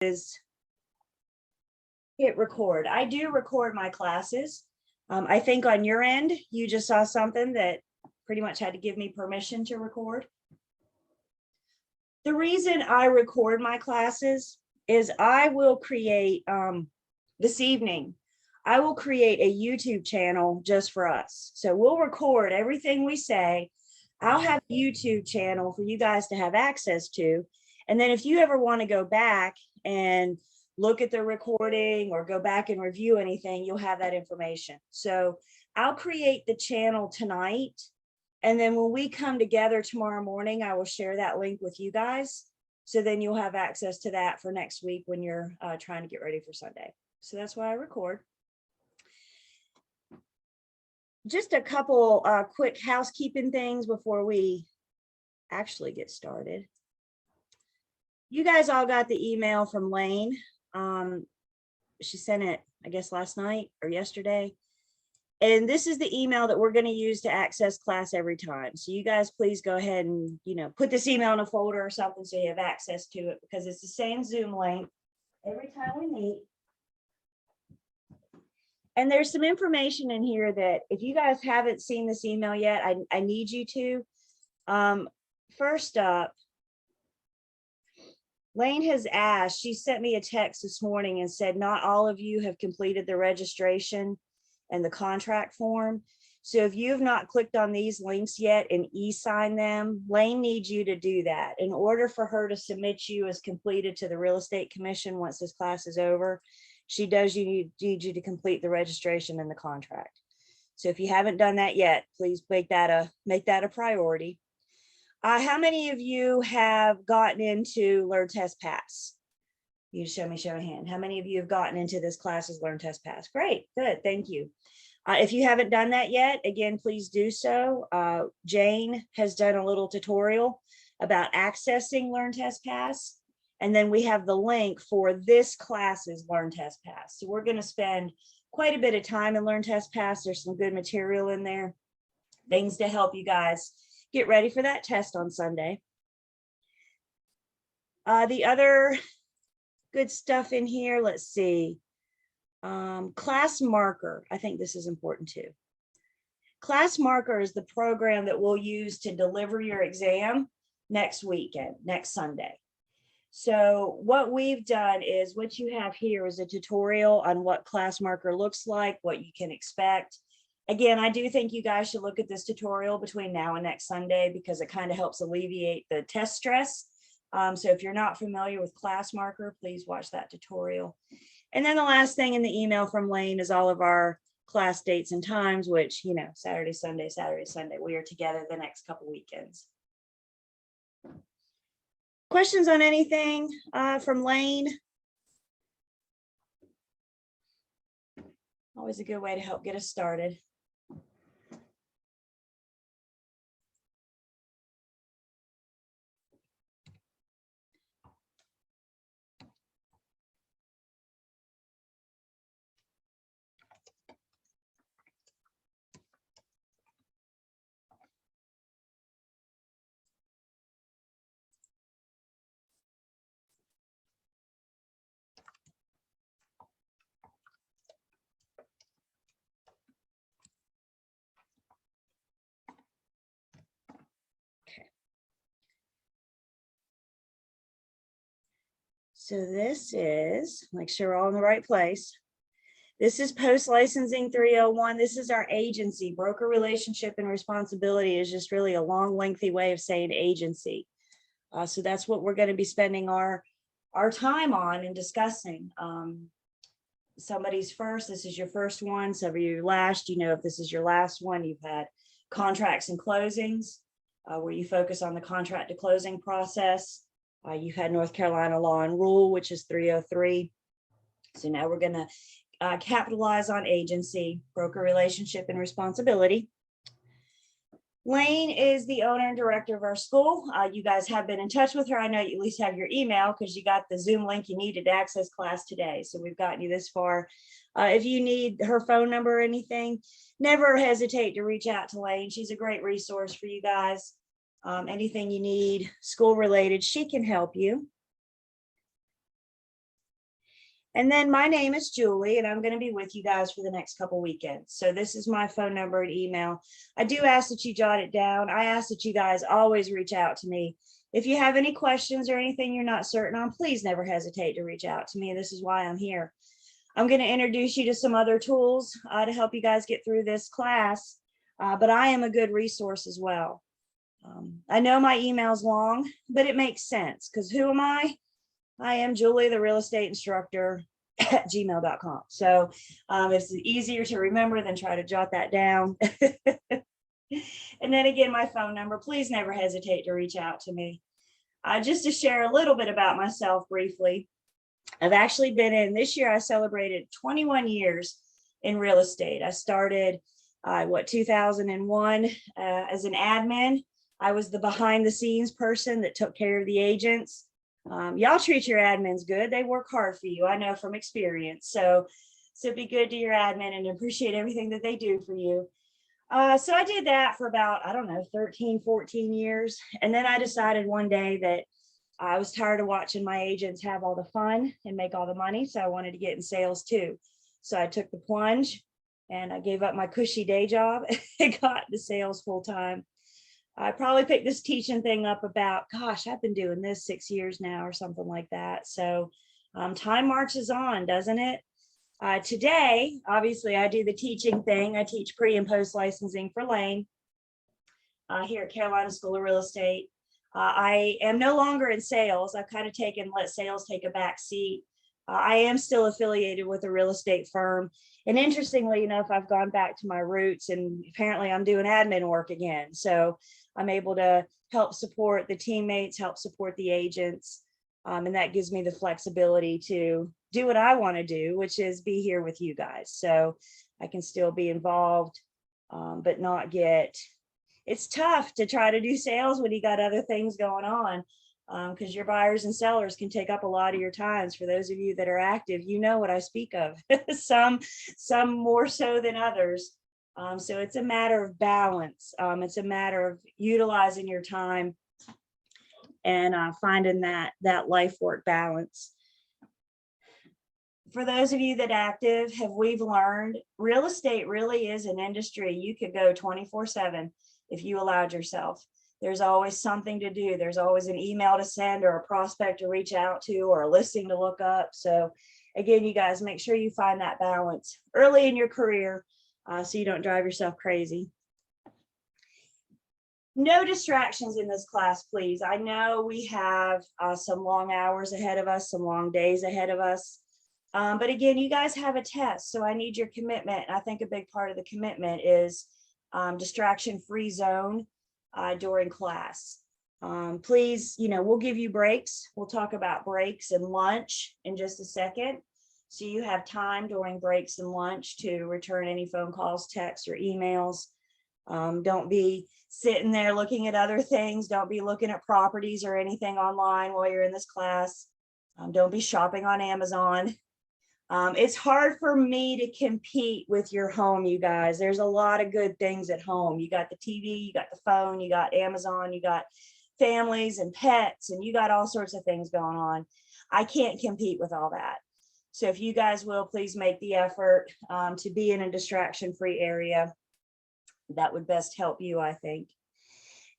is hit record. I do record my classes. I think on your end, you just saw something that pretty much had to give me permission to record. The reason I record my classes is I will create, this evening, I will create a YouTube channel just for us. So we'll record everything we say. I'll have a YouTube channel for you guys to have access to. And then if you ever want to go back and look at the recording or go back and review anything, you'll have that information. So I'll create the channel tonight. And then when we come together tomorrow morning, I will share that link with you guys. So then you'll have access to that for next week when you're trying to get ready for Sunday. So that's why I record. Just a couple quick housekeeping things before we actually get started. You guys all got the email from Lane. She sent it, I guess, last night or yesterday. And this is the email that we're going to use to access class every time. So you guys please go ahead and, put this email in a folder or something so you have access to it, because it's the same Zoom link every time we meet. And there's some information in here that if you guys haven't seen this email yet, I need you to. First up, Lane has asked, she sent me a text this morning and said, not all of you have completed the registration and the contract form. So if you have not clicked on these links yet and e-sign them, Lane needs you to do that. In order for her to submit you as completed to the Real Estate Commission once this class is over, she does need you to complete the registration and the contract. So if you haven't done that yet, please make that a priority. How many of you have gotten into Learn Test Pass? You show me a hand. How many of you have gotten into this class's Learn Test Pass? Great, good, thank you. If you haven't done that yet, again, please do so. Jane has done a little tutorial about accessing Learn Test Pass. And then we have the link for this class's Learn Test Pass. So we're going to spend quite a bit of time in Learn Test Pass. There's some good material in there, things to help you guys get ready for that test on Sunday. The other good stuff in here, let's see. Class Marker, I think this is important too. Class Marker is the program that we'll use to deliver your exam next weekend, next Sunday. So what we've done is, what you have here is a tutorial on what Class Marker looks like, what you can expect. Again, I do think you guys should look at this tutorial between now and next Sunday, because it kind of helps alleviate the test stress. So if you're not familiar with Class Marker, please watch that tutorial. And then the last thing in the email from Lane is all of our class dates and times, which, Saturday, Sunday, we are together the next couple weekends. Questions on anything from Lane? Always a good way to help get us started. So this is, make sure we're all in the right place. This is post-licensing 301. This is our agency. Broker relationship and responsibility is just really a long, lengthy way of saying agency. So that's what we're going to be spending our time on and discussing. Somebody's first, this is your first one. Some of you last, if this is your last one. You've had contracts and closings, where you focus on the contract to closing process. You've had North Carolina Law and Rule, which is 303. So now we're going to capitalize on agency, broker relationship and responsibility. Lane is the owner and director of our school. You guys have been in touch with her. I know you at least have your email, because you got the Zoom link you needed to access class today. So we've gotten you this far. If you need her phone number or anything, never hesitate to reach out to Lane. She's a great resource for you guys. Anything you need school related, she can help you. And then my name is Julie, and I'm going to be with you guys for the next couple weekends. So this is my phone number and email. I do ask that you jot it down. I ask that you guys always reach out to me. If you have any questions or anything you're not certain on, please never hesitate to reach out to me. This is why I'm here. I'm going to introduce you to some other tools to help you guys get through this class, but I am a good resource as well. I know my email's long, but it makes sense because who am I? I am Julie, the real estate instructor at gmail.com. So it's easier to remember than try to jot that down. And then again, my phone number, please never hesitate to reach out to me. Just to share a little bit about myself briefly, I've actually been in, this year I celebrated 21 years in real estate. I started, 2001 as an admin. I was the behind the scenes person that took care of the agents. Y'all treat your admins good. They work hard for you. I know from experience. So be good to your admin and appreciate everything that they do for you. So I did that for about, 13, 14 years. And then I decided one day that I was tired of watching my agents have all the fun and make all the money. So I wanted to get in sales too. So I took the plunge and I gave up my cushy day job and got into sales full time. I probably picked this teaching thing up about, gosh, I've been doing this 6 years now or something like that. So time marches on, doesn't it? Today, obviously, I do the teaching thing. I teach pre and post licensing for Lane here at Carolina School of Real Estate. I am no longer in sales. I've kind of let sales take a back seat. I am still affiliated with a real estate firm. And interestingly enough, I've gone back to my roots and apparently I'm doing admin work again. So I'm able to help support the teammates, help support the agents. And that gives me the flexibility to do what I want to do, which is be here with you guys. So I can still be involved, but not it's tough to try to do sales when you got other things going on, because your buyers and sellers can take up a lot of your times. For those of you that are active, you know what I speak of. some more so than others. So it's a matter of balance. It's a matter of utilizing your time and finding that life work balance. For those of you that active, we've learned real estate really is an industry you could go 24/7 if you allowed yourself. There's always something to do. There's always an email to send or a prospect to reach out to or a listing to look up. So again, you guys make sure you find that balance early in your career so you don't drive yourself crazy. No distractions in this class, please. I know we have some long hours ahead of us, some long days ahead of us. But again, you guys have a test, so I need your commitment. I think a big part of the commitment is distraction-free zone during class. Please, we'll give you breaks. We'll talk about breaks and lunch in just a second. So you have time during breaks and lunch to return any phone calls, texts, or emails. Don't be sitting there looking at other things. Don't be looking at properties or anything online while you're in this class. Don't be shopping on Amazon. It's hard for me to compete with your home, you guys. There's a lot of good things at home. You got the TV, you got the phone, you got Amazon, you got families and pets, and you got all sorts of things going on. I can't compete with all that. So if you guys will, please make the effort to be in a distraction-free area. That would best help you, I think.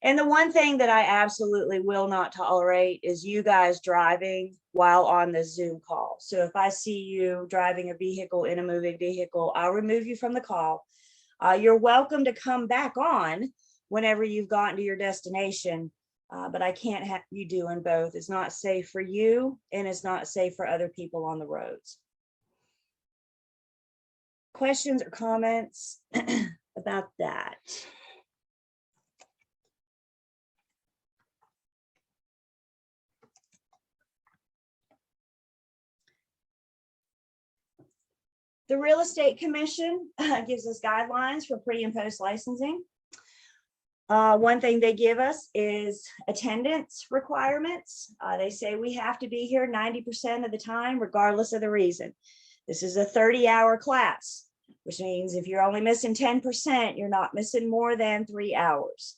And the one thing that I absolutely will not tolerate is you guys driving while on the Zoom call. So if I see you driving a vehicle in a moving vehicle, I'll remove you from the call. You're welcome to come back on whenever you've gotten to your destination, but I can't have you doing both. It's not safe for you and it's not safe for other people on the roads. Questions or comments about that? The Real Estate Commission gives us guidelines for pre and post licensing. One thing they give us is attendance requirements. They say we have to be here 90% of the time, regardless of the reason. This is a 30-hour class, which means if you're only missing 10%, you're not missing more than 3 hours.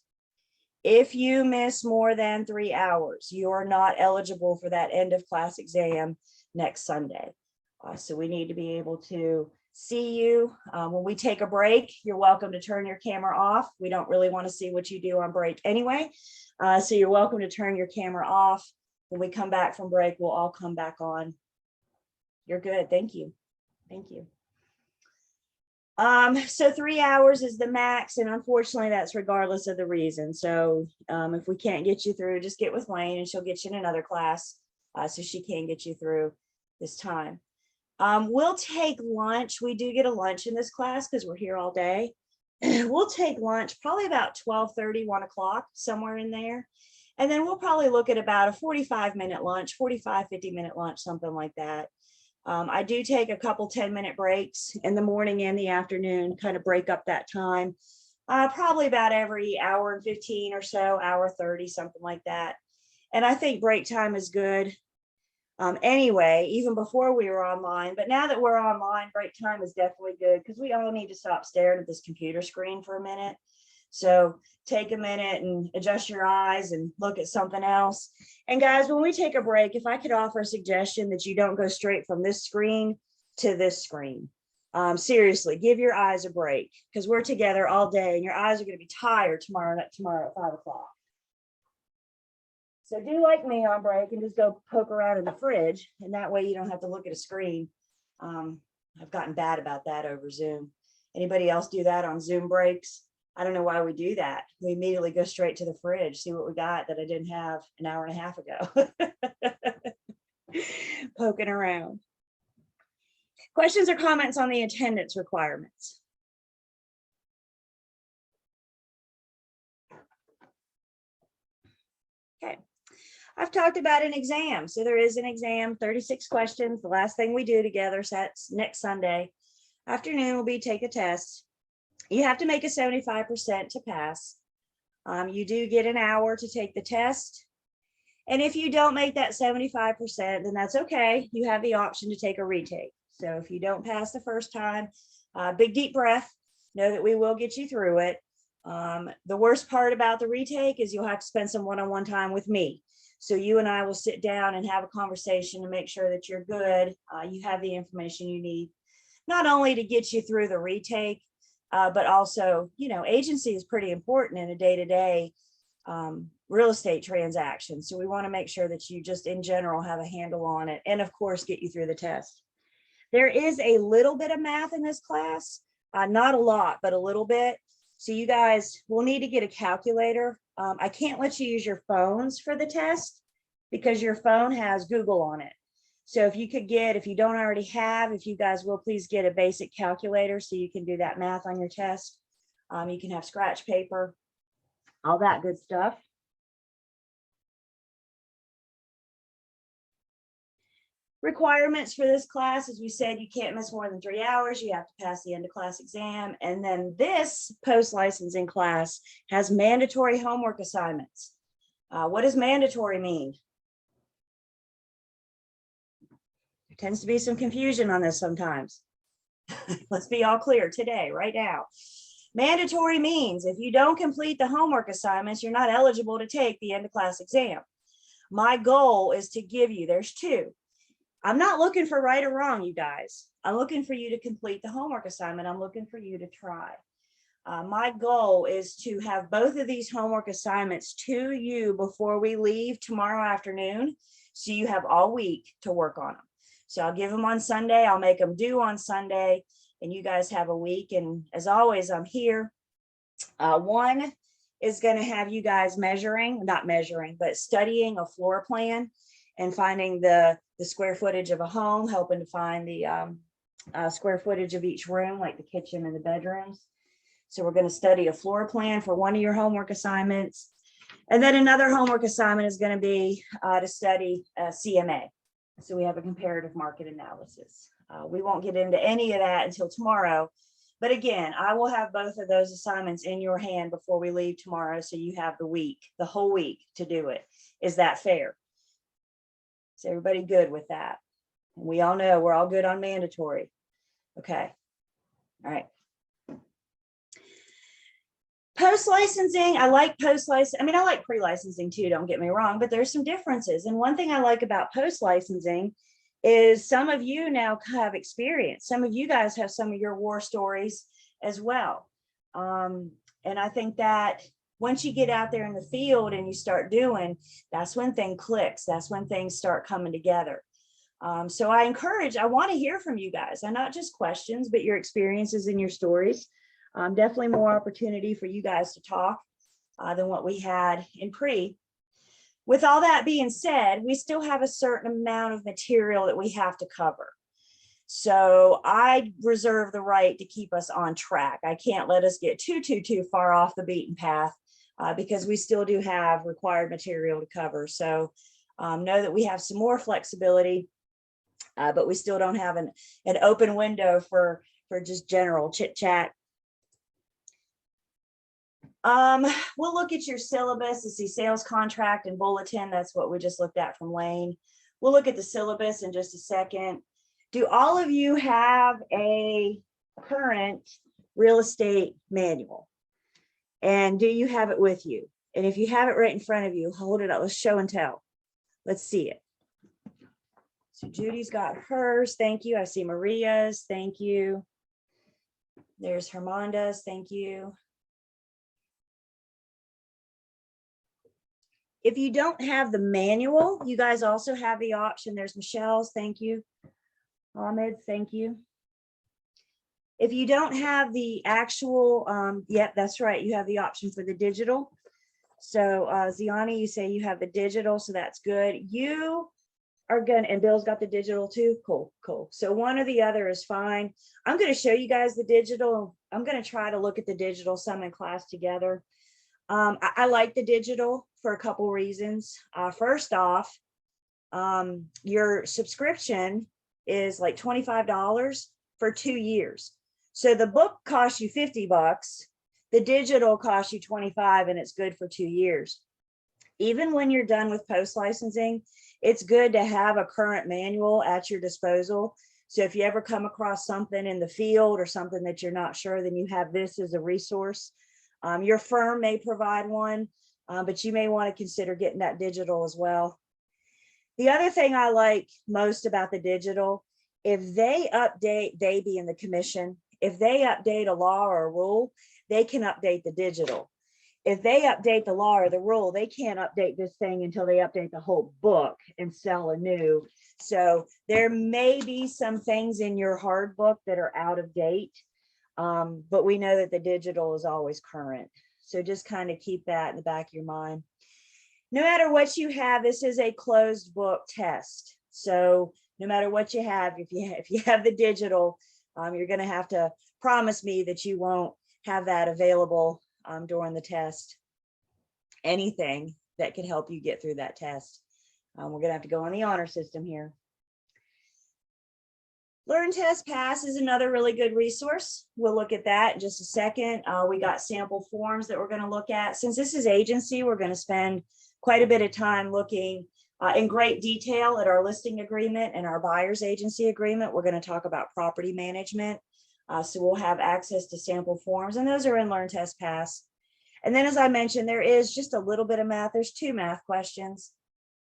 If you miss more than 3 hours, you're not eligible for that end of class exam next Sunday. So we need to be able to see you. When we take a break, you're welcome to turn your camera off. We don't really want to see what you do on break anyway. So you're welcome to turn your camera off. When we come back from break, we'll all come back on. You're good. Thank you. Thank you. So 3 hours is the max, and unfortunately that's regardless of the reason. So if we can't get you through, just get with Wayne and she'll get you in another class so she can get you through this time. We'll take lunch. We do get a lunch in this class because we're here all day. We'll take lunch probably about 12:30, 1 o'clock, somewhere in there. And then we'll probably look at about a 45-minute lunch, 50-minute lunch, something like that. I do take a couple 10-minute breaks in the morning and the afternoon, kind of break up that time, probably about every hour and 15 or so, hour 30, something like that. And I think break time is good anyway, even before we were online. But now that we're online, break time is definitely good because we all need to stop staring at this computer screen for a minute. So take a minute and adjust your eyes and look at something else. And guys, when we take a break, if I could offer a suggestion that you don't go straight from this screen to this screen. Seriously, give your eyes a break because we're together all day and your eyes are going to be tired tomorrow at 5 o'clock. So do like me on break and just go poke around in the fridge. And that way you don't have to look at a screen. I've gotten bad about that over Zoom. Anybody else do that on Zoom breaks? I don't know why we do that. We immediately go straight to the fridge, see what we got that I didn't have an hour and a half ago. Poking around. Questions or comments on the attendance requirements? Okay. I've talked about an exam. So there is an exam, 36 questions. The last thing we do together, so that's next Sunday afternoon, will be take a test. You have to make a 75% to pass. You do get an hour to take the test. And if you don't make that 75%, then that's okay. You have the option to take a retake. So if you don't pass the first time, big deep breath, know that we will get you through it. The worst part about the retake is you'll have to spend some one-on-one time with me. So you and I will sit down and have a conversation to make sure that you're good. You have the information you need, not only to get you through the retake, but also, you know, agency is pretty important in a day-to-day real estate transaction. So we want to make sure that you just in general have a handle on it and of course get you through the test. There is a little bit of math in this class, not a lot, but a little bit. So you guys will need to get a calculator. I can't let you use your phones for the test because your phone has Google on it. So if you could get, if you don't already have, if you guys will please get a basic calculator so you can do that math on your test. You can have scratch paper, all that good stuff. Requirements for this class, as we said, you can't miss more than 3 hours. You have to pass the end of class exam. And then this post-licensing class has mandatory homework assignments. What does mandatory mean? There tends to be some confusion on this sometimes. Let's be all clear today, right now. Mandatory means if you don't complete the homework assignments, you're not eligible to take the end of class exam. My goal is to give you, there's two. I'm not looking for right or wrong, you guys. I'm looking for you to complete the homework assignment. I'm looking for you to try. My goal is to have both of these homework assignments to you before we leave tomorrow afternoon, so you have all week to work on them. So I'll give them on Sunday. I'll make them due on Sunday, and you guys have a week. And as always, I'm here. One is going to have you guys not measuring, but studying a floor plan and finding the square footage of a home, helping to find the square footage of each room, like the kitchen and the bedrooms. So we're going to study a floor plan for one of your homework assignments. And then another homework assignment is going to be to study CMA. So we have a comparative market analysis. We won't get into any of that until tomorrow. But again, I will have both of those assignments in your hand before we leave tomorrow. So you have the week, the whole week to do it. Is that fair? Is everybody good with that? We all know we're all good on mandatory. Okay. All right. Post-licensing, I like post-licensing. I mean, I like pre-licensing too, don't get me wrong, but there's some differences. And one thing I like about post-licensing is some of you now have experience. Some of you guys have some of your war stories as well. And I think that once you get out there in the field and you start doing, that's when things clicks. That's when things start coming together. So I want to hear from you guys, and not just questions, but your experiences and your stories. Definitely more opportunity for you guys to talk than what we had in pre. With all that being said, we still have a certain amount of material that we have to cover. So I reserve the right to keep us on track. I can't let us get too far off the beaten path because we still do have required material to cover. So know that we have some more flexibility, but we still don't have an open window for just general chit chat. We'll look at your syllabus to see sales contract and bulletin. That's what we just looked at from Lane. We'll look at the syllabus in just a second. Do all of you have a current real estate manual? And do you have it with you? And if you have it right in front of you, hold it up. Let's show and tell. Let's see it. So Judy's got hers. Thank you. I see Maria's. Thank you. There's Hermanda's. Thank you. If you don't have the manual, you guys also have the option. There's Michelle's. Thank you. Ahmed, thank you. If you don't have the actual, yep, that's right. You have the option for the digital. So Ziani, you say you have the digital, so that's good. You are going to, and Bill's got the digital too. Cool, cool. So one or the other is fine. I'm going to show you guys the digital. I'm going to try to look at the digital some in class together. I like the digital for a couple reasons. First off, your subscription is like $25 for 2 years. So the book costs you $50, the digital costs you $25, and it's good for 2 years. Even when you're done with post licensing, it's good to have a current manual at your disposal. So if you ever come across something in the field or something that you're not sure, then you have this as a resource. Your firm may provide one, but you may want to consider getting that digital as well. The other thing I like most about the digital, if they update, they being the commission, if they update a law or a rule, they can update the digital. If they update the law or the rule, they can't update this thing until they update the whole book and sell a new. So there may be some things in your hard book that are out of date. But we know that the digital is always current. So just kind of keep that in the back of your mind. No matter what you have, this is a closed book test. So no matter what you have, if you have the digital, you're going to have to promise me that you won't have that available during the test. Anything that could help you get through that test. We're going to have to go on the honor system here. Learn, Test, Pass is another really good resource. We'll look at that in just a second. We got sample forms that we're going to look at. Since this is agency, we're going to spend quite a bit of time looking in great detail at our listing agreement and our buyer's agency agreement. We're going to talk about property management. So we'll have access to sample forms, and those are in Learn, Test, Pass. And then, as I mentioned, there is just a little bit of math. There's 2 math questions.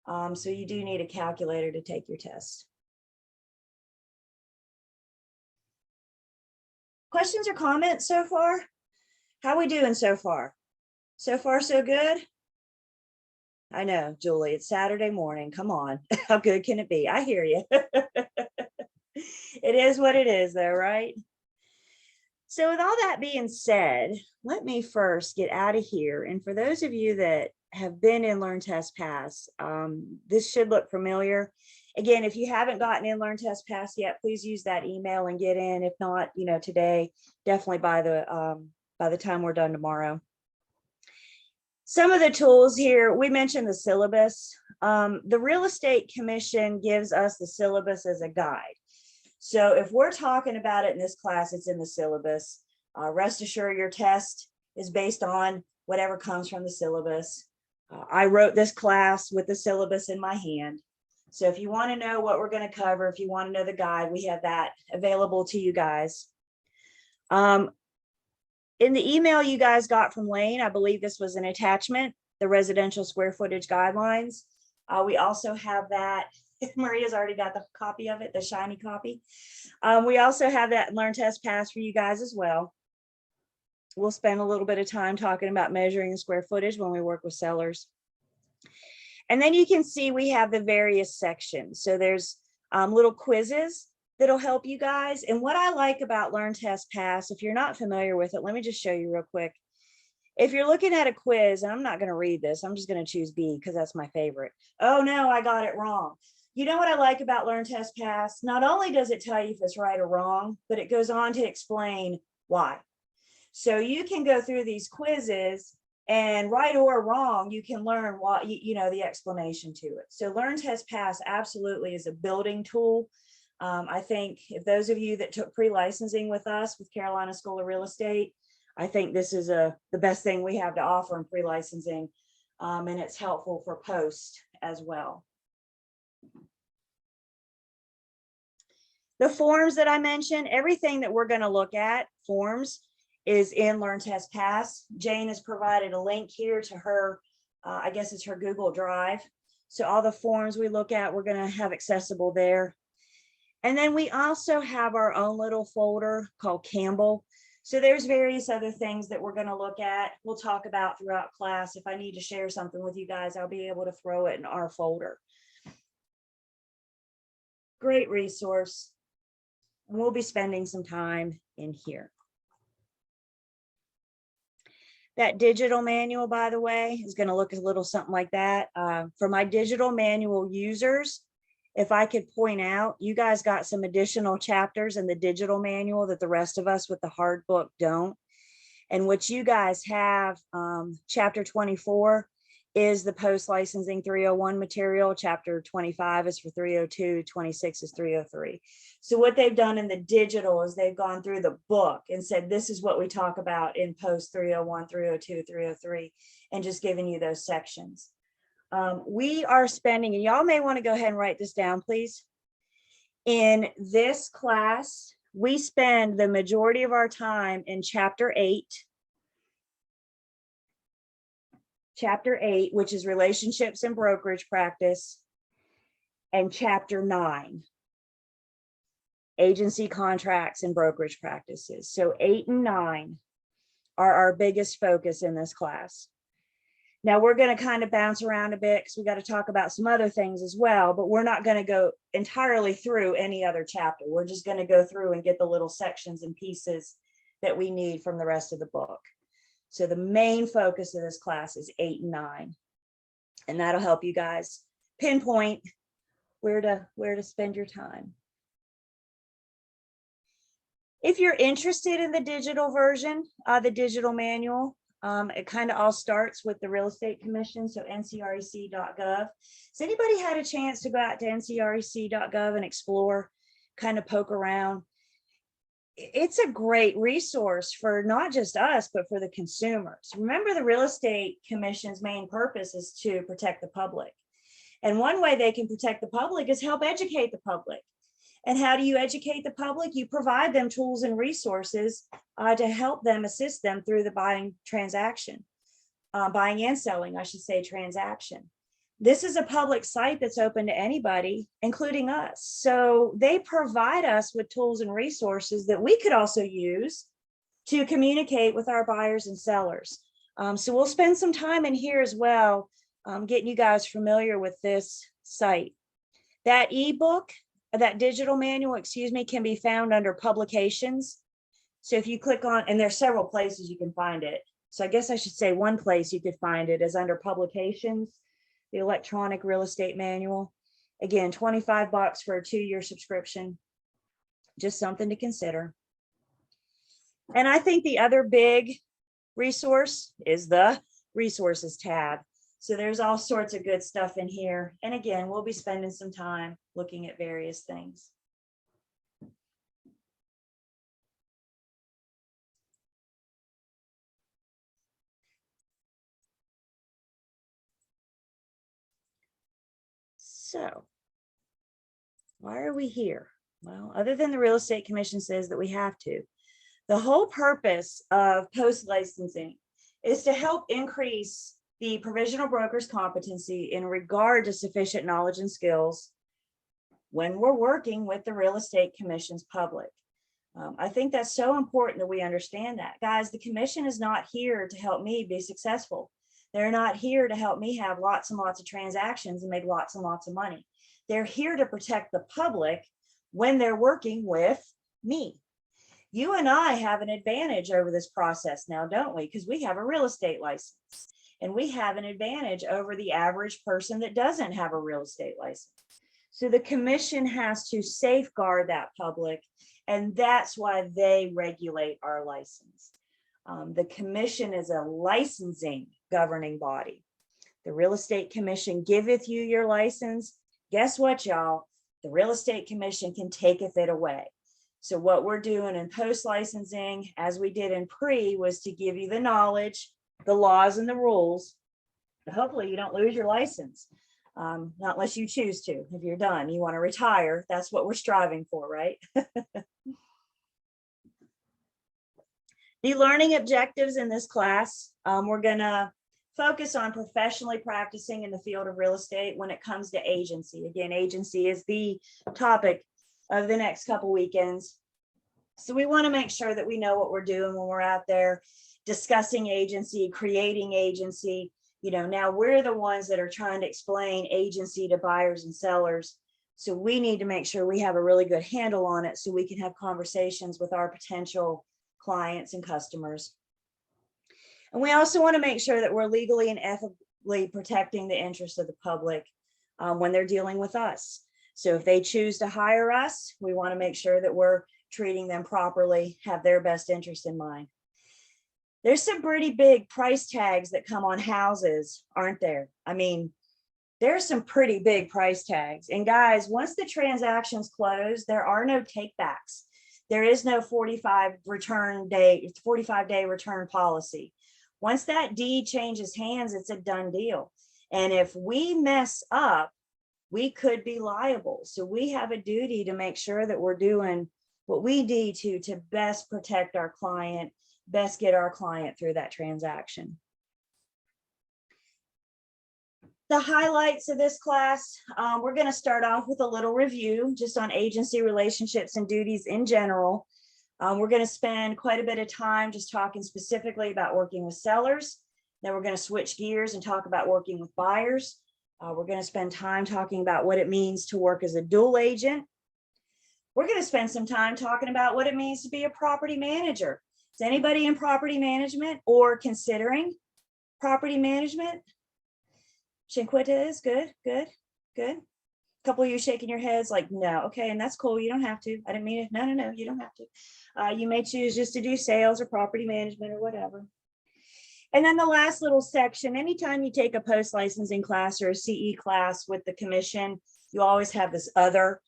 So you do need a calculator to take your test. Questions or comments so far? How are we doing so far? So far, so good? I know, Julie, it's Saturday morning. Come on. How good can it be? I hear you. It is what it is, though, right? So with all that being said, let me first get out of here. And for those of you that have been in Learn, Test, Pass, this should look familiar. Again, if you haven't gotten in Learn, Test, Pass yet, please use that email and get in. If not, today, definitely by the time we're done tomorrow. Some of the tools here, we mentioned the syllabus. The Real Estate Commission gives us the syllabus as a guide. So if we're talking about it in this class, it's in the syllabus. Rest assured your test is based on whatever comes from the syllabus. I wrote this class with the syllabus in my hand. So if you want to know what we're going to cover, if you want to know the guide, we have that available to you guys. In the email you guys got from Lane, I believe this was an attachment, the residential square footage guidelines. We also have that Maria's already got the copy of it, the shiny copy. We also have that Learn Test Pass for you guys as well. We'll spend a little bit of time talking about measuring the square footage when we work with sellers. And then you can see we have the various sections. So there's little quizzes that'll help you guys. And what I like about Learn Test Pass, if you're not familiar with it, let me just show you real quick. If you're looking at a quiz, and I'm not going to read this, I'm just going to choose B because that's my favorite. Oh no, I got it wrong. You know what I like about Learn Test Pass? Not only does it tell you if it's right or wrong, but it goes on to explain why. So you can go through these quizzes and right or wrong, you can learn what, you know, the explanation to it. So Learn Test Pass absolutely is a building tool. I think if those of you that took pre-licensing with us with Carolina School of Real Estate, I think this is the best thing we have to offer in pre-licensing, and it's helpful for post as well. The forms that I mentioned, everything that we're going to look at, forms, is in Learn Test Pass. Jane has provided a link here to her, I guess it's her Google Drive. So all the forms we look at, we're going to have accessible there. And then we also have our own little folder called Campbell. So there's various other things that we're going to look at. We'll talk about throughout class. If I need to share something with you guys, I'll be able to throw it in our folder. Great resource. We'll be spending some time in here. That digital manual, by the way, is going to look a little something like that. For my digital manual users, if I could point out, you guys got some additional chapters in the digital manual that the rest of us with the hard book don't. And what you guys have, chapter 24 is the post-licensing 301 material. Chapter 25 is for 302, 26 is 303. So what they've done in the digital is they've gone through the book and said, this is what we talk about in post 301, 302, 303, and just giving you those sections. We are spending, and y'all may want to go ahead and write this down, please. In this class, we spend the majority of our time in chapter 8, which is relationships and brokerage practice, and chapter 9, agency contracts and brokerage practices. So 8 and 9 are our biggest focus in this class. Now we're going to kind of bounce around a bit because we got to talk about some other things as well, but we're not going to go entirely through any other chapter. We're just going to go through and get the little sections and pieces that we need from the rest of the book. So the main focus of this class is 8 and 9, and that'll help you guys pinpoint where to spend your time. If you're interested in the digital version, the digital manual, it kind of all starts with the Real Estate Commission, so ncrec.gov. Has anybody had a chance to go out to ncrec.gov and explore, kind of poke around? It's a great resource for not just us, but for the consumers. Remember, the Real Estate Commission's main purpose is to protect the public. And one way they can protect the public is help educate the public. And how do you educate the public? You provide them tools and resources to help them, assist them through the buying and selling, I should say, transaction. This is a public site that's open to anybody, including us. So they provide us with tools and resources that we could also use to communicate with our buyers and sellers. So we'll spend some time in here as well, getting you guys familiar with this site. That ebook, that digital manual, excuse me, can be found under publications. So if you click on, and there's several places you can find it. So I guess I should say one place you could find it is under publications, the electronic real estate manual. Again, $25 for a 2-year subscription. Just something to consider. And I think the other big resource is the resources tab. So there's all sorts of good stuff in here. And again, we'll be spending some time looking at various things. So why are we here? Well, other than the Real Estate Commission says that we have to. The whole purpose of post-licensing is to help increase the provisional broker's competency in regard to sufficient knowledge and skills when we're working with the Real Estate Commission's public. I think that's so important that we understand that. Guys, the commission is not here to help me be successful. They're not here to help me have lots and lots of transactions and make lots and lots of money. They're here to protect the public when they're working with me. You and I have an advantage over this process now, don't we? Because we have a real estate license, and we have an advantage over the average person that doesn't have a real estate license. So the commission has to safeguard that public, and that's why they regulate our license. The commission is a licensing governing body. The Real Estate Commission giveth you your license. Guess what, y'all? The Real Estate Commission can taketh it away. So what we're doing in post-licensing, as we did in pre, was to give you the knowledge, the laws and the rules. Hopefully you don't lose your license, not unless you choose to. If you're done, you want to retire, that's what we're striving for, right? The learning objectives in this class, we're going to focus on professionally practicing in the field of real estate when it comes to agency. Again, agency is the topic of the next couple weekends. So we want to make sure that we know what we're doing when we're out there discussing agency, creating agency. You know, now we're the ones that are trying to explain agency to buyers and sellers. So we need to make sure we have a really good handle on it so we can have conversations with our potential clients and customers. And we also want to make sure that we're legally and ethically protecting the interests of the public when they're dealing with us. So if they choose to hire us, we want to make sure that we're treating them properly, have their best interest in mind. There's some pretty big price tags that come on houses, aren't there? I mean, there's some pretty big price tags. And guys, once the transaction's closed, there are no takebacks. There is no 45-day return policy. Once that deed changes hands, it's a done deal. And if we mess up, we could be liable. So we have a duty to make sure that we're doing what we need to best protect our client, best get our client through that transaction. The highlights of this class, we're going to start off with a little review just on agency relationships and duties in general. We're going to spend quite a bit of time just talking specifically about working with sellers. Then we're going to switch gears and talk about working with buyers. We're going to spend time talking about what it means to work as a dual agent. We're going to spend some time talking about what it means to be a property manager. Is anybody in property management or considering property management? Chinquita is good, good, good. A couple of you shaking your heads like, no, okay, and that's cool. You don't have to. I didn't mean it. No, no, no, you don't have to. You may choose just to do sales or property management or whatever. And then the last little section, anytime you take a post-licensing class or a CE class with the commission, you always have this other,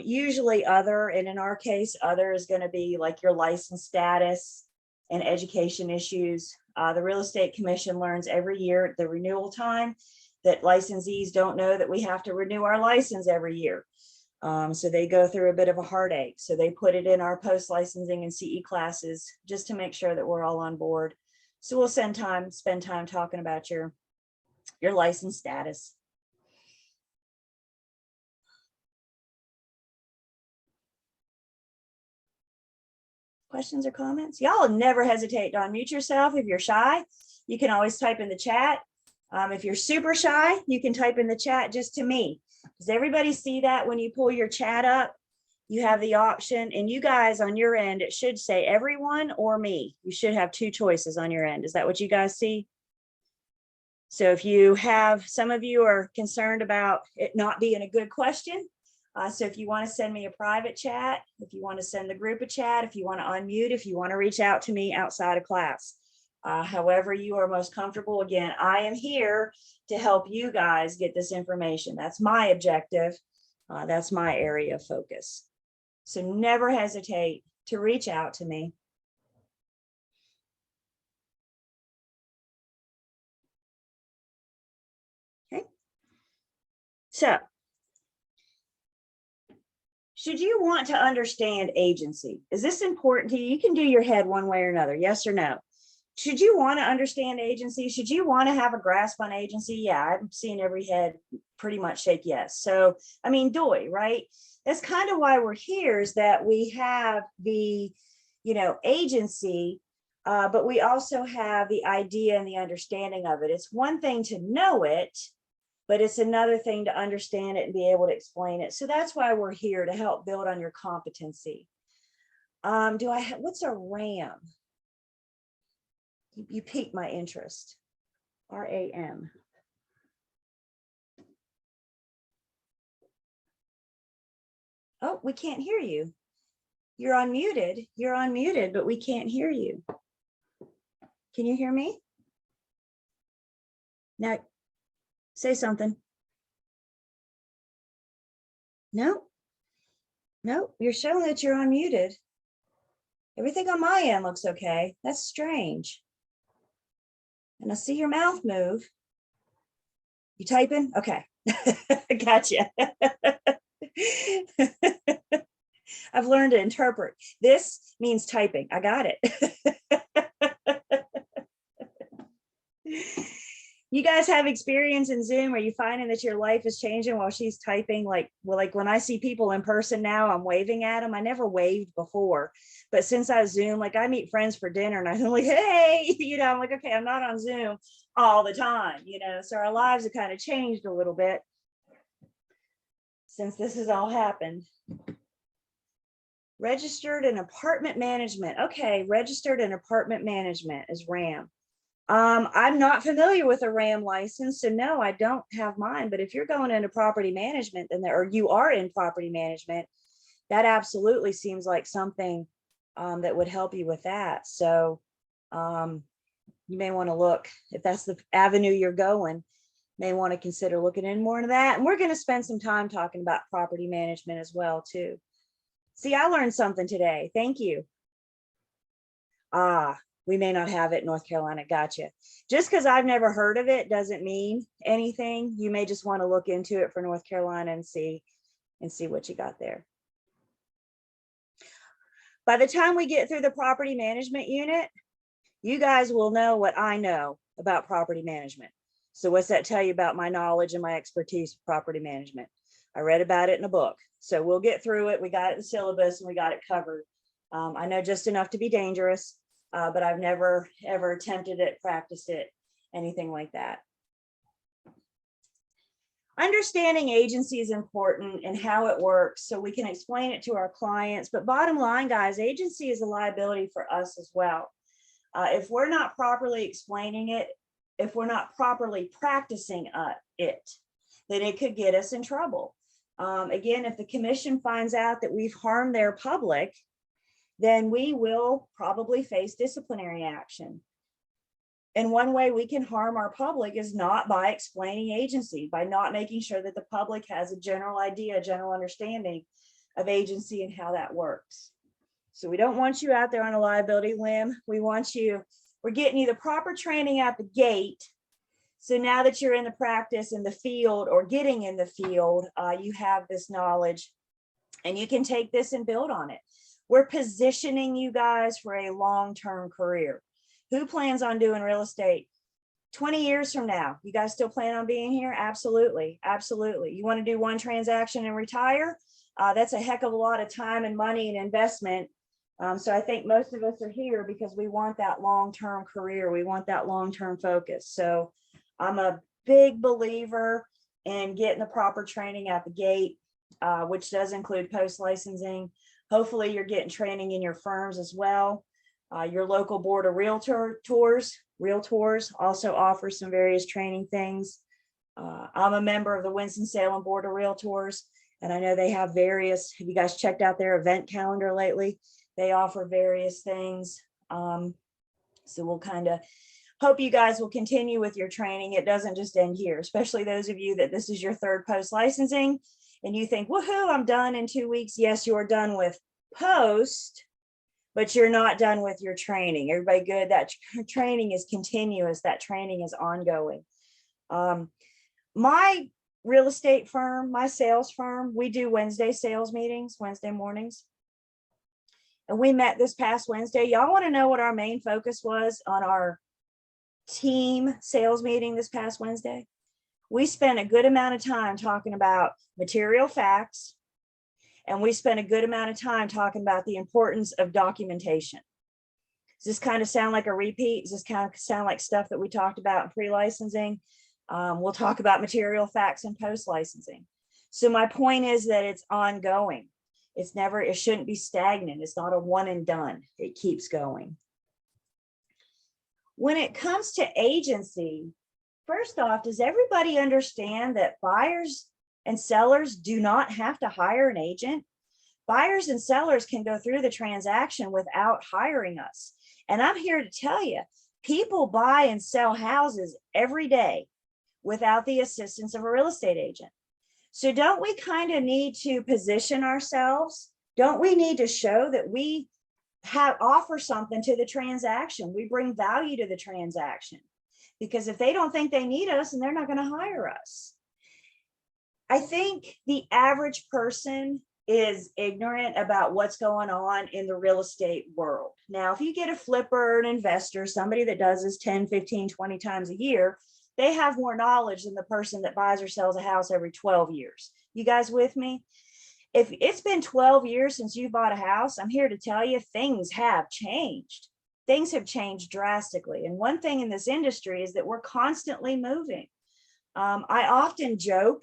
usually other, and in our case, other is going to be like your license status and education issues. The Real Estate Commission learns every year at the renewal time that licensees don't know that we have to renew our license every year. So they go through a bit of a heartache. So they put it in our post-licensing and CE classes just to make sure that we're all on board. So we'll spend time talking about your license status. Questions or comments? Y'all never hesitate to unmute yourself. If you're shy, you can always type in the chat. If you're super shy, you can type in the chat just to me. Does everybody see that when you pull your chat up? You have the option, and you guys on your end, it should say everyone or me. You should have two choices on your end. Is that what you guys see? So if you have, some of you are concerned about it not being a good question. So if you want to send me a private chat, if you want to send the group a chat, if you want to unmute, if you want to reach out to me outside of class, however you are most comfortable. Again, I am here to help you guys get this information. That's my objective. That's my area of focus. So never hesitate to reach out to me. Okay. So, should you want to understand agency? Is this important to you? You can do your head one way or another, yes or no. should you want to understand agency? Should you want to have a grasp on agency? Yeah, I'm seeing every head pretty much shake yes. So, I mean, doy, right? That's kind of why we're here, is that we have the, agency, but we also have the idea and the understanding of it. It's one thing to know it, but it's another thing to understand it and be able to explain it. So that's why we're here, to help build on your competency. What's a RAM? You piqued my interest. RAM. Oh, we can't hear you. You're unmuted. You're unmuted, but we can't hear you. Can you hear me? Now, say something. No, you're showing that you're unmuted. Everything on my end looks okay. That's strange. And I see your mouth move. You typing? Okay. Gotcha. I've learned to interpret. This means typing. I got it. You guys have experience in Zoom? Are you finding that your life is changing while she's typing? Like when I see people in person now, I'm waving at them. I never waved before, but since I Zoom, like I meet friends for dinner and I'm like, hey, I'm like, okay, I'm not on Zoom all the time, so our lives have kind of changed a little bit since this has all happened. Registered in apartment management. Okay, registered in apartment management is RAM. I'm not familiar with a RAM license, so no, I don't have mine. But if you're going into property management, or you are in property management, that absolutely seems like something that would help you with that. So you may want to look, if that's the avenue you're going, may want to consider looking in more into that. And we're going to spend some time talking about property management as well, too. See, I learned something today. Thank you. We may not have it in North Carolina. Gotcha. Just because I've never heard of it doesn't mean anything. You may just want to look into it for North Carolina and see what you got there. By the time we get through the property management unit, you guys will know what I know about property management. So what's that tell you about my knowledge and my expertise with property management? I read about it in a book. So we'll get through it. We got it in the syllabus and we got it covered. I know just enough to be dangerous, but I've never, ever attempted it, practiced it, anything like that. Understanding agency is important and how it works so we can explain it to our clients. But bottom line, guys, agency is a liability for us as well. If we're not properly explaining it, if we're not properly practicing it, then it could get us in trouble. Again, if the commission finds out that we've harmed their public, then we will probably face disciplinary action. And one way we can harm our public is not by explaining agency, by not making sure that the public has a general idea, a general understanding of agency and how that works. So we don't want you out there on a liability limb. We're getting you the proper training at the gate. So now that you're in the practice in the field or getting in the field, you have this knowledge and you can take this and build on it. We're positioning you guys for a long-term career. Who plans on doing real estate 20 years from now? You guys still plan on being here? Absolutely. Absolutely. You want to do one transaction and retire? That's a heck of a lot of time and money and investment. So I think most of us are here because we want that long-term career. We want that long-term focus. So I'm a big believer in getting the proper training at the gate, which does include post-licensing. Hopefully you're getting training in your firms as well. Your local board of realtors also offers some various training things. I'm a member of the Winston-Salem Board of Realtors, and I know they have various, have you guys checked out their event calendar lately? They offer various things. So we'll kind of hope you guys will continue with your training. It doesn't just end here, especially those of you that this is your third post licensing and you think, woohoo, I'm done in 2 weeks. Yes, you're done with post, but you're not done with your training. Everybody good? That training is continuous. That training is ongoing. My real estate firm, my sales firm, we do Wednesday sales meetings, Wednesday mornings. And we met this past Wednesday. Y'all want to know what our main focus was on our team sales meeting this past Wednesday? We spent a good amount of time talking about material facts, and we spent a good amount of time talking about the importance of documentation. Does this kind of sound like a repeat? Does this kind of sound like stuff that we talked about in pre-licensing? We'll talk about material facts and post-licensing. So my point is that it's ongoing. It shouldn't be stagnant. It's not a one and done. It keeps going. When it comes to agency, first off, does everybody understand that buyers and sellers do not have to hire an agent? Buyers and sellers can go through the transaction without hiring us. And I'm here to tell you, people buy and sell houses every day without the assistance of a real estate agent. So don't we kind of need to position ourselves? Don't we need to show that we offer something to the transaction? We bring value to the transaction, because if they don't think they need us, then they're not going to hire us. I think the average person is ignorant about what's going on in the real estate world. Now, if you get a flipper, an investor, somebody that does this 10, 15, 20 times a year, they have more knowledge than the person that buys or sells a house every 12 years. You guys with me? If it's been 12 years since you bought a house, I'm here to tell you things have changed. Things have changed drastically. And one thing in this industry is that we're constantly moving. I often joke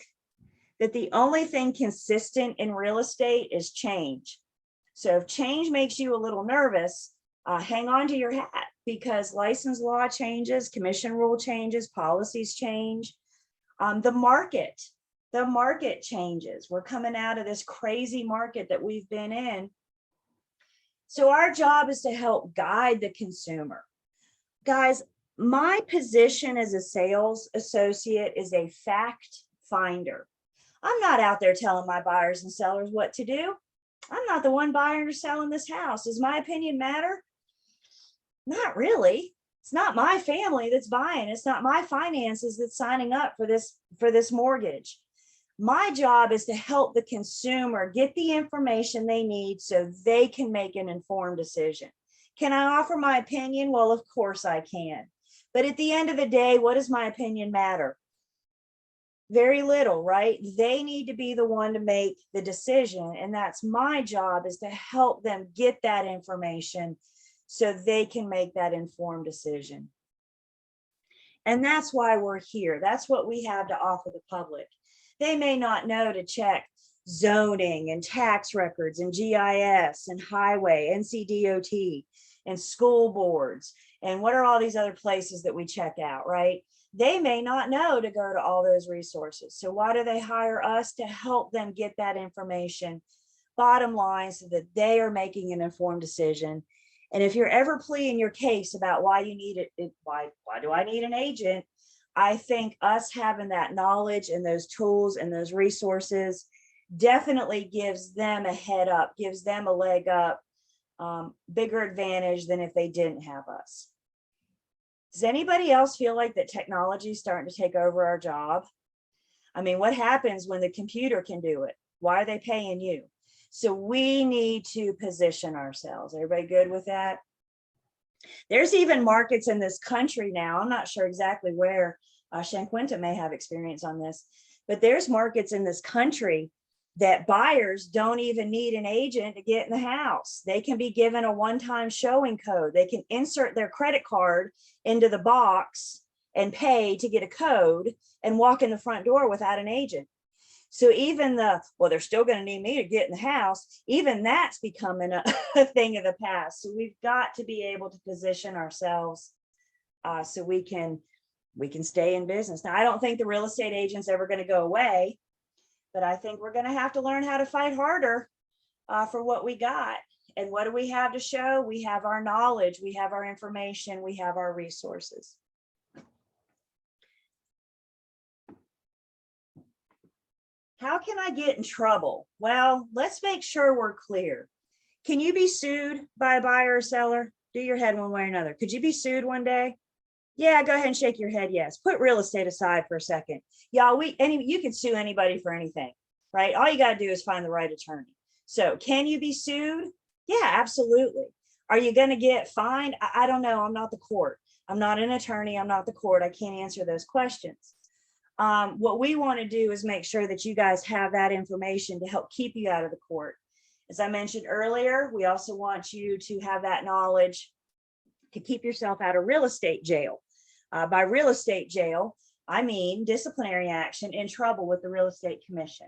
that the only thing consistent in real estate is change. So if change makes you a little nervous, hang on to your hat, because license law changes, commission rule changes, policies change. The market changes. We're coming out of this crazy market that we've been in. So our job is to help guide the consumer. Guys, my position as a sales associate is a fact finder. I'm not out there telling my buyers and sellers what to do. I'm not the one buying or selling this house. Does my opinion matter? Not really. It's not my family that's buying. It's not my finances that's signing up for this mortgage. My job is to help the consumer get the information they need so they can make an informed decision. Can I offer my opinion? Well, of course I can. But at the end of the day, what does my opinion matter? Very little, right? They need to be the one to make the decision. And that's my job, is to help them get that information so they can make that informed decision. And that's why we're here. That's what we have to offer the public. They may not know to check zoning and tax records and GIS and highway, NCDOT and school boards. And what are all these other places that we check out, right? They may not know to go to all those resources. So why do they hire us? To help them get that information, bottom line, so that they are making an informed decision. And if you're ever pleading your case about why you need it, why do I need an agent? I think us having that knowledge and those tools and those resources definitely gives them a head up, gives them a leg up, bigger advantage than if they didn't have us. Does anybody else feel like that technology is starting to take over our job? I mean, what happens when the computer can do it? Why are they paying you? So we need to position ourselves. Everybody good with that? There's even markets in this country now. I'm not sure exactly where. Shanquenta may have experience on this, but there's markets in this country that buyers don't even need an agent to get in the house. They can be given a one-time showing code. They can insert their credit card into the box and pay to get a code and walk in the front door without an agent. So even well, they're still going to need me to get in the house. Even that's becoming a thing of the past. So we've got to be able to position ourselves so we can stay in business. Now, I don't think the real estate agent's ever going to go away, but I think we're going to have to learn how to fight harder for what we got. And what do we have to show? We have our knowledge, we have our information, we have our resources. How can I get in trouble? Well, let's make sure we're clear. Can you be sued by a buyer or seller? Do your head one way or another. Could you be sued one day? Yeah, go ahead and shake your head. Yes. Put real estate aside for a second. Y'all, you can sue anybody for anything, right? All you got to do is find the right attorney. So can you be sued? Yeah, absolutely. Are you going to get fined? I don't know. I'm not the court. I'm not an attorney. I'm not the court. I can't answer those questions. What we want to do is make sure that you guys have that information to help keep you out of the court. As I mentioned earlier, we also want you to have that knowledge to keep yourself out of real estate jail. By real estate jail, I mean disciplinary action, in trouble with the real estate commission.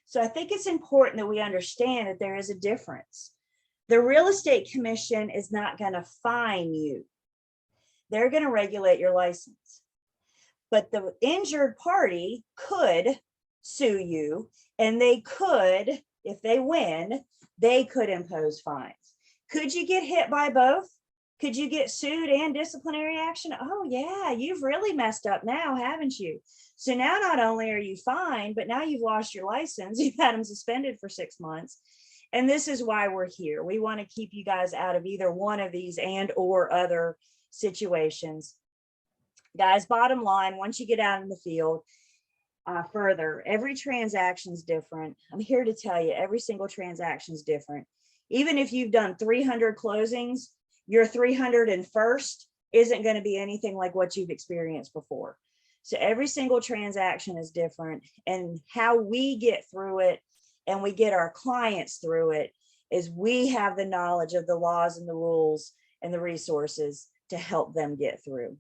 So I think it's important that we understand that there is a difference. The real estate commission is not going to fine you. They're going to regulate your license. But the injured party could sue you, and they could, if they win, they could impose fines. Could you get hit by both? Could you get sued and disciplinary action? Oh yeah, you've really messed up now, haven't you? So now not only are you fined, but now you've lost your license. You've had them suspended for 6 months. And this is why we're here. We want to keep you guys out of either one of these and or other situations. Guys, bottom line, once you get out in the field, further, every transaction is different. I'm here to tell you, every single transaction is different. Even if you've done 300 closings, your 301st isn't going to be anything like what you've experienced before. So every single transaction is different, and how we get through it and we get our clients through it is we have the knowledge of the laws and the rules and the resources to help them get through.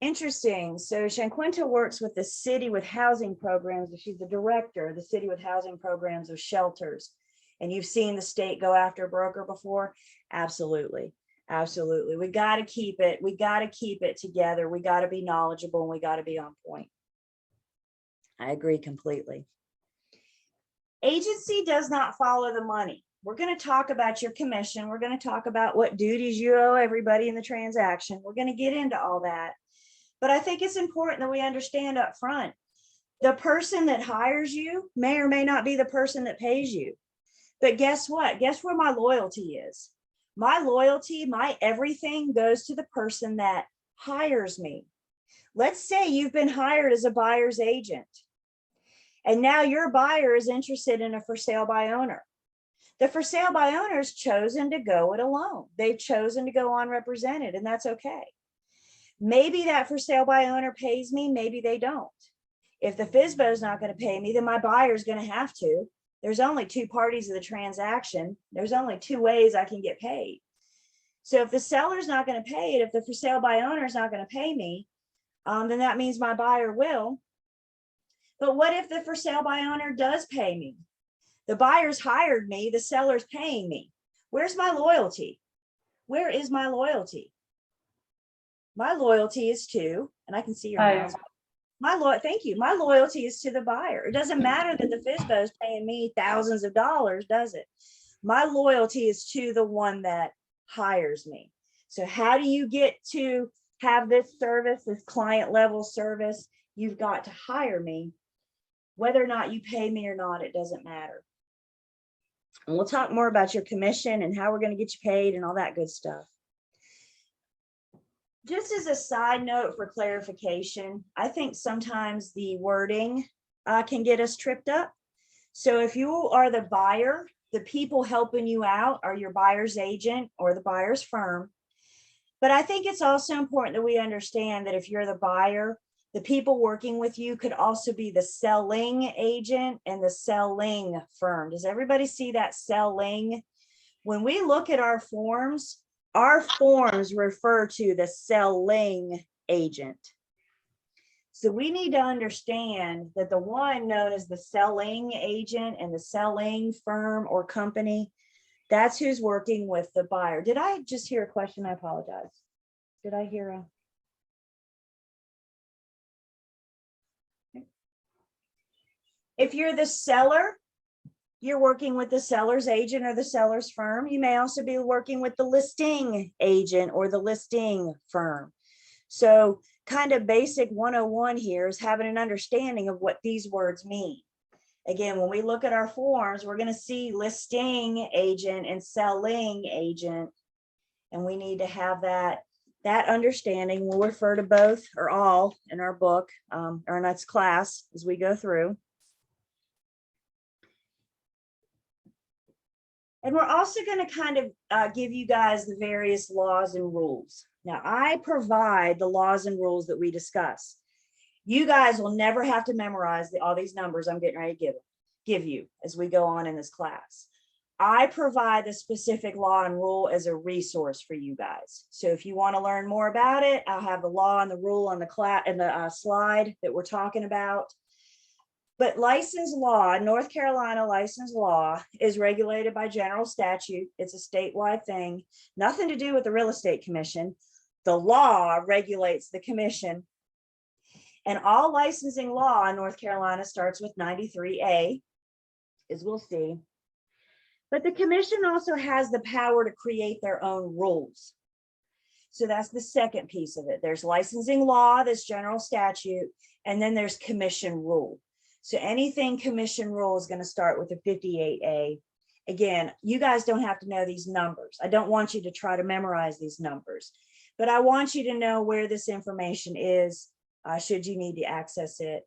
Interesting. So Shanquinta works with the city with housing programs. She's the director of the city with housing programs of shelters. And you've seen the state go after a broker before? Absolutely. Absolutely. We got to keep it. We got to keep it together. We got to be knowledgeable, and we got to be on point. I agree completely. Agency does not follow the money. We're going to talk about your commission. We're going to talk about what duties you owe everybody in the transaction. We're going to get into all that. But I think it's important that we understand up front, the person that hires you may or may not be the person that pays you. But guess what? Guess where my loyalty is? My loyalty, my everything goes to the person that hires me. Let's say you've been hired as a buyer's agent, and now your buyer is interested in a for sale by owner. The for sale by owner has chosen to go it alone. They've chosen to go unrepresented, and that's okay. Maybe that for sale by owner pays me, maybe they don't. If the FSBO is not going to pay me, then my buyer is going to have to. There's only two parties of the transaction. There's only two ways I can get paid. So if the seller's not going to pay it, if the for sale by owner is not going to pay me, then that means my buyer will. But what if the for sale by owner does pay me? The buyer's hired me, the seller's paying me. Where's my loyalty? Where is my loyalty? My loyalty is to, and I can see your mouse. Thank you. My loyalty is to the buyer. It doesn't matter that the FSBO is paying me thousands of dollars, does it? My loyalty is to the one that hires me. So how do you get to have this service, this client level service? You've got to hire me. Whether or not you pay me or not, it doesn't matter. And we'll talk more about your commission and how we're going to get you paid and all that good stuff. Just as a side note for clarification, I think sometimes the wording can get us tripped up. So if you are the buyer, the people helping you out are your buyer's agent or the buyer's firm. But I think it's also important that we understand that if you're the buyer, the people working with you could also be the selling agent and the selling firm. Does everybody see that selling? When we look at our forms refer to the selling agent. So we need to understand that the one known as the selling agent and the selling firm or company, that's who's working with the buyer. Did I just hear a question? I apologize. Did I hear a? If you're the seller, you're working with the seller's agent or the seller's firm. You may also be working with the listing agent or the listing firm. So kind of basic 101 here is having an understanding of what these words mean. Again, when we look at our forms, we're going to see listing agent and selling agent. And we need to have that understanding. We'll refer to both or all in our book or in its class as we go through. And we're also going to kind of give you guys the various laws and rules. Now, I provide the laws and rules that we discuss. You guys will never have to memorize all these numbers I'm getting ready to give you as we go on in this class. I provide the specific law and rule as a resource for you guys. So if you want to learn more about it, I'll have the law and the rule on the slide that we're talking about. But license law, North Carolina license law, is regulated by general statute. It's a statewide thing, nothing to do with the Real Estate Commission. The law regulates the commission. And all licensing law in North Carolina starts with 93A, as we'll see. But the commission also has the power to create their own rules. So that's the second piece of it. There's licensing law, this general statute, and then there's commission rule. So anything commission rule is going to start with a 58A. Again, you guys don't have to know these numbers. I don't want you to try to memorize these numbers, but I want you to know where this information is, should you need to access it.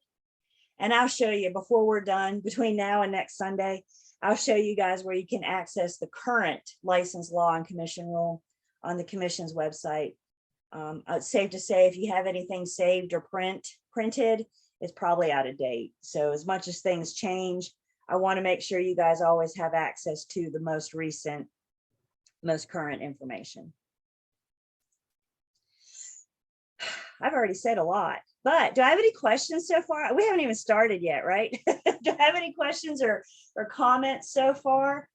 And I'll show you before we're done, between now and next Sunday, I'll show you guys where you can access the current license law and commission rule on the commission's website. It's safe to say if you have anything saved or printed, it's probably out of date. So as much as things change, I want to make sure you guys always have access to the most recent, most current information. I've already said a lot, but do I have any questions so far? We haven't even started yet, right? Do I have any questions or comments so far?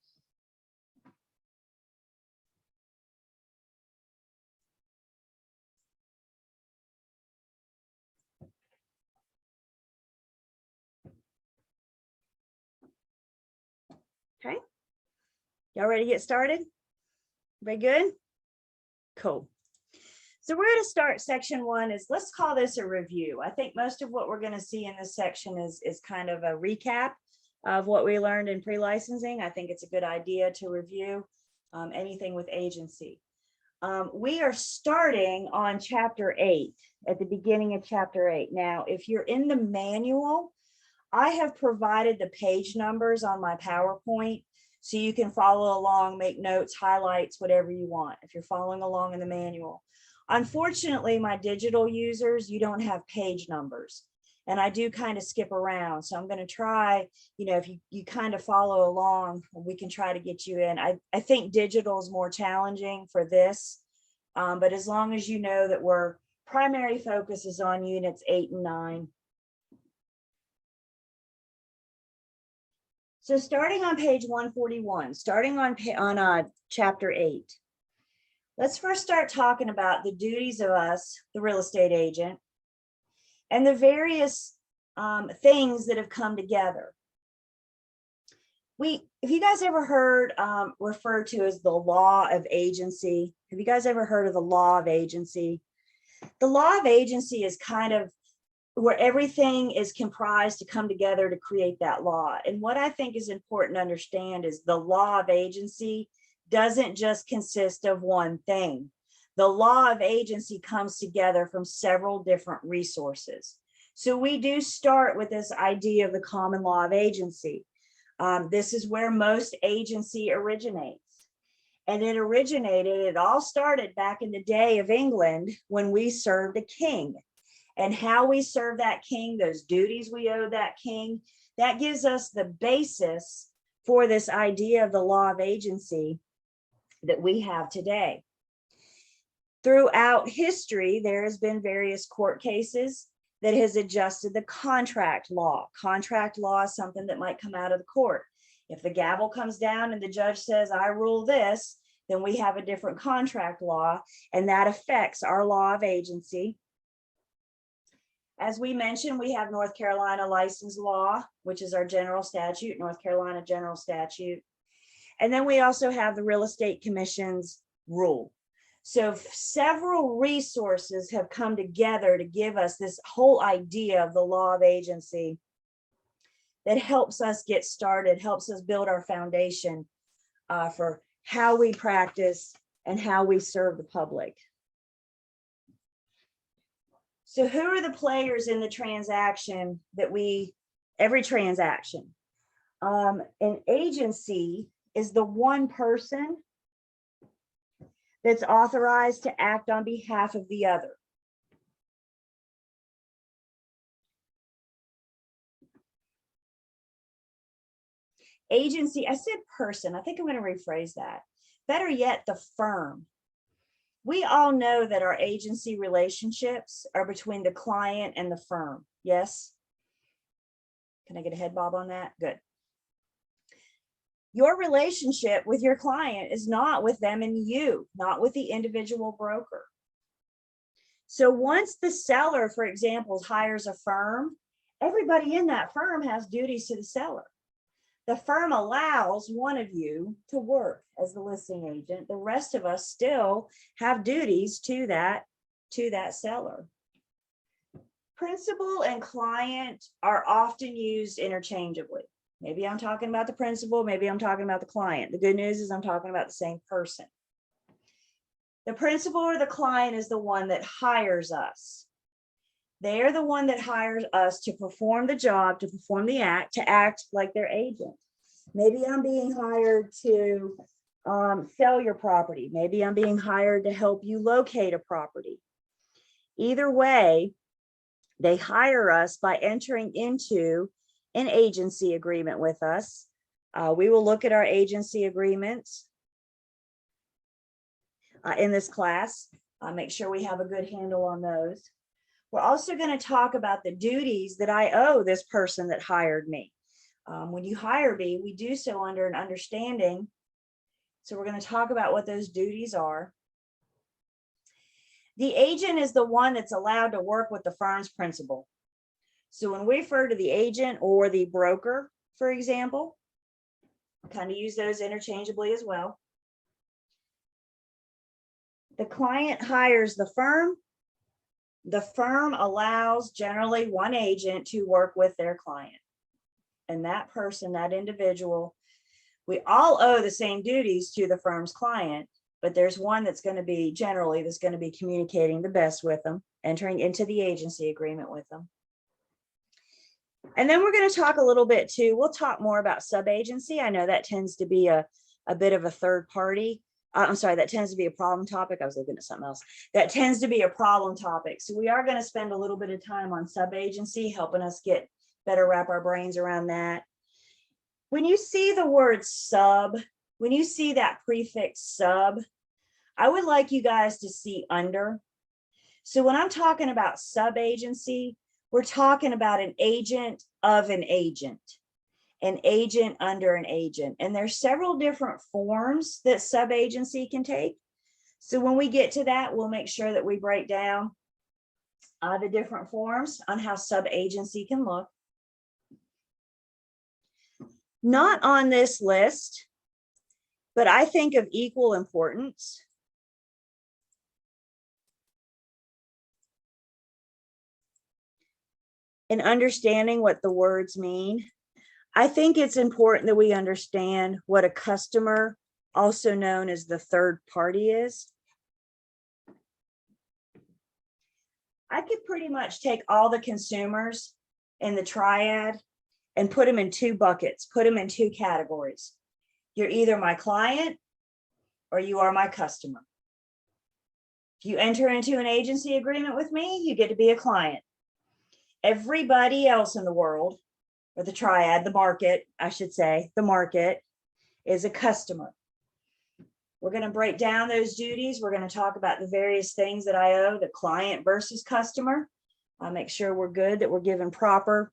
Okay. Y'all ready to get started? Everybody good? Cool. So we're going to start section 1 is, let's call this a review. I think most of what we're going to see in this section is kind of a recap of what we learned in pre-licensing. I think it's a good idea to review anything with agency. We are starting on chapter 8, at the beginning of chapter 8. Now, if you're in the manual, I have provided the page numbers on my PowerPoint so you can follow along, make notes, highlights, whatever you want, if you're following along in the manual. Unfortunately, my digital users, you don't have page numbers, and I do kind of skip around. So I'm going to try, if you kind of follow along, we can try to get you in. I think digital is more challenging for this, but as long as you know that we're primary focus is on units 8 and 9. So starting on page 141, starting on chapter 8. Let's first start talking about the duties of us, the real estate agent, and the various things that have come together. If you guys ever heard referred to as the law of agency, have you guys ever heard of the law of agency? The law of agency is kind of where everything is comprised to come together to create that law. And what I think is important to understand is the law of agency doesn't just consist of one thing. The law of agency comes together from several different resources. So we do start with this idea of the common law of agency. This is where most agency originates. And it all started back in the day of England when we served a king. And how we serve that king, those duties we owe that king, that gives us the basis for this idea of the law of agency that we have today. Throughout history, there has been various court cases that has adjusted the contract law. Contract law is something that might come out of the court. If the gavel comes down and the judge says, I rule this, then we have a different contract law, and that affects our law of agency. As we mentioned, we have North Carolina license law, which is our general statute, North Carolina general statute. And then we also have the Real Estate Commission's rule. So several resources have come together to give us this whole idea of the law of agency that helps us get started, helps us build our foundation for how we practice and how we serve the public. So who are the players in the transaction every transaction? An agency is the one person that's authorized to act on behalf of the other. Agency, I said person, I think I'm going to rephrase that. Better yet, the firm. We all know that our agency relationships are between the client and the firm. Yes? Can I get a head bob on that? Good. Your relationship with your client is not with them and you, not with the individual broker. So once the seller, for example, hires a firm, everybody in that firm has duties to the seller. The firm allows one of you to work as the listing agent. The rest of us still have duties to that seller. Principal and client are often used interchangeably. Maybe I'm talking about the principal, maybe I'm talking about the client. The good news is I'm talking about the same person. The principal or the client is the one that hires us. They are the one that hires us to perform the job, to perform the act, to act like their agent. Maybe I'm being hired to sell your property. Maybe I'm being hired to help you locate a property. Either way, they hire us by entering into an agency agreement with us. We will look at our agency agreements in this class. Make sure we have a good handle on those. We're also going to talk about the duties that I owe this person that hired me. When you hire me, we do so under an understanding. So we're going to talk about what those duties are. The agent is the one that's allowed to work with the firm's principal. So when we refer to the agent or the broker, for example, kind of use those interchangeably as well. The client hires the firm. The firm allows generally one agent to work with their client. And that person, that individual, we all owe the same duties to the firm's client, but there's one that's going to be generally that's going to be communicating the best with them, entering into the agency agreement with them. And then we're going to talk a little bit too. We'll talk more about sub-agency. I know that tends to be a bit of a third party. I'm sorry, that tends to be a problem topic. I was looking at something else. That tends to be a problem topic. So we are going to spend a little bit of time on sub-agency, helping us get better wrap our brains around that. When you see the word sub, when you see that prefix sub, I would like you guys to see under. So when I'm talking about sub-agency, we're talking about an agent of an agent under an agent. And there's several different forms that sub-agency can take. So when we get to that, we'll make sure that we break down the different forms on how sub-agency can look. Not on this list, but I think of equal importance. In understanding what the words mean, I think it's important that we understand what a customer, also known as the third party, is. I could pretty much take all the consumers in the triad and put them in two buckets, put them in two categories. You're either my client or you are my customer. If you enter into an agency agreement with me, you get to be a client. Everybody else in the world, or the triad, the market, I should say, the market is a customer. We're going to break down those duties. We're going to talk about the various things that I owe, the client versus customer. I'll make sure we're good, that we're giving proper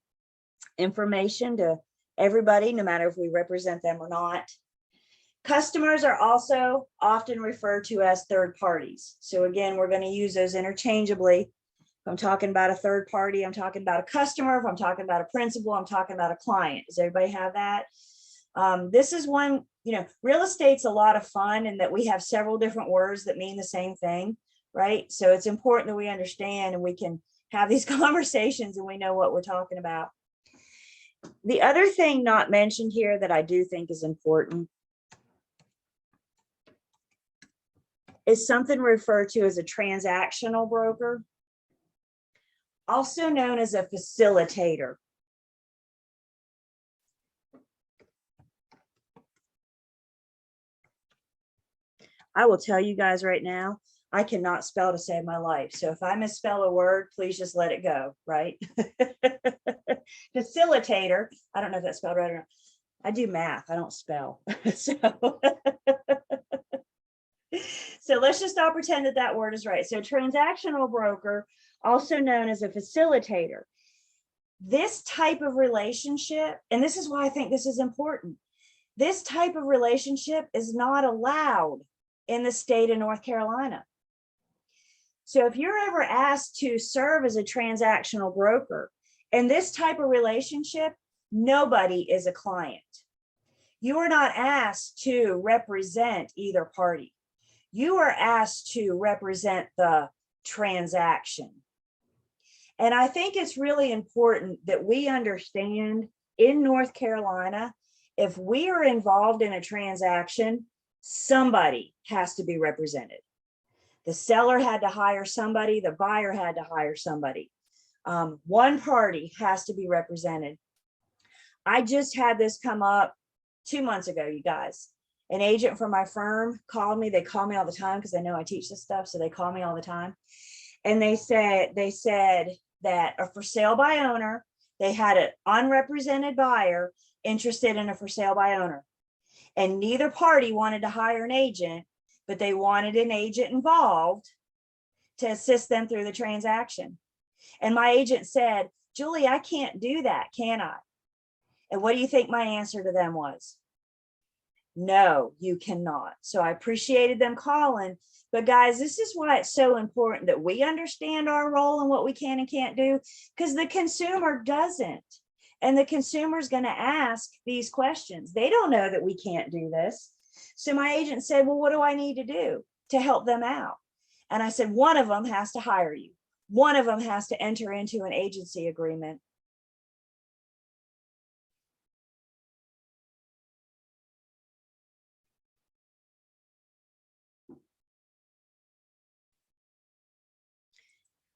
information to everybody, no matter if we represent them or not. Customers are also often referred to as third parties. So again, we're going to use those interchangeably. If I'm talking about a third party, I'm talking about a customer. If I'm talking about a principal, I'm talking about a client. Does everybody have that? This is one, real estate's a lot of fun, and that we have several different words that mean the same thing, right? So it's important that we understand and we can have these conversations and we know what we're talking about. The other thing not mentioned here that I do think is important is something referred to as a transactional broker, also known as a facilitator. I will tell you guys right now, I cannot spell to save my life. So if I misspell a word, please just let it go, right? Facilitator. I don't know if that's spelled right or not. I do math. I don't spell. So let's just all pretend that that word is right. So transactional broker, also known as a facilitator. This type of relationship, and this is why I think this is important, this type of relationship is not allowed in the state of North Carolina. So if you're ever asked to serve as a transactional broker in this type of relationship, nobody is a client. You are not asked to represent either party. You are asked to represent the transaction. And I think it's really important that we understand in North Carolina, if we are involved in a transaction, somebody has to be represented. The seller had to hire somebody, the buyer had to hire somebody. One party has to be represented. I just had this come up 2 months ago, you guys. An agent from my firm called me. They call me all the time because they know I teach this stuff. So they call me all the time. And they said that a for sale by owner, they had an unrepresented buyer interested in a for sale by owner. And neither party wanted to hire an agent, but they wanted an agent involved to assist them through the transaction. And my agent said, Julie, I can't do that, can I? And what do you think my answer to them was? No, you cannot. So I appreciated them calling. But guys, this is why it's so important that we understand our role and what we can and can't do, because the consumer doesn't. And the consumer is going to ask these questions. They don't know that we can't do this. So my agent said, well, what do I need to do to help them out? And I said, one of them has to hire you. One of them has to enter into an agency agreement.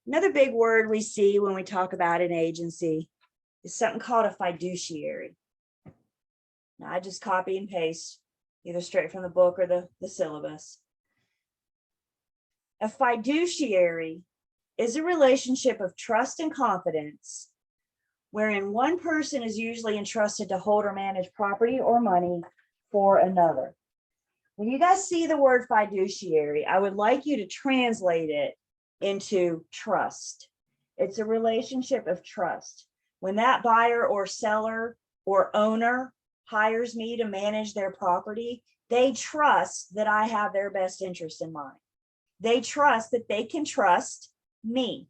Another big word we see when we talk about an agency is something called a fiduciary. Now, I just copy and paste either straight from the book or the syllabus. A fiduciary is a relationship of trust and confidence wherein one person is usually entrusted to hold or manage property or money for another. When you guys see the word fiduciary, I would like you to translate it into trust. It's a relationship of trust. When that buyer or seller or owner hires me to manage their property, they trust that I have their best interest in mind. They trust that they can trust me.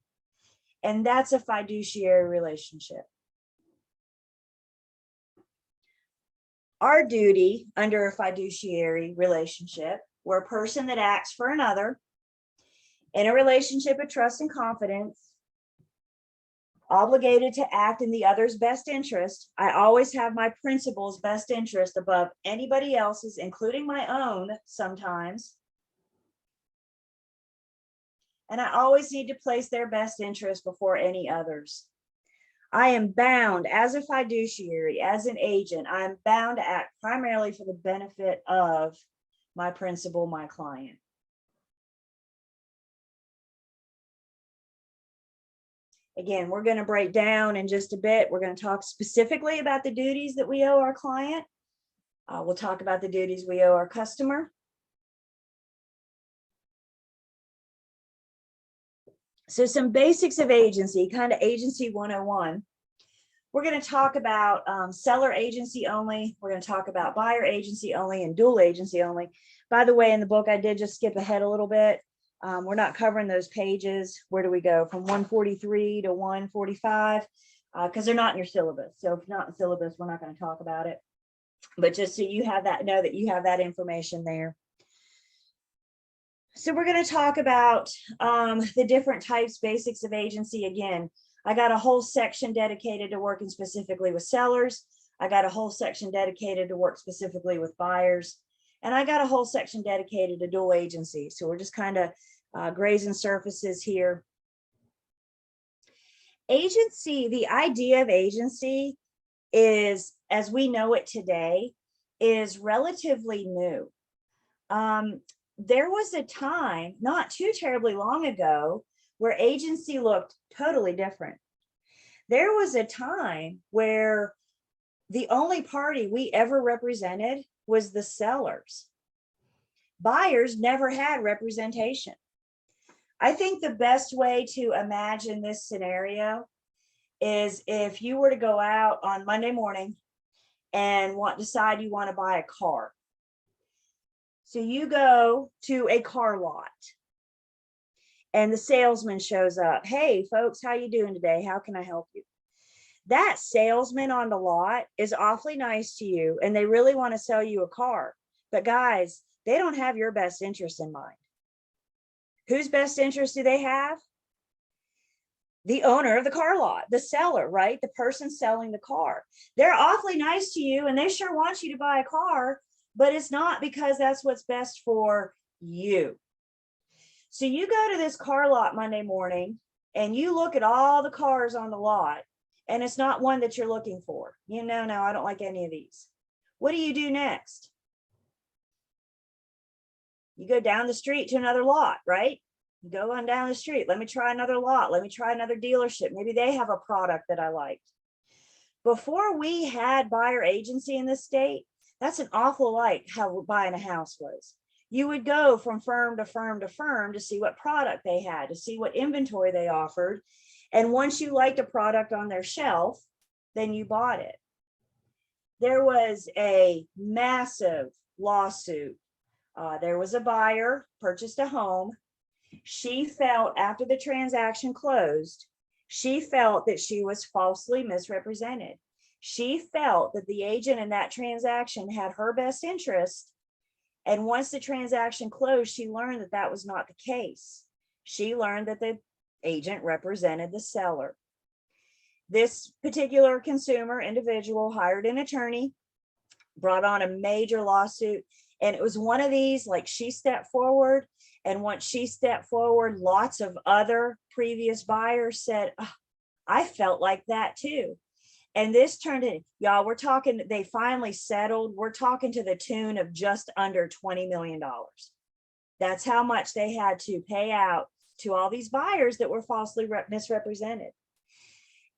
And that's a fiduciary relationship. Our duty under a fiduciary relationship, we're a person that acts for another in a relationship of trust and confidence, obligated to act in the other's best interest. I always have my principal's best interest above anybody else's, including my own sometimes. And I always need to place their best interest before any others. I am bound as a fiduciary, as an agent, I'm bound to act primarily for the benefit of my principal, my client. Again, we're going to break down in just a bit. We're going to talk specifically about the duties that we owe our client. We'll talk about the duties we owe our customer. So some basics of agency, kind of agency 101. We're going to talk about seller agency only. We're going to talk about buyer agency only and dual agency only. By the way, in the book, I did just skip ahead a little bit. We're not covering those pages. Where do we go? From 143 to 145, because they're not in your syllabus. So if not in the syllabus, we're not going to talk about it. But just so you have that, know that you have that information there. So we're going to talk about the different types, basics of agency. Again, I got a whole section dedicated to working specifically with sellers. I got a whole section dedicated to work specifically with buyers. And I got a whole section dedicated to dual agency. So we're just kind of grazing surfaces here. Agency, the idea of agency is, as we know it today, is relatively new. there was a time not too terribly long ago where agency looked totally different. There was a time where the only party we ever represented was the sellers. Buyers never had representation. I think the best way to imagine this scenario is if you were to go out on Monday morning and decide you want to buy a car. So you go to a car lot and the salesman shows up. Hey folks, how you doing today? How can I help you? That salesman on the lot is awfully nice to you and they really want to sell you a car. But guys, they don't have your best interest in mind. Whose best interest do they have? The owner of the car lot, the seller, right? The person selling the car. They're awfully nice to you and they sure want you to buy a car, but it's not because that's what's best for you. So you go to this car lot Monday morning and you look at all the cars on the lot and it's not one that you're looking for. You know, no, I don't like any of these. What do you do next? You go down the street to another lot, right? You go on down the street. Let me try another lot. Let me try another dealership. Maybe they have a product that I liked. Before we had buyer agency in this state, that's an awful like how buying a house was. You would go from firm to firm to firm to see what product they had, to see what inventory they offered. And once you liked a product on their shelf, then you bought it. There was a massive lawsuit. There was a buyer, purchased a home. She felt after the transaction closed, she felt that she was falsely misrepresented. She felt that the agent in that transaction had her best interest. And once the transaction closed, she learned that that was not the case. She learned that the agent represented the seller. This particular consumer individual hired an attorney, brought on a major lawsuit. And it was one of these, like she stepped forward. And once she stepped forward, lots of other previous buyers said, oh, I felt like that too. And this turned in, y'all, we're talking, they finally settled. We're talking to the tune of just under $20 million. That's how much they had to pay out to all these buyers that were falsely misrepresented.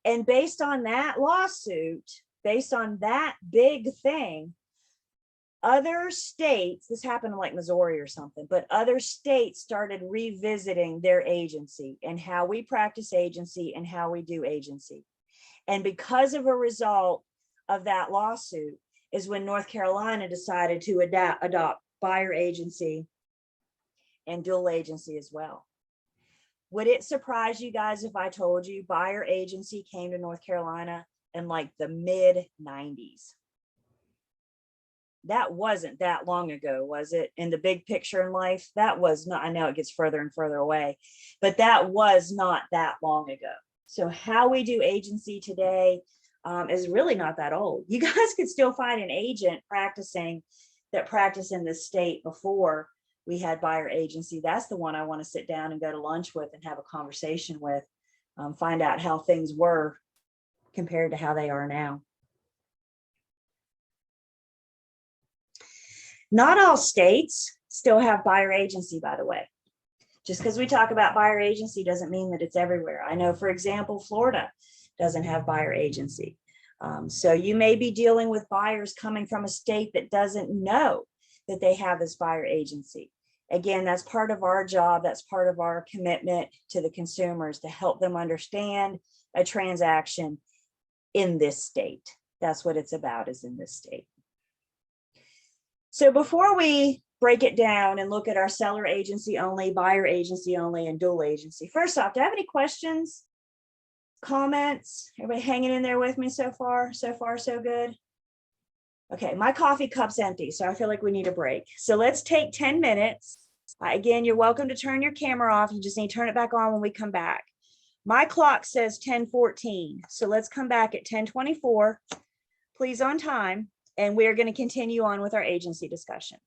And based on that lawsuit, based on that big thing, other states, this happened in like Missouri or something, but other states started revisiting their agency and how we practice agency and how we do agency. And because of a result of that lawsuit is when North Carolina decided to adopt buyer agency and dual agency as well. Would it surprise you guys if I told you buyer agency came to North Carolina in like the mid-90s? That wasn't that long ago, was it? In the big picture in life, that was not, I know it gets further and further away, but that was not that long ago. So how we do agency today is really not that old. You guys could still find an agent practicing that practiced in this state before we had buyer agency. That's the one I want to sit down and go to lunch with and have a conversation with, find out how things were compared to how they are now. Not all states still have buyer agency, by the way. Just because we talk about buyer agency doesn't mean that it's everywhere. I know, for example, Florida doesn't have buyer agency. So you may be dealing with buyers coming from a state that doesn't know that they have this buyer agency. Again, that's part of our job. That's part of our commitment to the consumers to help them understand a transaction in this state. That's what it's about, is in this state. So before we break it down and look at our seller agency only, buyer agency only, and dual agency, first off, do you have any questions, comments? Everybody hanging in there with me so far? So far, so good. Okay, my coffee cup's empty, so I feel like we need a break. So let's take 10 minutes. Again, you're welcome to turn your camera off. You just need to turn it back on when we come back. My clock says 10:14, so let's come back at 10:24, please, on time, and we're going to continue on with our agency discussion.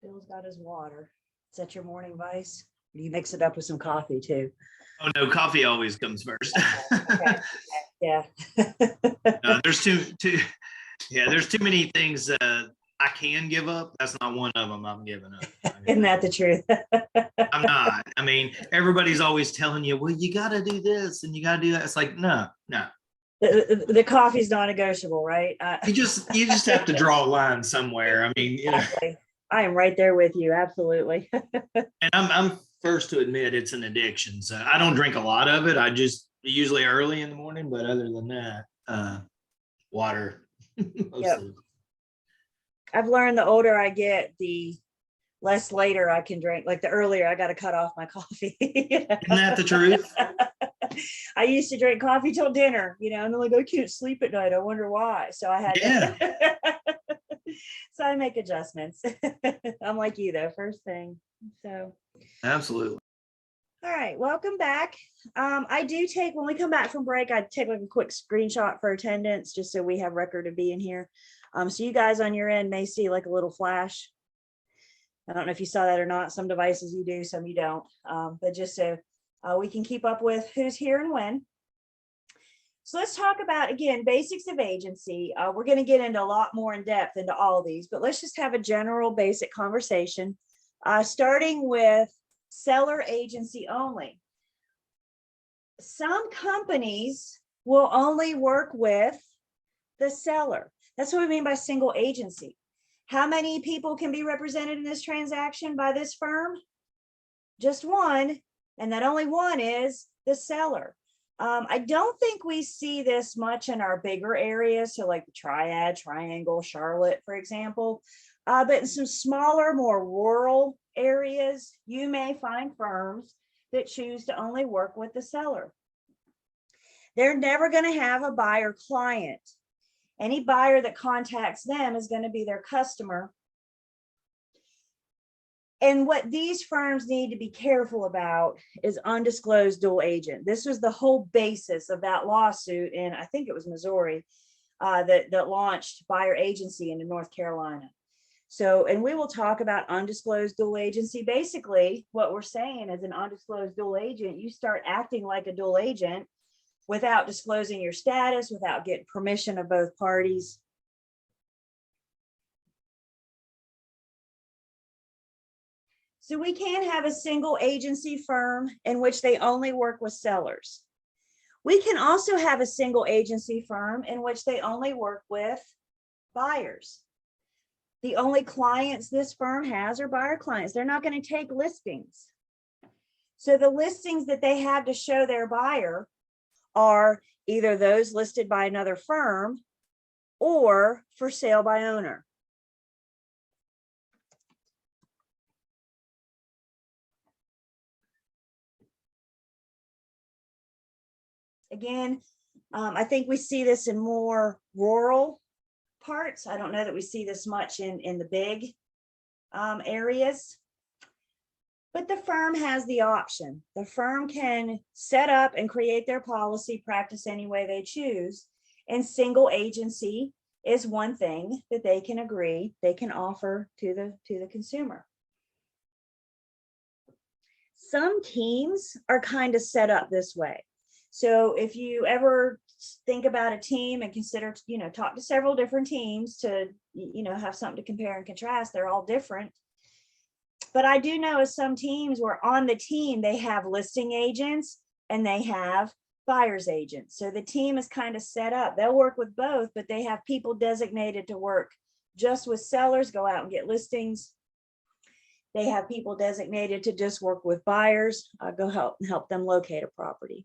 Bill's got his water. Is that your morning vice? Or do you mix it up with some coffee too? Oh no, coffee always comes first. Okay. Yeah. There's there's too many things I can give up. That's not one of them I'm giving up. Isn't that the truth? I'm not. I mean, everybody's always telling you, well, you got to do this and you got to do that. It's like, no. The coffee's non-negotiable, right? You just have to draw a line somewhere. I mean, Exactly. I am right there with you. Absolutely. and I'm first to admit it's an addiction. So I don't drink a lot of it. I just usually early in the morning, but other than that, water. Yep. I've learned the older I get, the less later I can drink. Like the earlier I got to cut off my coffee. Isn't that the truth? I used to drink coffee till dinner, and then like, I can't sleep at night. I wonder why. So I had to. So I make adjustments. I'm like you though, first thing. So absolutely. All right, welcome back. I do take, when we come back from break, I take like a quick screenshot for attendance, just so we have record of being here. So you guys on your end may see like a little flash. I don't know if you saw that or not. Some devices you do, some you don't. But just so we can keep up with who's here and when. So let's talk about, again, basics of agency. We're going to get into a lot more in depth into all of these, but let's just have a general basic conversation, starting with seller agency only. Some companies will only work with the seller. That's what we mean by single agency. How many people can be represented in this transaction by this firm? Just one, and that only one is the seller. I don't think we see this much in our bigger areas, so like the Triad, Triangle, Charlotte, for example. But in some smaller, more rural areas, you may find firms that choose to only work with the seller. They're never going to have a buyer client. Any buyer that contacts them is going to be their customer. And what these firms need to be careful about is undisclosed dual agent. This was the whole basis of that lawsuit in, I think it was Missouri, that launched buyer agency into North Carolina. So, and we will talk about undisclosed dual agency. Basically, what we're saying is an undisclosed dual agent, you start acting like a dual agent without disclosing your status, without getting permission of both parties. So we can have a single agency firm in which they only work with sellers. We can also have a single agency firm in which they only work with buyers. The only clients this firm has are buyer clients. They're not going to take listings. So the listings that they have to show their buyer are either those listed by another firm or for sale by owner. Again, I think we see this in more rural parts. I don't know that we see this much in the big areas. But the firm has the option. The firm can set up and create their policy, practice any way they choose. And single agency is one thing that they can agree, they can offer to the consumer. Some teams are kind of set up this way. So if you ever think about a team and consider, talk to several different teams to, have something to compare and contrast, they're all different. But I do know some teams where on the team, they have listing agents and they have buyer's agents. So the team is kind of set up. They'll work with both, but they have people designated to work just with sellers, go out and get listings. They have people designated to just work with buyers, go help them locate a property.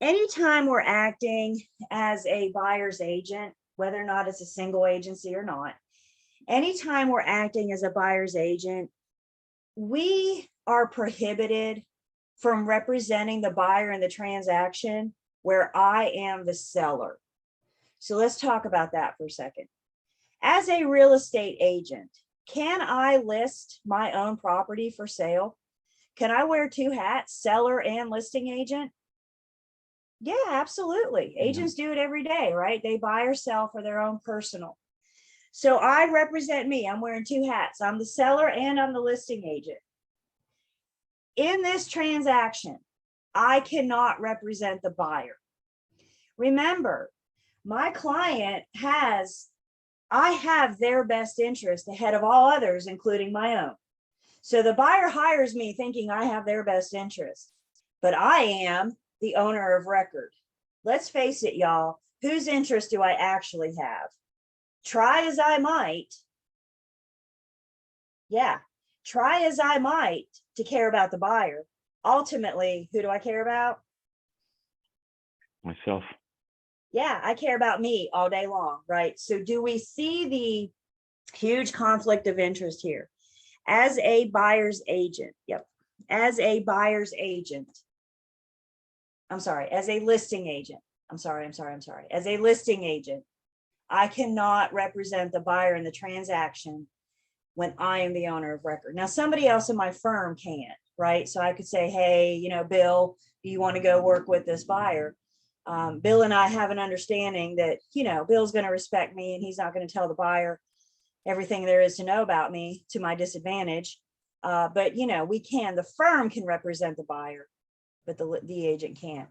Anytime we're acting as a buyer's agent, whether or not it's a single agency or not, anytime we're acting as a buyer's agent, we are prohibited from representing the buyer in the transaction where I am the seller. So let's talk about that for a second. As a real estate agent, can I list my own property for sale? Can I wear two hats, seller and listing agent? Yeah, absolutely. Agents do it every day, right? They buy or sell for their own personal. So I represent me. I'm wearing two hats. I'm the seller and I'm the listing agent. In this transaction, I cannot represent the buyer. Remember, my client I have their best interest ahead of all others, including my own. So the buyer hires me thinking I have their best interest, but I am the owner of record. Let's face it, y'all, whose interest do I actually have? Try as I might. Yeah, try as I might to care about the buyer. Ultimately, who do I care about? Myself. Yeah, I care about me all day long, right? So do we see the huge conflict of interest here? As a buyer's agent, yep. As a buyer's agent, as a listing agent, as a listing agent, I cannot represent the buyer in the transaction when I am the owner of record. Now, somebody else in my firm can, right? So I could say, hey, you know, Bill, do you want to go work with this buyer? Bill and I have an understanding that, you know, Bill's going to respect me and he's not going to tell the buyer everything there is to know about me to my disadvantage. But, you know, the firm can represent the buyer, but the agent can't.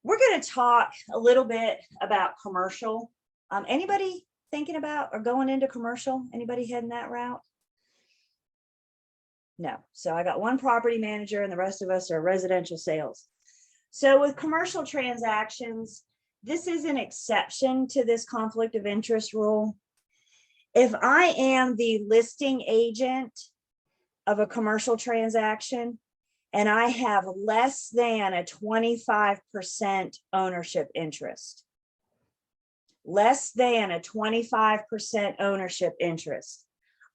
We're going to talk a little bit about commercial. Anybody thinking about or going into commercial? Anybody heading that route? No. So I got one property manager and the rest of us are residential sales. So with commercial transactions, this is an exception to this conflict of interest rule. If I am the listing agent of a commercial transaction and I have less than a 25% ownership interest, less than a 25% ownership interest,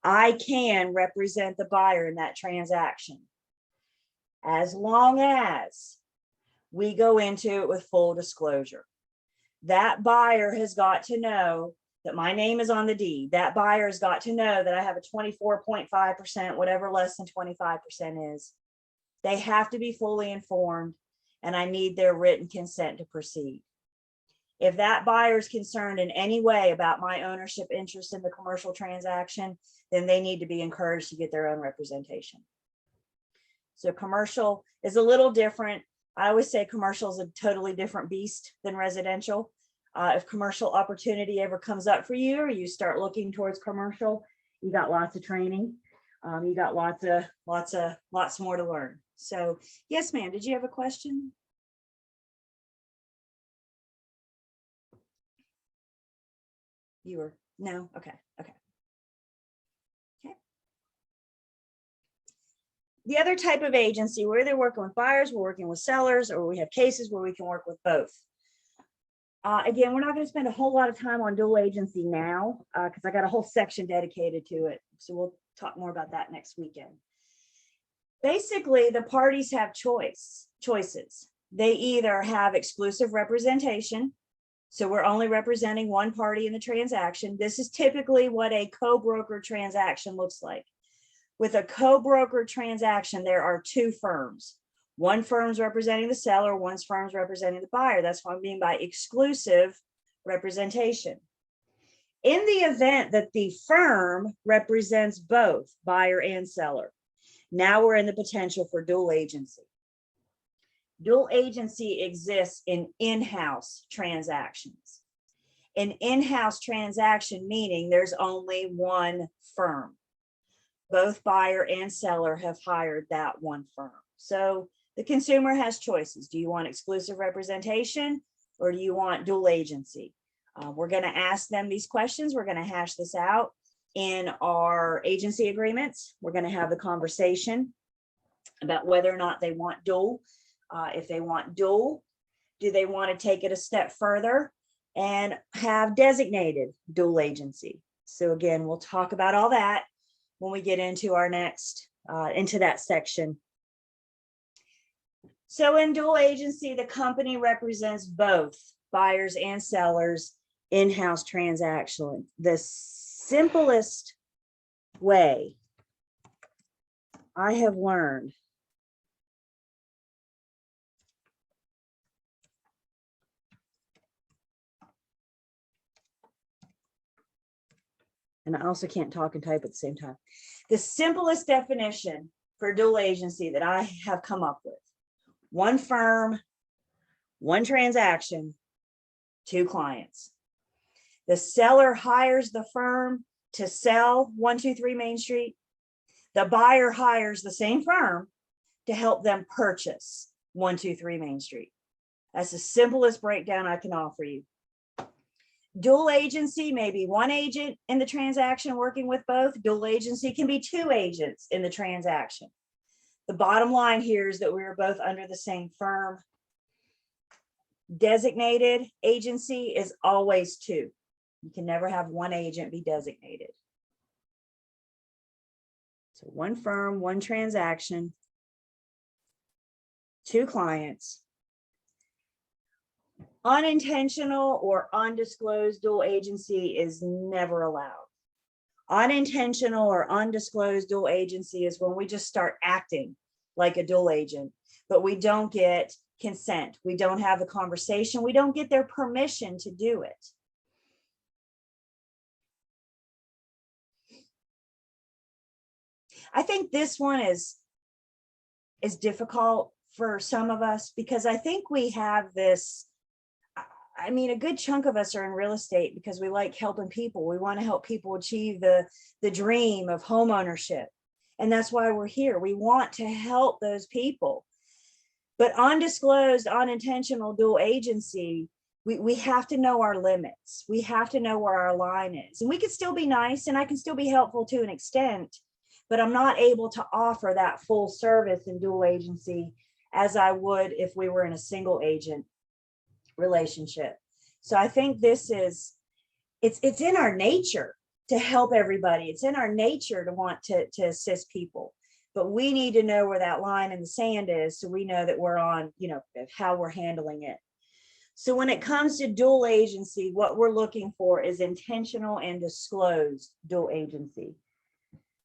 I can represent the buyer in that transaction, as long as we go into it with full disclosure. That buyer has got to know that my name is on the deed. That buyer has got to know that I have a 24.5%, whatever less than 25% is. They have to be fully informed, and I need their written consent to proceed. If that buyer is concerned in any way about my ownership interest in the commercial transaction, then they need to be encouraged to get their own representation. So commercial is a little different. I always say commercial is a totally different beast than residential. If commercial opportunity ever comes up for you, or you start looking towards commercial, you got lots of training. You got lots more to learn. So yes, ma'am. Did you have a question? No? Okay. The other type of agency, we're either working with buyers, we're working with sellers, or we have cases where we can work with both. Again, we're not going to spend a whole lot of time on dual agency now because I got a whole section dedicated to it. So we'll talk more about that next weekend. Basically, the parties have choices. They either have exclusive representation. So we're only representing one party in the transaction. This is typically what a co-broker transaction looks like. With a co-broker transaction, there are two firms. One firm's representing the seller, one firm's representing the buyer. That's what I mean by exclusive representation. In the event that the firm represents both buyer and seller, now we're in the potential for dual agency. Dual agency exists in in-house transactions. An in-house transaction meaning there's only one firm. Both buyer and seller have hired that one firm. So the consumer has choices. Do you want exclusive representation or do you want dual agency? We're going to ask them these questions. We're going to hash this out in our agency agreements. We're going to have the conversation about whether or not they want dual. If they want dual, do they want to take it a step further and have designated dual agency? So again, we'll talk about all that when we get into our next, into that section. So in dual agency, the company represents both buyers and sellers in-house transaction. The simplest way I have learned And I also can't talk and type at the same time. The simplest definition for dual agency that I have come up with: one firm, one transaction, two clients. The seller hires the firm to sell 123 Main Street. The buyer hires the same firm to help them purchase 123 Main Street. That's the simplest breakdown I can offer you. Dual agency may be one agent in the transaction working with both. Dual agency can be two agents in the transaction. The bottom line here is that we are both under the same firm. Designated agency is always two. You can never have one agent be designated. So one firm, one transaction, two clients. Unintentional or undisclosed dual agency is never allowed. Unintentional or undisclosed dual agency is when we just start acting like a dual agent, but we don't get consent. We don't have the conversation. We don't get their permission to do it. I think this one is difficult for some of us because I think we have this, I mean, a good chunk of us are in real estate because we like helping people. We want to help people achieve the dream of home ownership. And that's why we're here. We want to help those people. But undisclosed, unintentional dual agency, we have to know our limits. We have to know where our line is. And we can still be nice and I can still be helpful to an extent, but I'm not able to offer that full service in dual agency as I would if we were in a single agent relationship. So I think this is, it's in our nature to help everybody. It's in our nature to want to assist people, but we need to know where that line in the sand is so we know that we're on, how we're handling it. So when it comes to dual agency, what we're looking for is intentional and disclosed dual agency.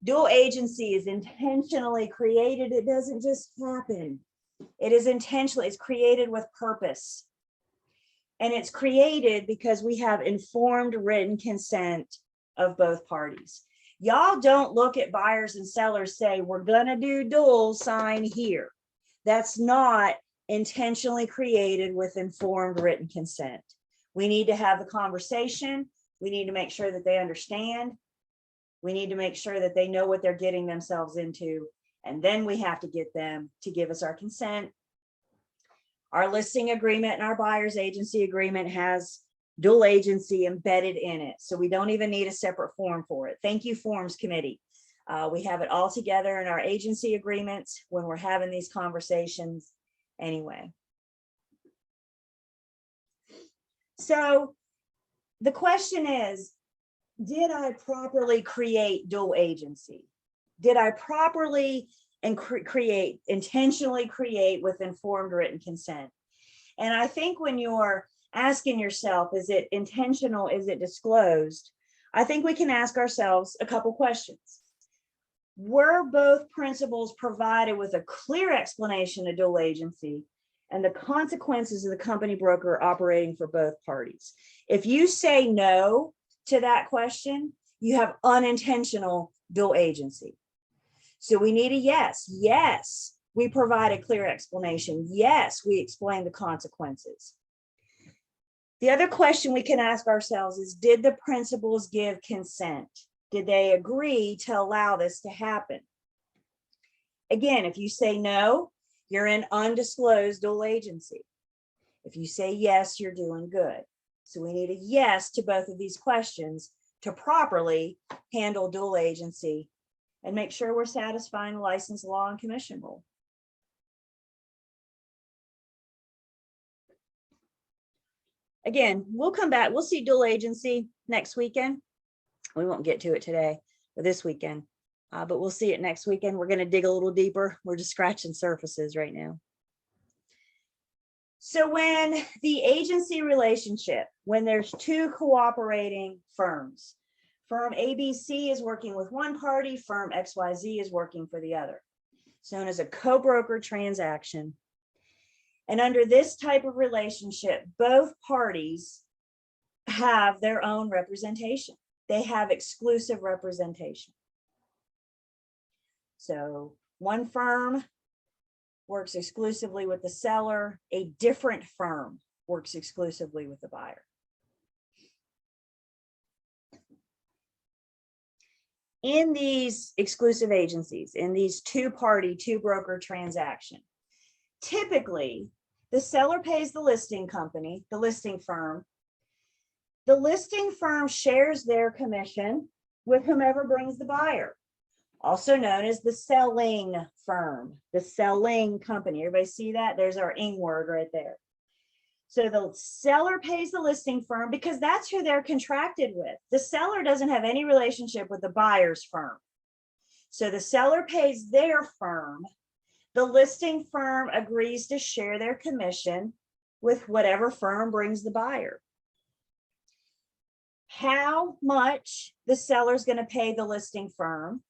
Dual agency is intentionally created. It doesn't just happen. It is intentional. It's created with purpose. And it's created because we have informed written consent of both parties. Y'all don't look at buyers and sellers, say, we're gonna do dual, sign here. That's not intentionally created with informed written consent. We need to have the conversation. We need to make sure that they understand. We need to make sure that they know what they're getting themselves into. And then we have to get them to give us our consent. Our listing agreement and our buyer's agency agreement has dual agency embedded in it. So we don't even need a separate form for it. Thank you, Forms Committee. We have it all together in our agency agreements when we're having these conversations anyway. So the question is, did I properly create dual agency? Did I properly intentionally create with informed written consent? And I think when you're asking yourself, is it intentional? Is it disclosed? I think we can ask ourselves a couple questions. Were both principals provided with a clear explanation of dual agency and the consequences of the company broker operating for both parties? If you say no to that question, you have unintentional dual agency. So we need a yes. Yes, we provide a clear explanation. Yes, we explain the consequences. The other question we can ask ourselves is, did the principals give consent? Did they agree to allow this to happen? Again, if you say no, you're in undisclosed dual agency. If you say yes, you're doing good. So we need a yes to both of these questions to properly handle dual agency and make sure we're satisfying the license, law, and commission rule. Again, we'll come back. We'll see dual agency next weekend. We won't get to it today or this weekend, but we'll see it next weekend. We're going to dig a little deeper. We're just scratching surfaces right now. So when the agency relationship, when there's two cooperating firms, firm ABC is working with one party, firm XYZ is working for the other. It's known as a co-broker transaction. And under this type of relationship, both parties have their own representation. they have exclusive representation. So one firm works exclusively with the seller, a different firm works exclusively with the buyer. In these exclusive agencies, in these two-party, two-broker transaction, typically the seller pays the listing company, the listing firm. The listing firm shares their commission with whomever brings the buyer, also known as the selling firm, the selling company. Everybody see that? There's our ing word right there. So the seller pays the listing firm because that's who they're contracted with. The seller doesn't have any relationship with the buyer's firm. So the seller pays their firm. The listing firm agrees to share their commission with whatever firm brings the buyer. How much the seller is going to pay the listing firm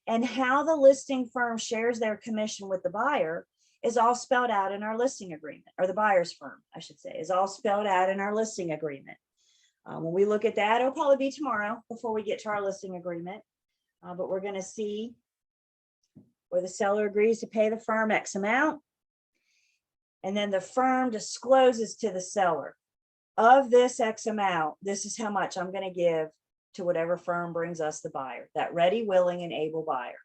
and how the listing firm shares their commission with the buyer is all spelled out in our listing agreement, or the buyer's firm, I should say, is all spelled out in our listing agreement. When we look at that, it'll probably be tomorrow before we get to our listing agreement. But we're going to see where the seller agrees to pay the firm X amount. And then the firm discloses to the seller, of this X amount, this is how much I'm going to give to whatever firm brings us the buyer, that ready, willing, and able buyer.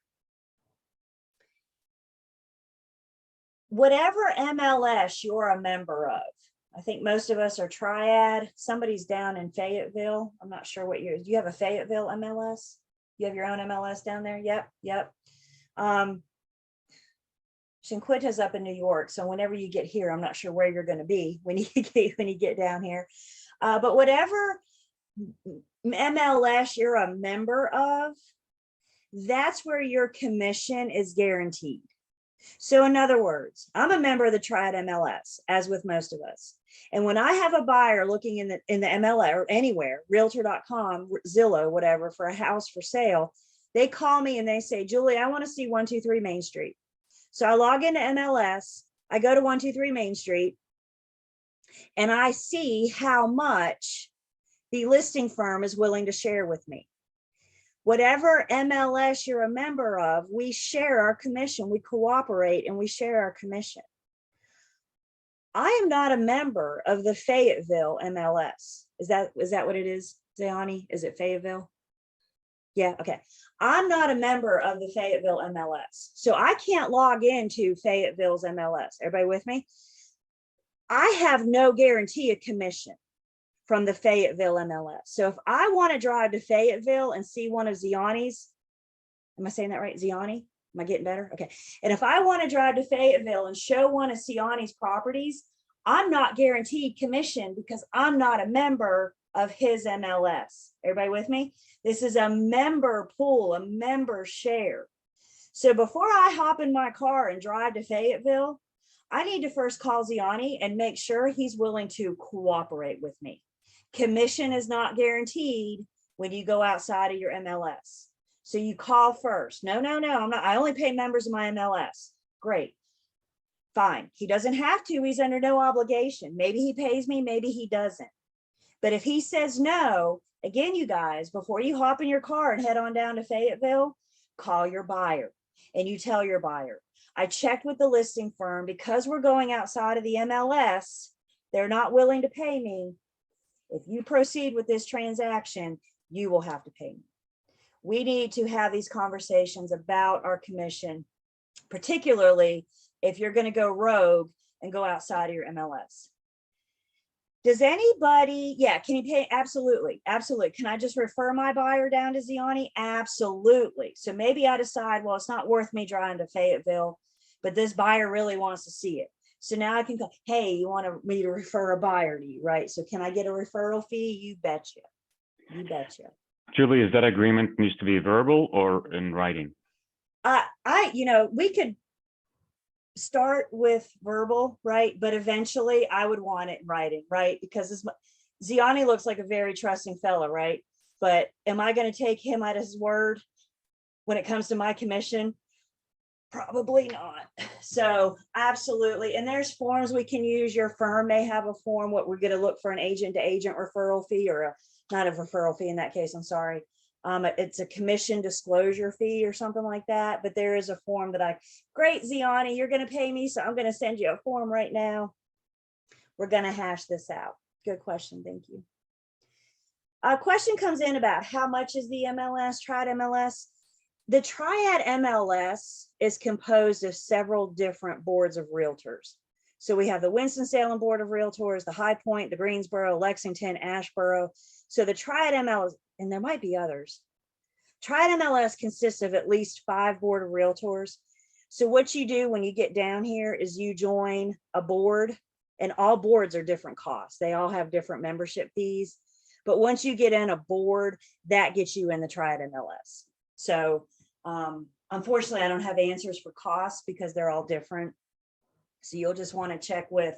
Whatever MLS you're a member of, I think most of us are Triad. Somebody's down in Fayetteville. I'm not sure what do you have a Fayetteville MLS? You have your own MLS down there? Yep. Shinquita's up in New York. So whenever you get here, I'm not sure where you're going to be when you get down here. But whatever MLS you're a member of, that's where your commission is guaranteed. So in other words, I'm a member of the Triad MLS, as with most of us. And when I have a buyer looking in the MLS or anywhere, realtor.com, Zillow, whatever, for a house for sale, they call me and they say, Julie, I want to see 123 Main Street. So I log into MLS, I go to 123 Main Street, and I see how much the listing firm is willing to share with me. Whatever MLS you're a member of, we share our commission, we cooperate, and we share our commission. I am not a member of the Fayetteville MLS. Is that what it is, Zayani? Is it Fayetteville? Yeah, okay. I'm not a member of the Fayetteville MLS, so I can't log into Fayetteville's MLS. Everybody with me? I have no guarantee of commission from the Fayetteville MLS. So if I want to drive to Fayetteville and see one of Ziani's, am I saying that right? Ziani? Am I getting better? Okay. And if I want to drive to Fayetteville and show one of Ziani's properties, I'm not guaranteed commission because I'm not a member of his MLS. Everybody with me? This is a member pool, a member share. So before I hop in my car and drive to Fayetteville, I need to first call Ziani and make sure he's willing to cooperate with me. Commission is not guaranteed when you go outside of your MLS. So you call first. No, I'm not. I only pay members of my MLS. Great. Fine. He doesn't have to. He's under no obligation. Maybe he pays me, maybe he doesn't. But if he says no, again, you guys, before you hop in your car and head on down to Fayetteville, call your buyer and you tell your buyer, I checked with the listing firm because we're going outside of the MLS. They're not willing to pay me. If you proceed with this transaction, you will have to pay me. We need to have these conversations about our commission, particularly if you're going to go rogue and go outside of your MLS. Does anybody, yeah, can you pay? Absolutely. Can I just refer my buyer down to Ziani? Absolutely. So maybe I decide, well, it's not worth me driving to Fayetteville, but this buyer really wants to see it. So now I can go, hey, you want me to refer a buyer to you, right? So can I get a referral fee? You betcha. You betcha. Julie, is that agreement needs to be verbal or in writing? We could start with verbal, right? But eventually I would want it in writing, right? Because Ziani looks like a very trusting fellow, right? But am I going to take him at his word when it comes to my commission? Probably not. So absolutely. And there's forms we can use. Your firm may have a form, what we're going to look for an agent to agent referral fee or not a referral fee in that case. I'm sorry. It's a commission disclosure fee or something like that. But there is a form that great, Ziani, you're going to pay me. So I'm going to send you a form right now. We're going to hash this out. Good question. Thank you. A question comes in about how much is the MLS, Triad MLS? The Triad MLS is composed of several different boards of realtors. So we have the Winston-Salem Board of Realtors, the High Point, the Greensboro, Lexington, Asheboro. So the Triad MLS, and there might be others. Triad MLS consists of at least 5 board of realtors. So what you do when you get down here is you join a board, and all boards are different costs. They all have different membership fees. But once you get in a board, that gets you in the Triad MLS. So unfortunately, I don't have answers for costs because they're all different. So you'll just want to check with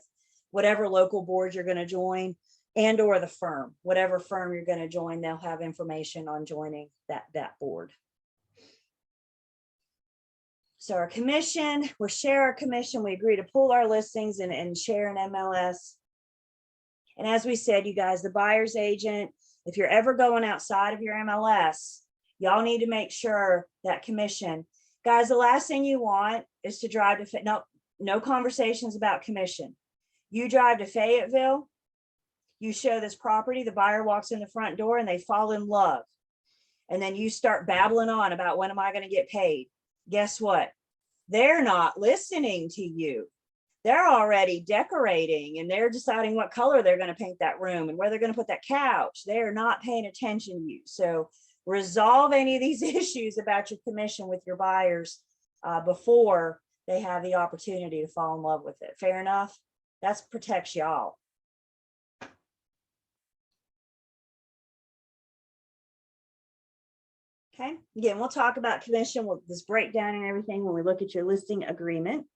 whatever local board you're going to join and or the firm. Whatever firm you're going to join, they'll have information on joining that board. So our commission, we share our commission. We agree to pool our listings and share an MLS. And as we said, you guys, the buyer's agent, if you're ever going outside of your MLS, y'all need to make sure that commission, guys, the last thing you want is to drive to, no conversations about commission. You drive to Fayetteville, you show this property, the buyer walks in the front door and they fall in love. And then you start babbling on about when am I going to get paid? Guess what? They're not listening to you. They're already decorating and they're deciding what color they're going to paint that room and where they're going to put that couch. They're not paying attention to you. So resolve any of these issues about your commission with your buyers before they have the opportunity to fall in love with it. Fair enough? That protects y'all. Okay, again, we'll talk about commission, this breakdown and everything when we look at your listing agreement.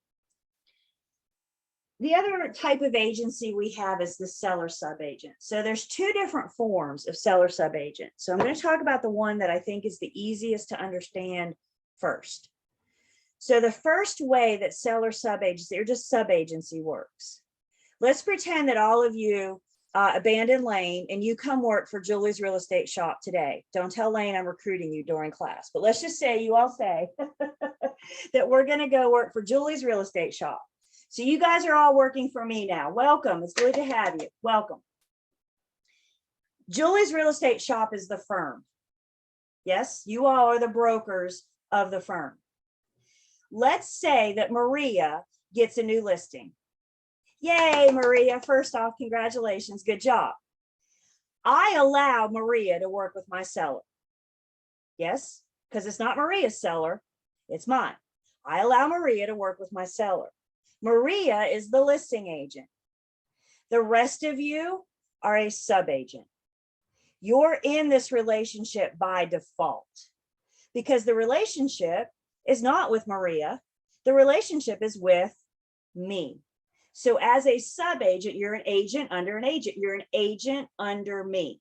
The other type of agency we have is the seller subagent. So there's 2 different forms of seller subagent. So I'm going to talk about the one that I think is the easiest to understand first. So the first way that seller subagency or just subagency works. Let's pretend that all of you abandon Lane and you come work for Julie's Real Estate Shop today. Don't tell Lane I'm recruiting you during class, but let's just say you all say that we're going to go work for Julie's Real Estate Shop. So you guys are all working for me now. Welcome. It's good to have you. Welcome. Julie's Real Estate Shop is the firm. Yes, you all are the brokers of the firm. Let's say that Maria gets a new listing. Yay, Maria. First off, congratulations. Good job. I allow Maria to work with my seller. Yes, because it's not Maria's seller. It's mine. I allow Maria to work with my seller. Maria is the listing agent. The rest of you are a subagent. You're in this relationship by default because the relationship is not with Maria. The relationship is with me. So as a subagent, you're an agent under an agent. You're an agent under me.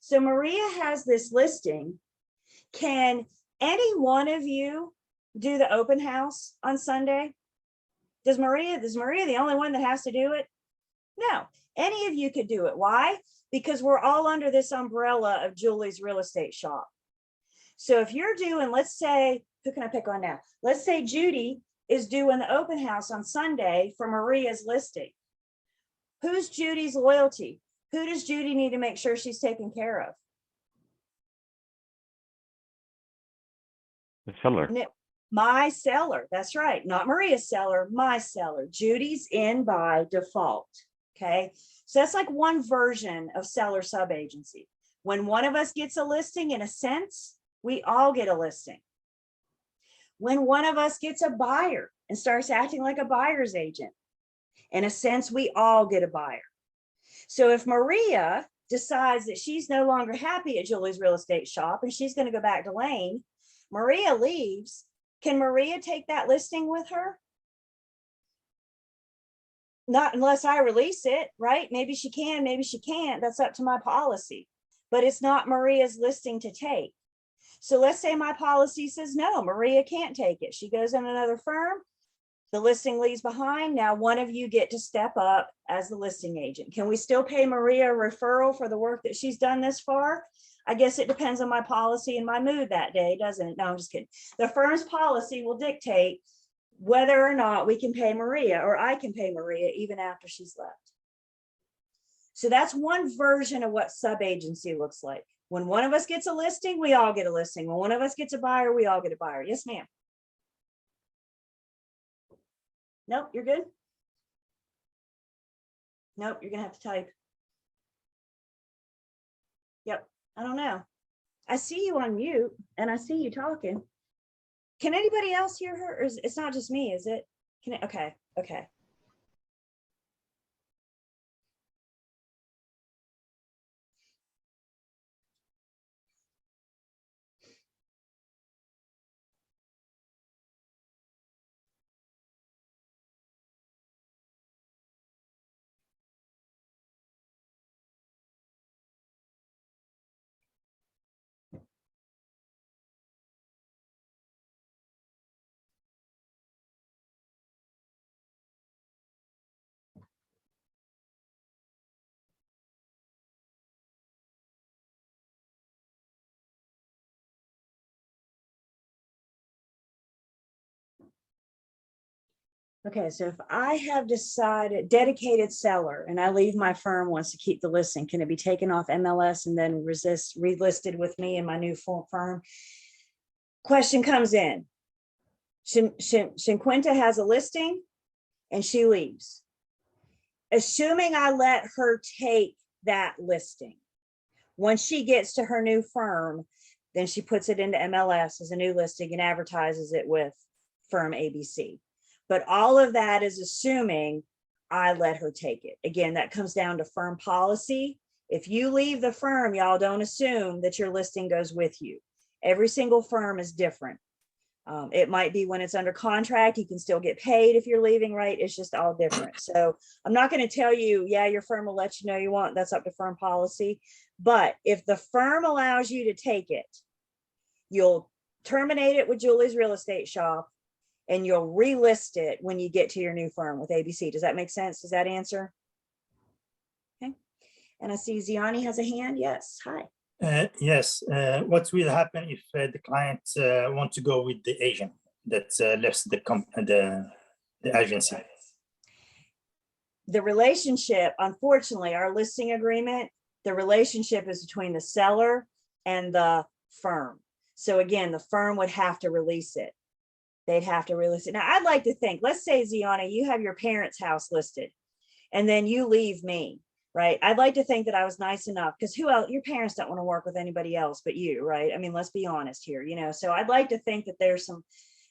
So Maria has this listing. Can any one of you do the open house on Sunday? Is Maria the only one that has to do it? No, any of you could do it. Why? Because we're all under this umbrella of Julie's Real Estate Shop. So if you're doing, let's say, who can I pick on now? Let's say Judy is doing the open house on Sunday for Maria's listing. Who's Judy's loyalty? Who does Judy need to make sure she's taken care of? The seller. My seller. That's right. Not Maria's seller, my seller. Judy's in by default. Okay. So that's like one version of seller subagency. When one of us gets a listing, in a sense, we all get a listing. When one of us gets a buyer and starts acting like a buyer's agent, in a sense, we all get a buyer. So if Maria decides that she's no longer happy at Julie's Real Estate Shop and she's going to go back to Lane, Maria leaves. Can Maria take that listing with her? Not unless I release it, right? Maybe she can, maybe she can't. That's up to my policy. But it's not Maria's listing to take. So let's say my policy says, no, Maria can't take it. She goes in another firm. The listing leaves behind. Now one of you get to step up as the listing agent. Can we still pay Maria a referral for the work that she's done this far? I guess it depends on my policy and my mood that day, doesn't it? No, I'm just kidding. The firm's policy will dictate whether or not we can pay Maria, or I can pay Maria even after she's left. So that's one version of what sub-agency looks like. When one of us gets a listing, we all get a listing. When one of us gets a buyer, we all get a buyer. Yes, ma'am. Nope, you're good. Nope, you're gonna have to type. Yep, I don't know. I see you on mute and I see you talking. Can anybody else hear her? Or it's not just me, is it? Can it? Okay, okay. Okay, so if I have decided dedicated seller and I leave my firm wants to keep the listing, can it be taken off MLS and then relisted with me in my new full firm? Question comes in. Shinquinta has a listing and she leaves. Assuming I let her take that listing, once she gets to her new firm, then she puts it into MLS as a new listing and advertises it with firm ABC. But all of that is assuming I let her take it. Again, that comes down to firm policy. If you leave the firm, y'all don't assume that your listing goes with you. Every single firm is different. It might be when it's under contract, you can still get paid if you're leaving, right? It's just all different. So I'm not going to tell you, yeah, your firm will let you know you want, that's up to firm policy. But if the firm allows you to take it, you'll terminate it with Julie's Real Estate Shop and you'll relist it when you get to your new firm with ABC. Does that make sense? Does that answer? Okay. And I see Ziani has a hand. Yes. Hi. Yes. What will happen if the client want to go with the agent that left the agency? The relationship, unfortunately, our listing agreement, the relationship is between the seller and the firm. So again, the firm would have to release it. They'd have to release it. Now, I'd like to think, let's say, Ziana, you have your parents' house listed and then you leave me, right? I'd like to think that I was nice enough, because who else, your parents don't want to work with anybody else but you, right? I mean, let's be honest here, you know? So I'd like to think that there's some,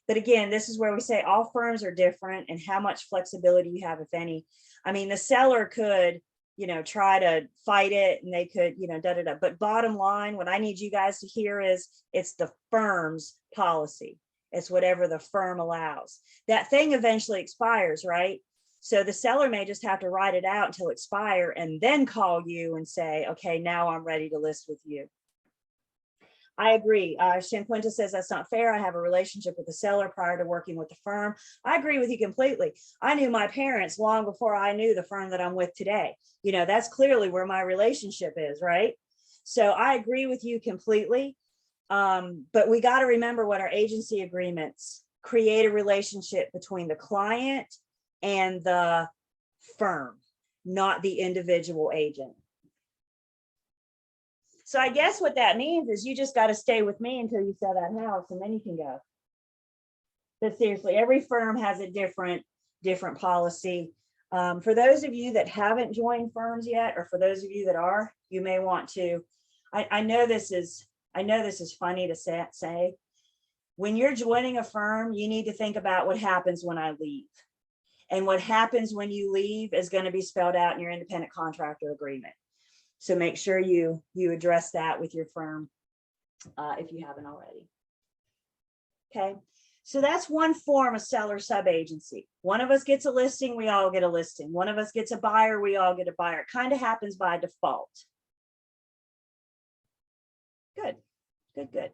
but again, this is where we say all firms are different and how much flexibility you have, if any. I mean, the seller could, you know, try to fight it and they could, you know, da-da-da. But bottom line, what I need you guys to hear is it's the firm's policy. It's whatever the firm allows. That thing eventually expires, right? So the seller may just have to write it out until expire and then call you and say, okay, now I'm ready to list with you. I agree. Shanquinta says that's not fair. I have a relationship with the seller prior to working with the firm. I agree with you completely. I knew my parents long before I knew the firm that I'm with today. You know, that's clearly where my relationship is, right? So I agree with you completely. But we got to remember what our agency agreements create a relationship between the client and the firm, not the individual agent. So I guess what that means is you just got to stay with me until you sell that house and then you can go. But seriously, every firm has a different policy. For those of you that haven't joined firms yet, or for those of you that are, you may want to, I know this is funny to say. When you're joining a firm, you need to think about what happens when I leave. And what happens when you leave is going to be spelled out in your independent contractor agreement. So make sure you address that with your firm if you haven't already. Okay, so that's one form of seller sub-agency. One of us gets a listing, we all get a listing. One of us gets a buyer, we all get a buyer. It kind of happens by default. Good, good, good.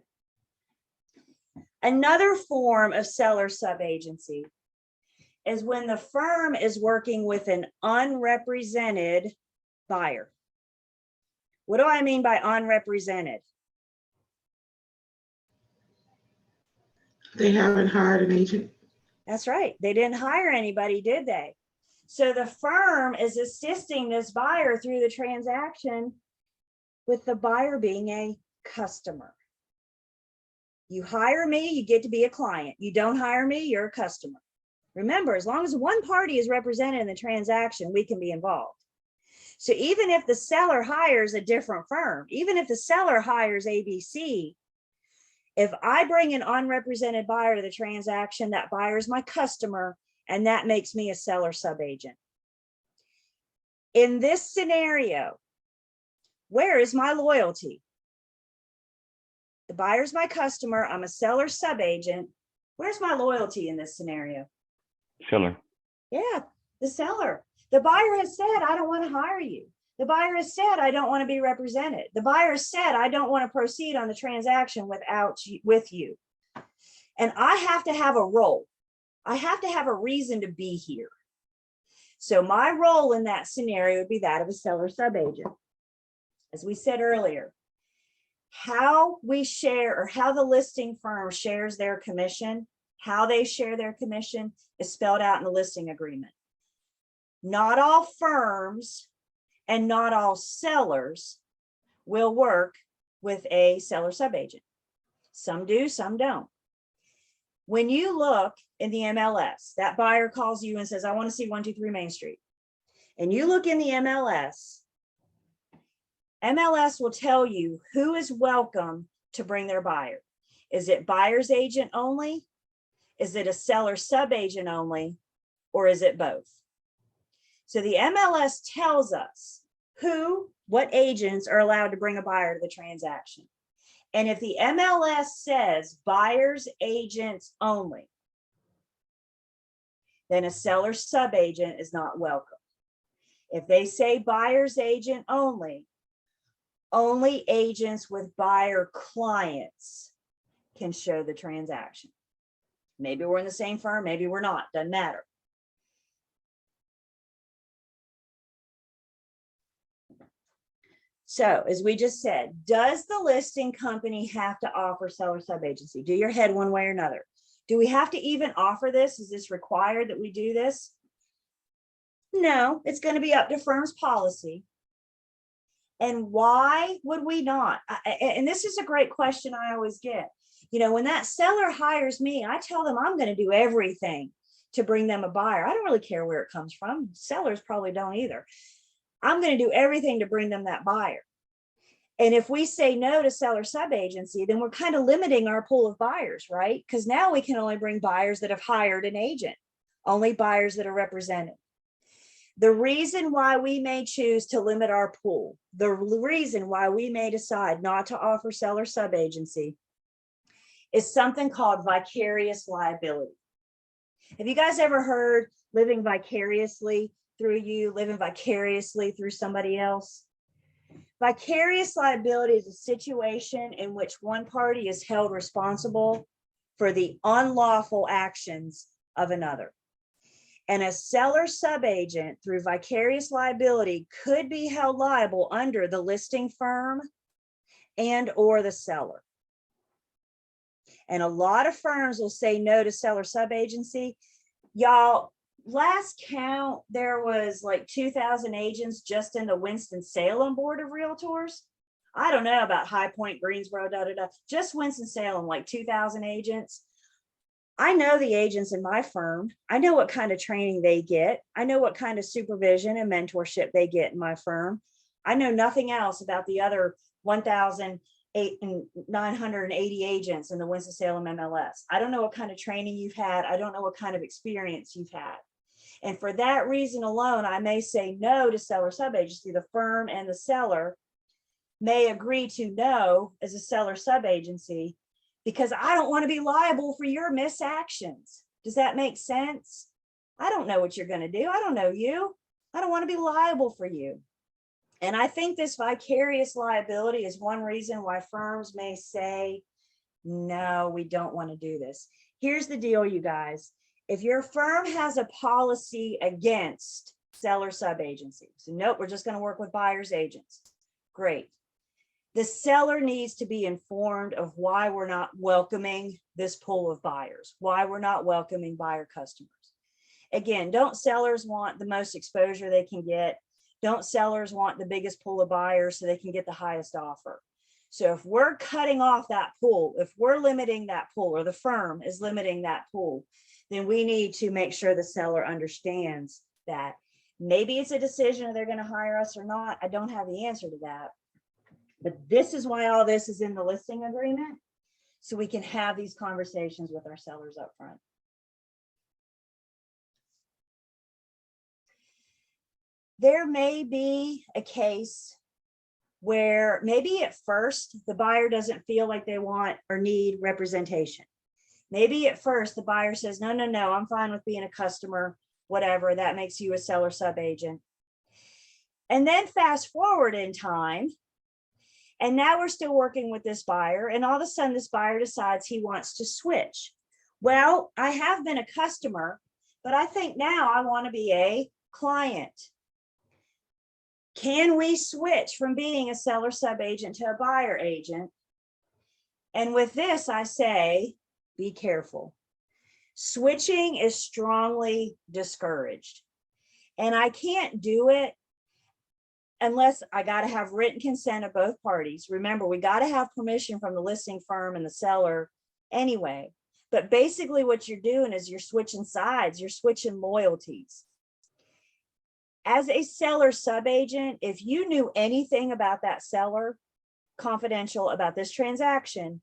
Another form of seller subagency is when the firm is working with an unrepresented buyer. What do I mean by unrepresented? They haven't hired an agent. That's right. They didn't hire anybody, did they? So the firm is assisting this buyer through the transaction with the buyer being a customer. You hire me, you get to be a client. You don't hire me, you're a customer. Remember, as long as one party is represented in the transaction, we can be involved. So even if the seller hires a different firm, even if the seller hires ABC, if I bring an unrepresented buyer to the transaction, that buyer is my customer, and that makes me a seller subagent. In this scenario, where is my loyalty? The buyer's my customer, I'm a seller subagent. Where's my loyalty in this scenario? Seller. Yeah, the seller. The buyer has said, I don't want to hire you. The buyer has said, I don't want to be represented. The buyer said, I don't want to proceed on the transaction with you. And I have to have a role. I have to have a reason to be here. So my role in that scenario would be that of a seller subagent. As we said earlier, how we share, or how the listing firm shares their commission, how they share their commission is spelled out in the listing agreement. Not all firms and not all sellers will work with a seller subagent. Some do, some don't. When you look in the MLS, that buyer calls you and says, I want to see 123 Main Street. And you look in the MLS, MLS will tell you who is welcome to bring their buyer. Is it buyer's agent only? Is it a seller subagent only? Or is it both? So the MLS tells us what agents are allowed to bring a buyer to the transaction. And if the MLS says buyer's agents only, then a seller subagent is not welcome. If they say buyer's agent only agents with buyer clients can show the transaction. Maybe we're in the same firm, maybe we're not, doesn't matter. So as we just said, does the listing company have to offer seller subagency? Do your head one way or another. Do we have to even offer this? Is this required that we do this? No, it's going to be up to firm's policy. And why would we not? And this is a great question I always get. You know, when that seller hires me, I tell them I'm going to do everything to bring them a buyer. I don't really care where it comes from. Sellers probably don't either. I'm going to do everything to bring them that buyer. And if we say no to seller subagency, then we're kind of limiting our pool of buyers, right? Because now we can only bring buyers that have hired an agent, only buyers that are represented. The reason why we may choose to limit our pool, the reason why we may decide not to offer seller subagency is something called vicarious liability. Have you guys ever heard living vicariously through you, living vicariously through somebody else? Vicarious liability is a situation in which one party is held responsible for the unlawful actions of another. And a seller subagent through vicarious liability could be held liable under the listing firm and or the seller. And a lot of firms will say no to seller subagency. Y'all, last count, there was like 2,000 agents just in the Winston-Salem Board of Realtors. I don't know about High Point, Greensboro, just Winston-Salem, like 2,000 agents. I know the agents in my firm. I know what kind of training they get. I know what kind of supervision and mentorship they get in my firm. I know nothing else about the other 1,980 agents in the Winston-Salem MLS. I don't know what kind of training you've had. I don't know what kind of experience you've had. And for that reason alone, I may say no to seller subagency. The firm and the seller may agree to no as a seller subagency because I don't want to be liable for your misactions. Does that make sense? I don't know what you're going to do. I don't know you. I don't want to be liable for you. And I think this vicarious liability is one reason why firms may say No, we don't want to do this. Here's the deal, you guys. If your firm has a policy against seller sub-agency, so nope, we're just going to work with buyer's agents. Great. The seller needs to be informed of why we're not welcoming this pool of buyers, why we're not welcoming buyer customers. Again, don't sellers want the most exposure they can get? Don't sellers want the biggest pool of buyers so they can get the highest offer? So if we're cutting off that pool, if we're limiting that pool, or the firm is limiting that pool, then we need to make sure the seller understands that. Maybe it's a decision if they're going to hire us or not. I don't have the answer to that. But this is why all this is in the listing agreement, so we can have these conversations with our sellers up front. There may be a case where maybe at first the buyer doesn't feel like they want or need representation. Maybe at first the buyer says, no, I'm fine with being a customer, whatever, that makes you a seller sub-agent. And then fast forward in time, and now we're still working with this buyer, and all of a sudden this buyer decides he wants to switch. Well, I have been a customer, but I think now I want to be a client. Can we switch from being a seller sub-agent to a buyer agent? And with this, I say, be careful. Switching is strongly discouraged. And I can't do it unless I got to have written consent of both parties. Remember, we got to have permission from the listing firm and the seller anyway. But basically what you're doing is you're switching sides, you're switching loyalties. As a seller sub-agent, if you knew anything about that seller, confidential about this transaction,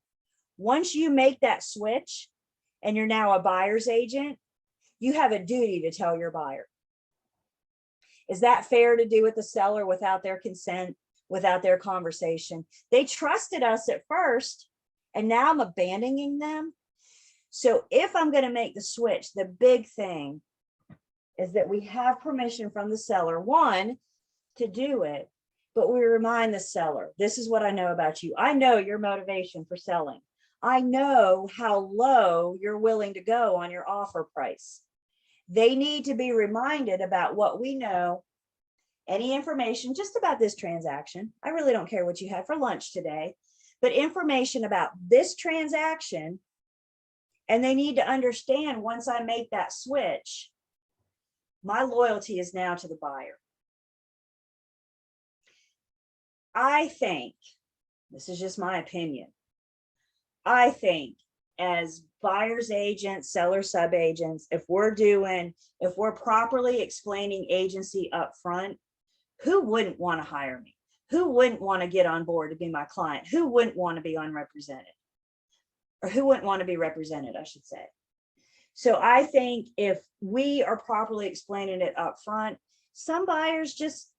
once you make that switch and you're now a buyer's agent, you have a duty to tell your buyer. Is that fair to do with the seller without their consent, without their conversation? They trusted us at first, and now I'm abandoning them. So if I'm going to make the switch, the big thing is that we have permission from the seller, one, to do it, but we remind the seller, this is what I know about you. I know your motivation for selling. I know how low you're willing to go on your offer price. They need to be reminded about what we know, any information just about this transaction. I really don't care what you had for lunch today, but information about this transaction. And they need to understand, once I make that switch, my loyalty is now to the buyer. I think, this is just my opinion, I think as buyer's agents, seller sub-agents, if we're properly explaining agency up front, who wouldn't want to hire me? Who wouldn't want to get on board to be my client? Who wouldn't want to be unrepresented? Or who wouldn't want to be represented, I should say. So I think if we are properly explaining it up front, some buyers just,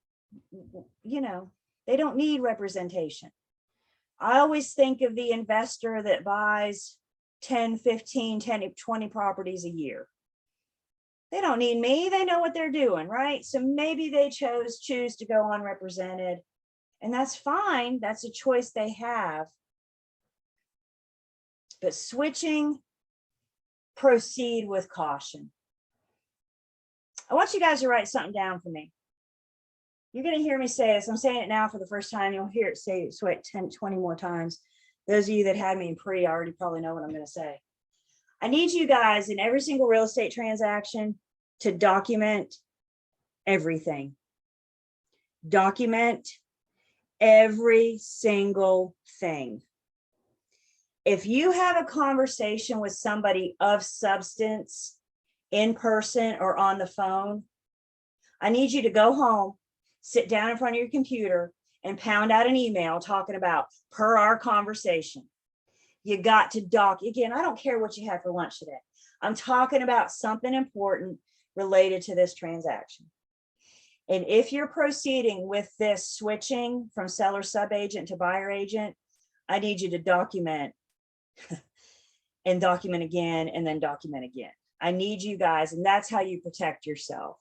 they don't need representation. I always think of the investor that buys 10, 15, 10, 20 properties a year. They don't need me. They know what they're doing, right? So maybe they choose to go unrepresented, and that's fine. That's a choice they have. But switching, proceed with caution. I want you guys to write something down for me. You're going to hear me say this. I'm saying it now for the first time. You'll hear it say 10, 20 more times. Those of you that had me in pre already probably know what I'm going to say. I need you guys in every single real estate transaction to document everything. Document every single thing. If you have a conversation with somebody of substance in person or on the phone, I need you to go home, sit down in front of your computer, and pound out an email talking about per our conversation. You got to again, I don't care what you had for lunch today. I'm talking about something important related to this transaction. And if you're proceeding with this switching from seller sub-agent to buyer agent, I need you to document and document again, and then document again. I need you guys, and that's how you protect yourself.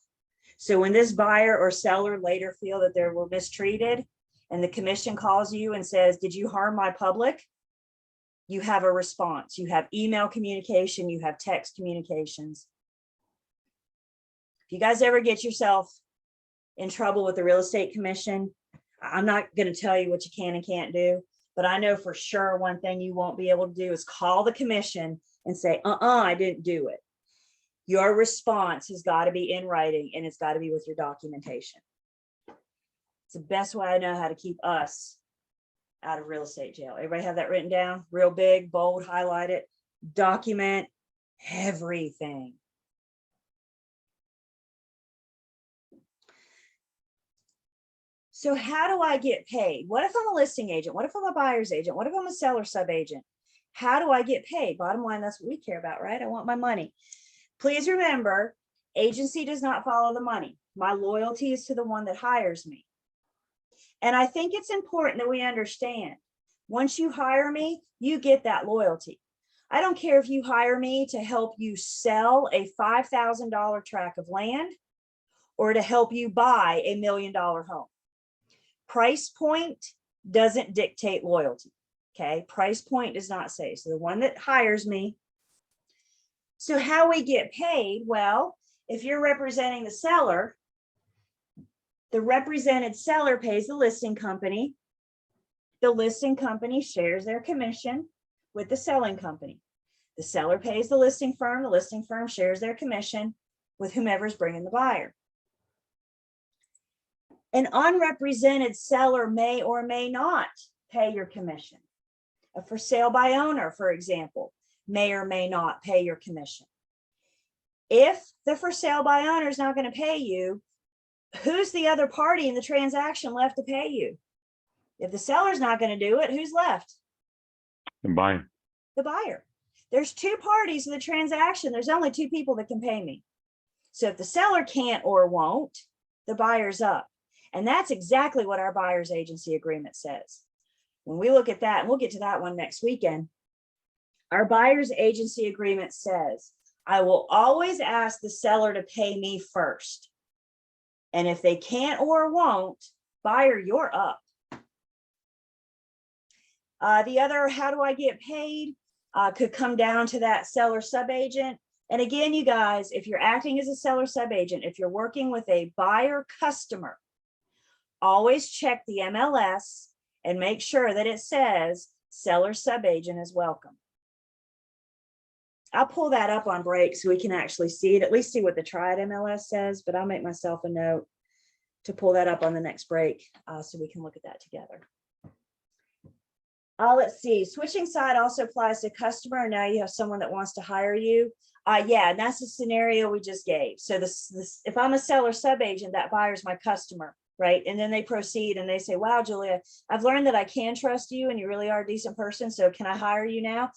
So when this buyer or seller later feel that they were mistreated and the commission calls you and says, did you harm my public? you have a response. You have email communication, you have text communications. If you guys ever get yourself in trouble with the real estate commission, I'm not going to tell you what you can and can't do, but I know for sure one thing you won't be able to do is call the commission and say, I didn't do it. Your response has got to be in writing, and it's got to be with your documentation. It's the best way I know how to keep us out of real estate jail. Everybody have that written down real big, bold, highlight it, document everything. So how do I get paid? What if I'm a listing agent? What if I'm a buyer's agent? What if I'm a seller sub-agent? How do I get paid? Bottom line, that's what we care about, right? I want my money. Please remember, agency does not follow the money. My loyalty is to the one that hires me. And I think it's important that we understand, once you hire me, you get that loyalty. I don't care if you hire me to help you sell a $5,000 tract of land or to help you buy a $1 million home. Price point doesn't dictate loyalty. Okay, price point does not say. So the one that hires me. So how we get paid? Well, if you're representing the seller, the represented seller pays the listing company. The listing company shares their commission with the selling company. The seller pays the listing firm shares their commission with whomever's bringing the buyer. An unrepresented seller may or may not pay your commission. A for sale by owner, for example, may or may not pay your commission. If the for sale by owner is not going to pay you, who's the other party in the transaction left to pay you? If the seller's not going to do it, who's left? The buyer. The buyer. There's two parties in the transaction. There's only two people that can pay me. So if the seller can't or won't, the buyer's up. And that's exactly what our buyer's agency agreement says. When we look at that, and we'll get to that one next weekend, our buyer's agency agreement says, I will always ask the seller to pay me first. And if they can't or won't, buyer, you're up. The other, how do I get paid? Could come down to that seller sub-agent. And again, you guys, if you're acting as a seller sub-agent, if you're working with a buyer customer, always check the MLS and make sure that it says seller sub-agent is welcome. I'll pull that up on break so we can actually see it, at least see what the Triad MLS says, but I'll make myself a note to pull that up on the next break so we can look at that together. Let's see, switching side also applies to customer. Now you have someone that wants to hire you. Yeah, and that's the scenario we just gave. So this, if I'm a seller sub-agent, that buyer's my customer, right? And then they proceed and they say, wow, Julia, I've learned that I can trust you and you really are a decent person. So can I hire you now?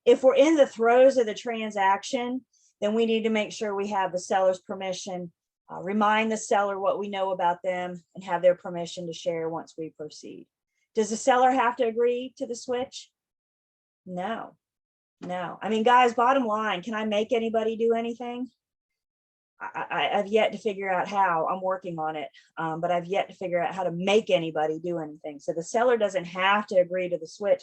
If we're in the throes of the transaction, then we need to make sure we have the seller's permission, remind the seller what we know about them, and have their permission to share once we proceed. Does the seller have to agree to the switch? No, no. I mean, guys, bottom line, can I make anybody do anything? I've yet to figure out how. I'm working on it, but I've yet to figure out how to make anybody do anything. So the seller doesn't have to agree to the switch.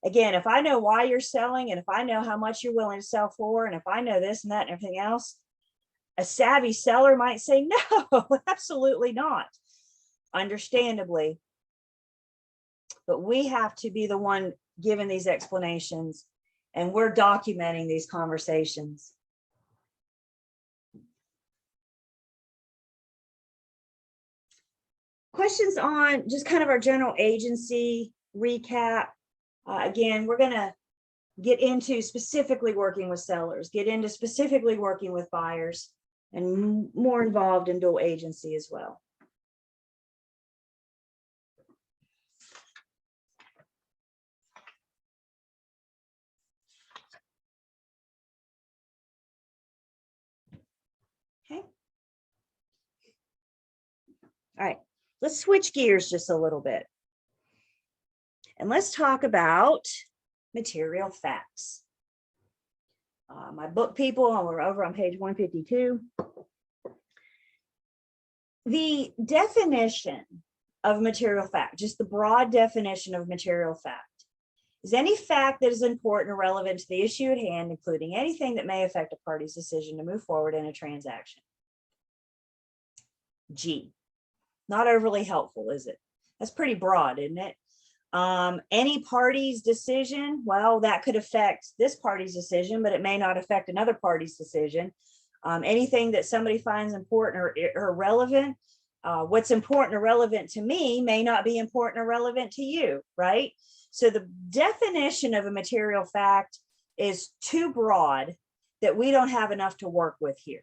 Again, if I know why you're selling, and if I know how much you're willing to sell for, and if I know this and that and everything else, a savvy seller might say, no, absolutely not, understandably. But we have to be the one giving these explanations, and we're documenting these conversations. Questions on just kind of our general agency recap. Again, we're going to get into specifically working with sellers, get into specifically working with buyers, and more involved in dual agency as well. Okay. All right, let's switch gears just a little bit. And let's talk about material facts. My book people, we're over on page 152. The definition of material fact, just the broad definition of material fact, is any fact that is important or relevant to the issue at hand, including anything that may affect a party's decision to move forward in a transaction. G, not overly helpful, is it? That's pretty broad, isn't it? Any party's decision, well, that could affect this party's decision, but it may not affect another party's decision. Anything that somebody finds important or relevant, what's important or relevant to me may not be important or relevant to you, right? So the definition of a material fact is too broad that we don't have enough to work with here.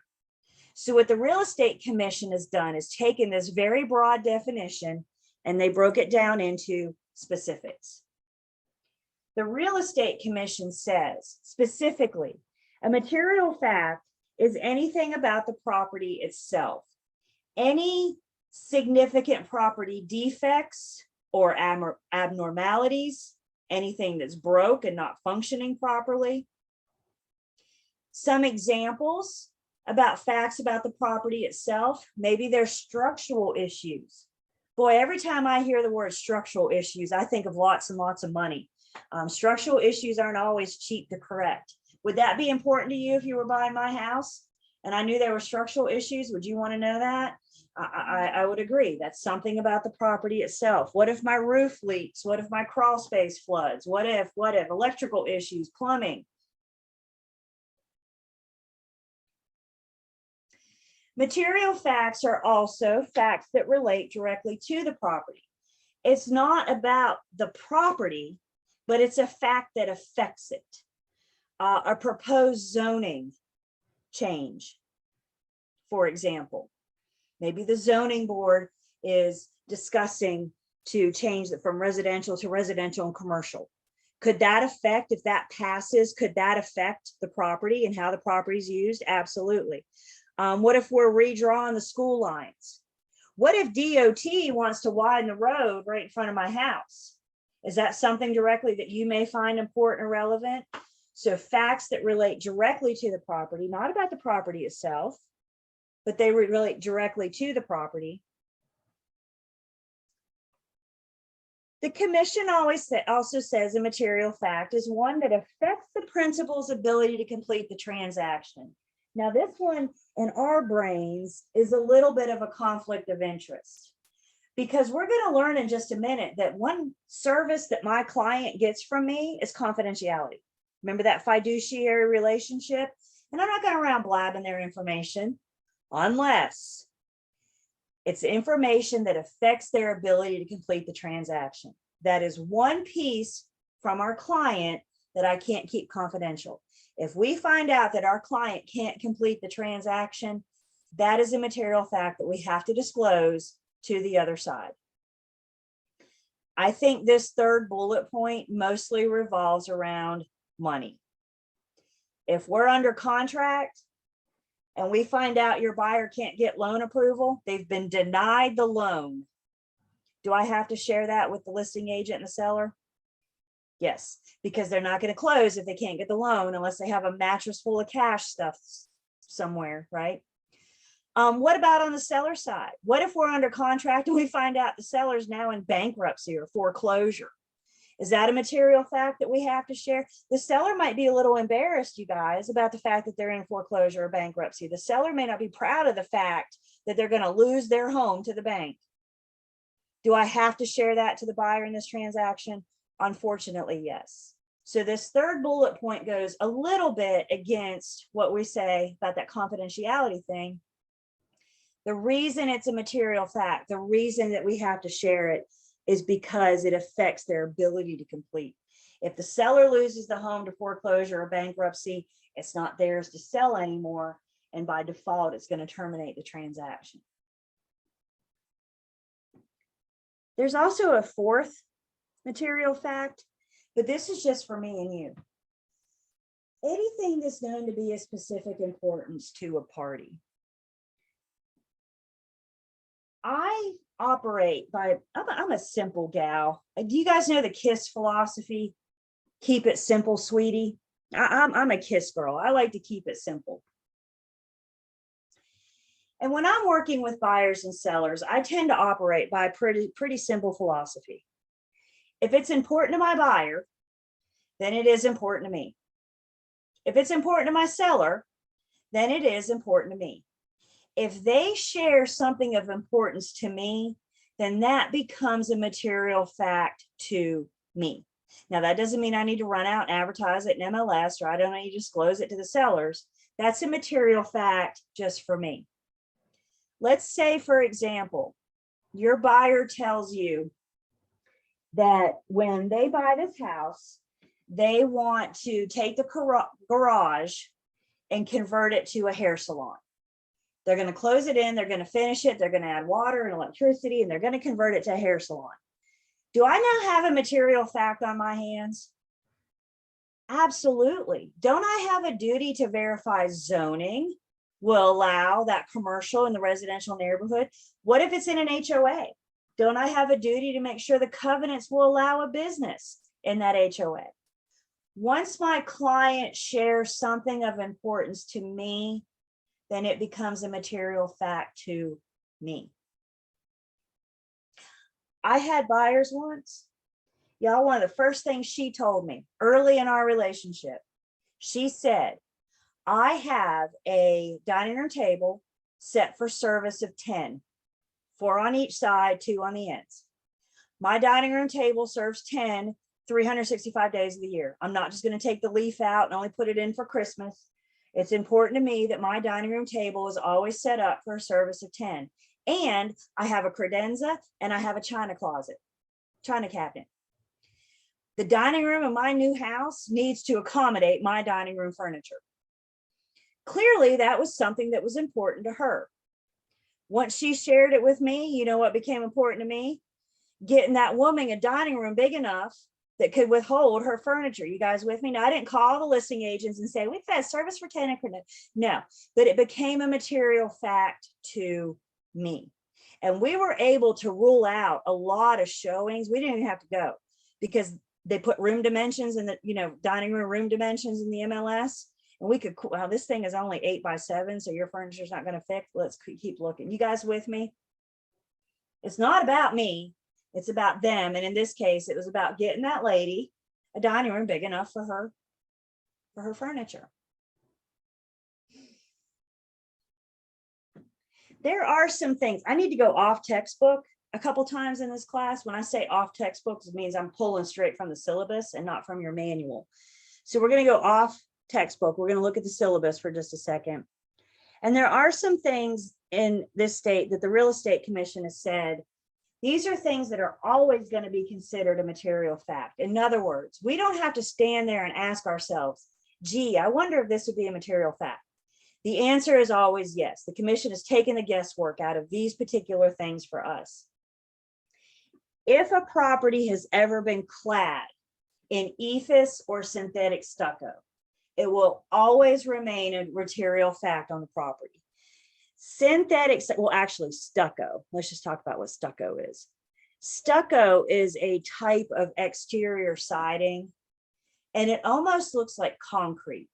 So what the Real Estate Commission has done is taken this very broad definition and they broke it down into specifics. The Real Estate Commission says specifically, a material fact is anything about the property itself. Any significant property defects or abnormalities, anything that's broke and not functioning properly. Some examples about facts about the property itself, maybe there's structural issues. Boy, every time I hear the word structural issues, I think of lots and lots of money. Structural issues aren't always cheap to correct. Would that be important to you if you were buying my house and I knew there were structural issues? Would you want to know that? I would agree. That's something about the property itself. What if my roof leaks? What if my crawl space floods? What if electrical issues, plumbing? Material facts are also facts that relate directly to the property. It's not about the property, but it's a fact that affects it. A proposed zoning change, for example. Maybe the zoning board is discussing to change it from residential to residential and commercial. Could that affect, if that passes, could that affect the property and how the property is used? Absolutely. What if we're redrawing the school lines? What if DOT wants to widen the road right in front of my house? Is that something directly that you may find important or relevant? So facts that relate directly to the property, not about the property itself, but they relate directly to the property. The commission also says a material fact is one that affects the principal's ability to complete the transaction. Now, this one in our brains is a little bit of a conflict of interest because we're going to learn in just a minute that one service that my client gets from me is confidentiality. Remember that fiduciary relationship? And I'm not going around blabbing their information unless it's information that affects their ability to complete the transaction. That is one piece from our client that I can't keep confidential. If we find out that our client can't complete the transaction, that is a material fact that we have to disclose to the other side. I think this third bullet point mostly revolves around money. If we're under contract and we find out your buyer can't get loan approval, they've been denied the loan. Do I have to share that with the listing agent and the seller? Yes, because they're not going to close if they can't get the loan unless they have a mattress full of cash stuff somewhere, right? What about on the seller side? What if we're under contract and we find out the seller's now in bankruptcy or foreclosure? Is that a material fact that we have to share? The seller might be a little embarrassed, you guys, about the fact that they're in foreclosure or bankruptcy. The seller may not be proud of the fact that they're going to lose their home to the bank. Do I have to share that to the buyer in this transaction? Unfortunately, yes. So this third bullet point goes a little bit against what we say about that confidentiality thing. The reason it's a material fact, the reason that we have to share it is because it affects their ability to complete. If the seller loses the home to foreclosure or bankruptcy, it's not theirs to sell anymore. And by default, it's going to terminate the transaction. There's also a fourth material fact, but this is just for me and you. Anything that's known to be of specific importance to a party. I operate by, I'm a simple gal. Do you guys know the KISS philosophy? Keep it simple, sweetie. I'm a KISS girl. I like to keep it simple. And when I'm working with buyers and sellers, I tend to operate by a pretty simple philosophy. If it's important to my buyer then it is important to me. If it's important to my seller, then it is important to me. If they share something of importance to me, then that becomes a material fact to me. Now, that doesn't mean I need to run out and advertise it in MLS, or I don't need to disclose it to the sellers. That's a material fact just for me. Let's say, for example, your buyer tells you that when they buy this house, they want to take the garage and convert it to a hair salon. They're going to close it in, they're going to finish it, they're going to add water and electricity, and they're going to convert it to a hair salon. Do I now have a material fact on my hands? Absolutely. Don't I have a duty to verify zoning will allow that commercial in the residential neighborhood? What if it's in an HOA? Don't I have a duty to make sure the covenants will allow a business in that HOA? Once my client shares something of importance to me, then it becomes a material fact to me. I had buyers once. Y'all, one of the first things she told me early in our relationship, she said, I have a dining room table set for service of 10, 4 on each side, 2 on the ends. My dining room table serves 10, 365 days of the year. I'm not just going to take the leaf out and only put it in for Christmas. It's important to me that my dining room table is always set up for a service of 10. And I have a credenza and I have a china closet, china cabinet. The dining room in my new house needs to accommodate my dining room furniture. Clearly, that was something that was important to her. Once she shared it with me, you know what became important to me? Getting that woman a dining room big enough that could withhold her furniture. You guys with me? Now, I didn't call the listing agents and say, we've had service for 10. No, but it became a material fact to me. And we were able to rule out a lot of showings. We didn't even have to go because they put room dimensions in the, dining room dimensions in the MLS. And we could, well, this thing is only 8 by 7, so your furniture is not going to fit. Let's keep looking. You guys with me? It's not about me. It's about them. And in this case, it was about getting that lady a dining room big enough for her furniture. There are some things I need to go off textbook a couple times in this class. When I say off textbook, it means I'm pulling straight from the syllabus and not from your manual. So we're going to go off textbook. We're going to look at the syllabus for just a second. And there are some things in this state that the Real Estate Commission has said, these are things that are always going to be considered a material fact. In other words, we don't have to stand there and ask ourselves, gee, I wonder if this would be a material fact. The answer is always yes. The commission has taken the guesswork out of these particular things for us. If a property has ever been clad in ephes or synthetic stucco, it will always remain a material fact on the property. Synthetic, well, actually stucco. Let's just talk about what stucco is. Stucco is a type of exterior siding, and it almost looks like concrete.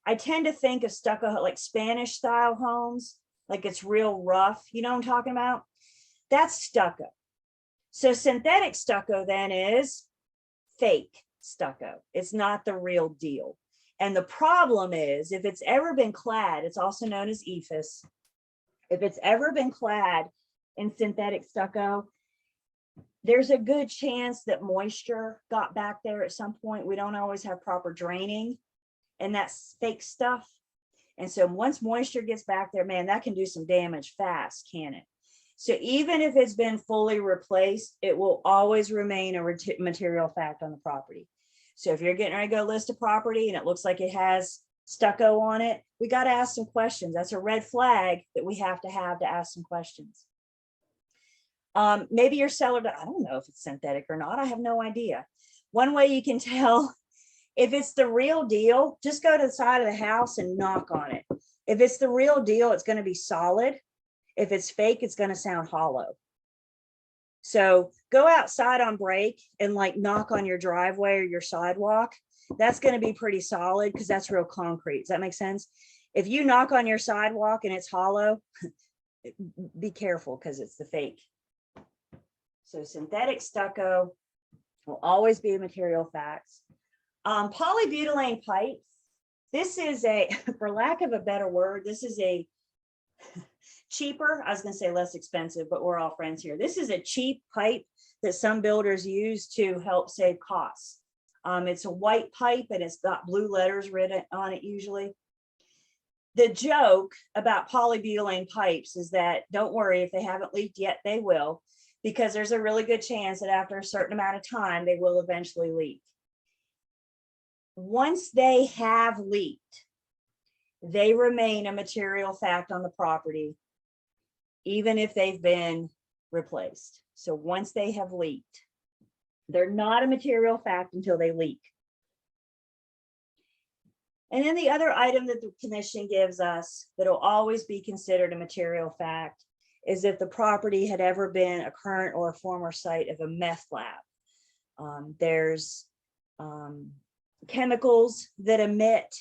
I tend to think of stucco like Spanish style homes, like it's real rough. You know what I'm talking about? That's stucco. So synthetic stucco then is fake stucco. It's not the real deal. And the problem is, if it's ever been clad, it's also known as ephes. If it's ever been clad in synthetic stucco, there's a good chance that moisture got back there at some point. We don't always have proper draining, and that's fake stuff. And so once moisture gets back there, man, that can do some damage fast, can it? So even if it's been fully replaced, it will always remain a material fact on the property. So if you're getting ready to go list a property and it looks like it has stucco on it, we got to ask some questions. That's a red flag that we have to ask some questions. Maybe your seller, I don't know if it's synthetic or not. I have no idea. One way you can tell if it's the real deal, just go to the side of the house and knock on it. If it's the real deal, it's going to be solid. If it's fake, it's going to sound hollow. So go outside on break and like knock on your driveway or your sidewalk. That's going to be pretty solid because that's real concrete. Does that make sense? If you knock on your sidewalk and it's hollow, be careful because it's the fake. So synthetic stucco will always be a material fact. Polybutylene pipes. This is a, for lack of a better word, this is a cheaper, I was gonna say less expensive, but we're all friends here. This is a cheap pipe that some builders use to help save costs. It's a white pipe and it's got blue letters written on it usually. The joke about polybutylene pipes is that don't worry, if they haven't leaked yet, they will, because there's a really good chance that after a certain amount of time, they will eventually leak. Once they have leaked, they remain a material fact on the property, even if they've been replaced. So once they have leaked, they're not a material fact until they leak. And then the other item that the commission gives us that will always be considered a material fact is if the property had ever been a current or a former site of a meth lab. There's chemicals that emit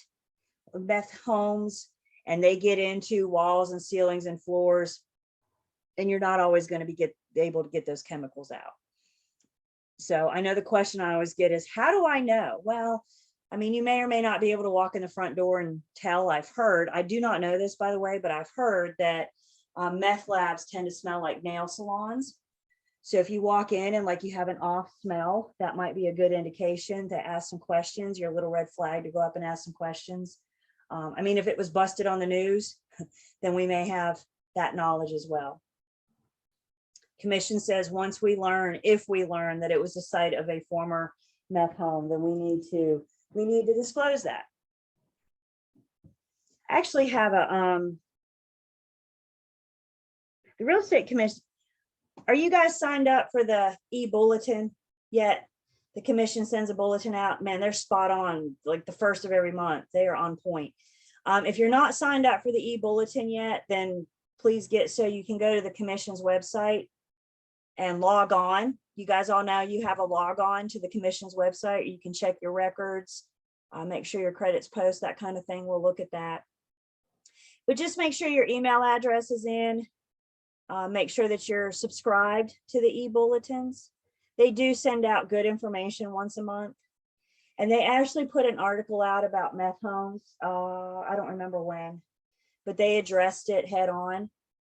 meth homes, and they get into walls and ceilings and floors, and you're not always going to be able to get those chemicals out. So I know the question I always get is, how do I know? Well, I mean, you may or may not be able to walk in the front door and tell. I've heard, I do not know this, by the way, but I've heard that meth labs tend to smell like nail salons. So if you walk in and like you have an off smell, that might be a good indication to ask some questions, your little red flag to go up and ask some questions. I mean, if it was busted on the news, then we may have that knowledge as well. Commission says once we learn, if we learn that it was the site of a former meth home, then we need to disclose that. I actually have a the real estate commission. Are you guys signed up for the e-bulletin yet? The commission sends a bulletin out. Man, they're spot on, like the first of every month. They are on point. If you're not signed up for the e-bulletin yet, then please get so you can go to the commission's website and log on. You guys all know you have a log on to the commission's website. You can check your records, make sure your credits post, that kind of thing. We'll look at that. But just make sure your email address is in. Make sure that you're subscribed to the e-bulletins. They do send out good information once a month. And they actually put an article out about meth homes. I don't remember when, but they addressed it head on.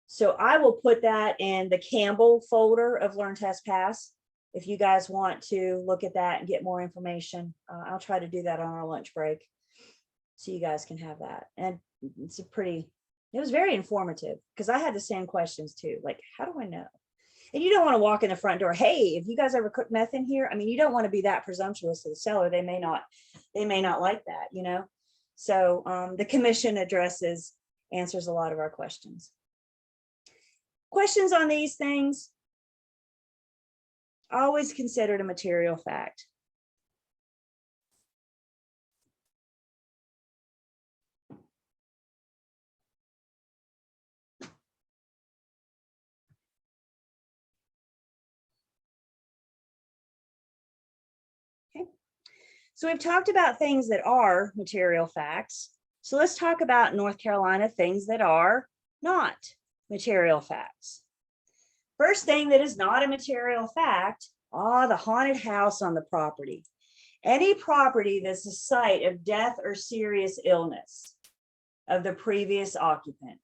So I will put that in the Campbell folder of Learn, Test, Pass. If you guys want to look at that and get more information, I'll try to do that on our lunch break, so you guys can have that. And it's it was very informative because I had the same questions too. Like, how do I know? And you don't want to walk in the front door. Hey, if you guys ever cook meth in here? I mean, you don't want to be that presumptuous to the seller. They may not like that, you know? So the commission answers a lot of our questions. Questions on these things, always considered a material fact. Okay, so we've talked about things that are material facts. So let's talk about North Carolina things that are not material facts. First thing that is not a material fact, the haunted house on the property. Any property that's the site of death or serious illness of the previous occupant.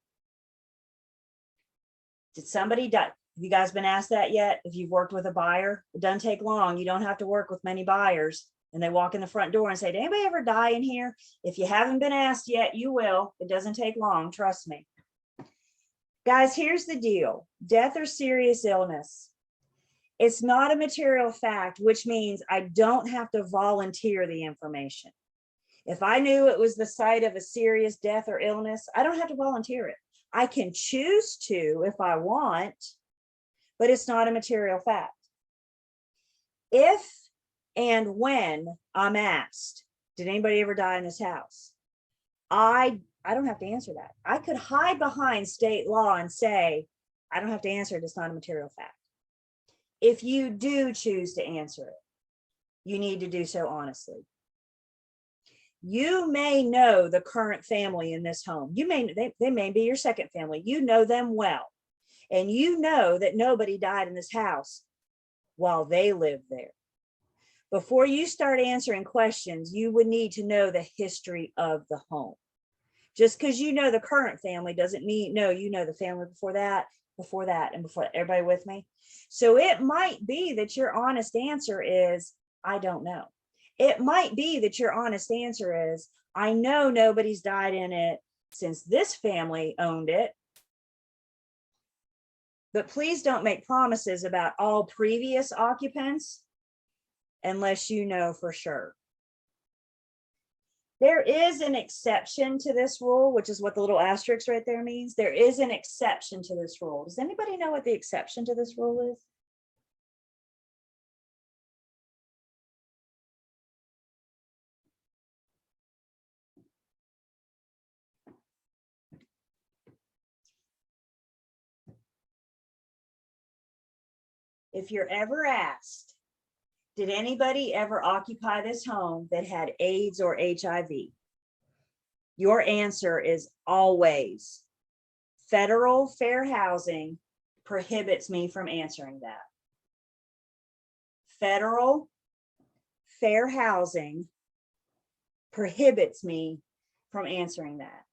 Did somebody die? Have you guys been asked that yet? If you've worked with a buyer, it doesn't take long. You don't have to work with many buyers. And they walk in the front door and say, did anybody ever die in here? If you haven't been asked yet, you will. It doesn't take long, trust me. Guys, here's the deal. Death or serious illness. It's not a material fact, which means I don't have to volunteer the information. If I knew it was the site of a serious death or illness, I don't have to volunteer it. I can choose to if I want, but it's not a material fact. If and when I'm asked, did anybody ever die in this house? I don't have to answer that. I could hide behind state law and say, I don't have to answer it. It's not a material fact. If you do choose to answer it, you need to do so honestly. You may know the current family in this home. They may be your second family. You know them well. And you know that nobody died in this house while they lived there. Before you start answering questions, you would need to know the history of the home. Just because you know the current family doesn't mean, no, you know the family before that, and before. Everybody with me? So it might be that your honest answer is, I don't know. It might be that your honest answer is, I know nobody's died in it since this family owned it. But please don't make promises about all previous occupants unless you know for sure. There is an exception to this rule, which is what the little asterisk right there means. There is an exception to this rule. Does anybody know what the exception to this rule is? If you're ever asked, did anybody ever occupy this home that had AIDS or HIV? Your answer is always, federal fair housing prohibits me from answering that. Federal fair housing prohibits me from answering that.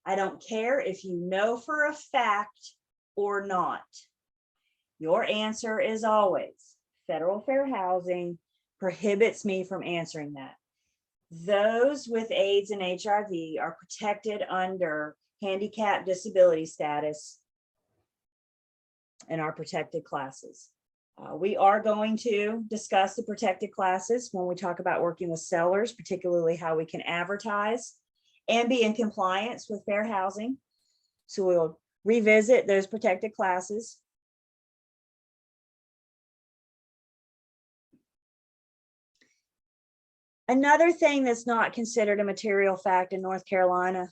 I don't care if you know for a fact or not. Your answer is always, federal fair housing prohibits me from answering that. Those with AIDS and HIV are protected under handicap disability status and are protected classes. We are going to discuss the protected classes when we talk about working with sellers, particularly how we can advertise and be in compliance with fair housing. So we'll revisit those protected classes. Another thing that's not considered a material fact in North Carolina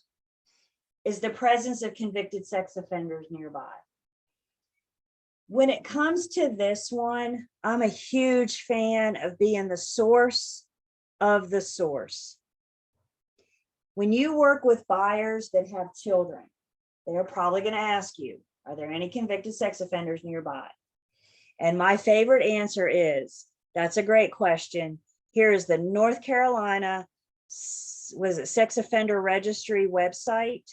is the presence of convicted sex offenders nearby. When it comes to this one, I'm a huge fan of being the source of the source. When you work with buyers that have children, they're probably going to ask you, are there any convicted sex offenders nearby? And my favorite answer is, that's a great question. Here is the North Carolina, was it Sex Offender Registry website?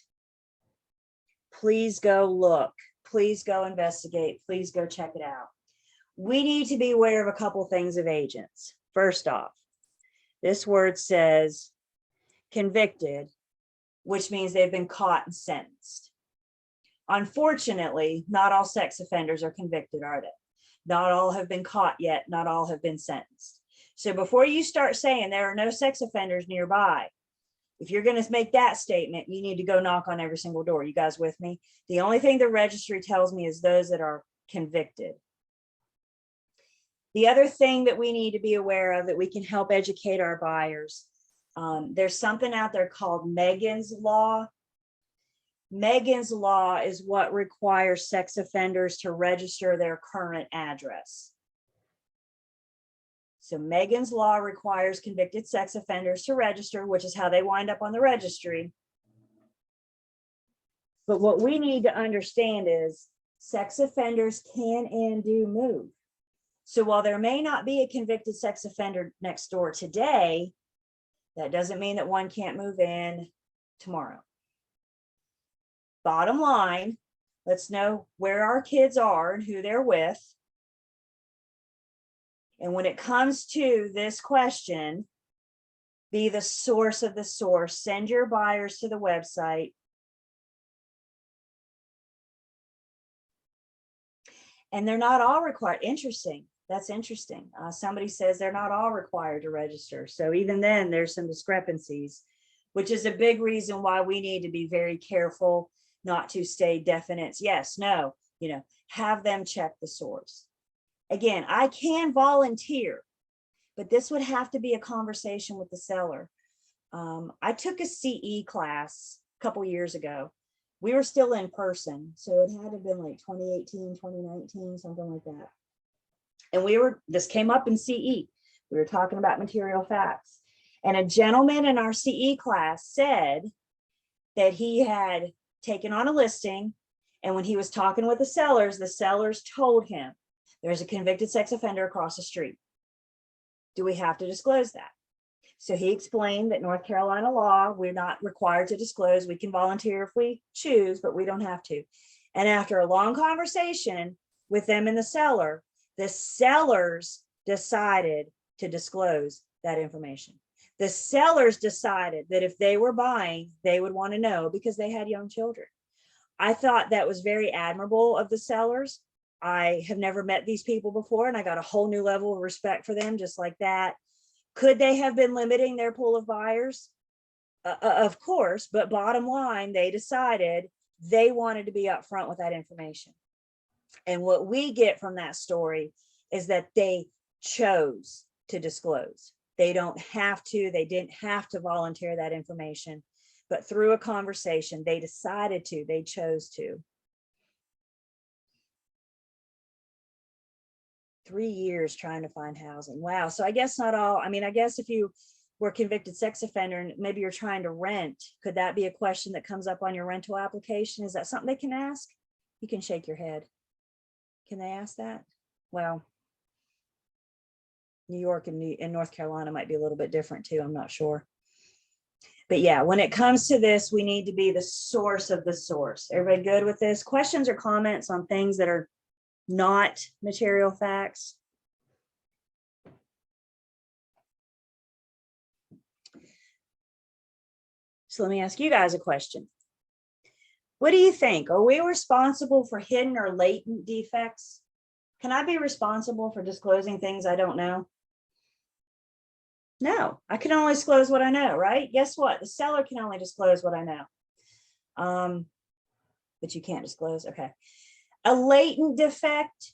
Please go look. Please go investigate. Please go check it out. We need to be aware of a couple things of agents. First off, this word says convicted, which means they've been caught and sentenced. Unfortunately, not all sex offenders are convicted, are they? Not all have been caught yet. Not all have been sentenced. So before you start saying there are no sex offenders nearby, if you're going to make that statement, you need to go knock on every single door. You guys with me? The only thing the registry tells me is those that are convicted. The other thing that we need to be aware of that we can help educate our buyers, there's something out there called Megan's Law. Megan's Law is what requires sex offenders to register their current address. So Megan's Law requires convicted sex offenders to register, which is how they wind up on the registry. But what we need to understand is sex offenders can and do move. So while there may not be a convicted sex offender next door today, that doesn't mean that one can't move in tomorrow. Bottom line, let's know where our kids are and who they're with. And when it comes to this question, be the source of the source. Send your buyers to the website. And they're not all required. Interesting. That's interesting. Somebody says they're not all required to register. So even then, there's some discrepancies, which is a big reason why we need to be very careful not to say definite yes, no, have them check the source. Again, I can volunteer, but this would have to be a conversation with the seller. I took a CE class a couple years ago. We were still in person, so it had to have been like 2018, 2019, something like that. And this came up in CE. We were talking about material facts. And a gentleman in our CE class said that he had taken on a listing, and when he was talking with the sellers told him, there's a convicted sex offender across the street. Do we have to disclose that? So he explained that North Carolina law, we're not required to disclose. We can volunteer if we choose, but we don't have to. And after a long conversation with them and the sellers decided to disclose that information. The sellers decided that if they were buying, they would want to know because they had young children. I thought that was very admirable of the sellers. I have never met these people before, and I got a whole new level of respect for them just like that. Could they have been limiting their pool of buyers? Of course, but bottom line, they decided they wanted to be upfront with that information. And what we get from that story is that they chose to disclose. They don't have to, they didn't have to volunteer that information, but through a conversation, they decided to, they chose to. 3 years trying to find housing. Wow. So I guess not all, I mean, I guess if you were a convicted sex offender and maybe you're trying to rent, could that be a question that comes up on your rental application? Is that something they can ask? You can shake your head. Can they ask that? Well, New York and North Carolina might be a little bit different too. I'm not sure. But yeah, when it comes to this, we need to be the source of the source. Everybody good with this? Questions or comments on things that are not material facts? So let me ask you guys a question. What do you think? Are we responsible for hidden or latent defects? Can I be responsible for disclosing things I don't know? No, I can only disclose what I know, right? Guess what? The seller can only disclose what I know. But you can't disclose, okay. A latent defect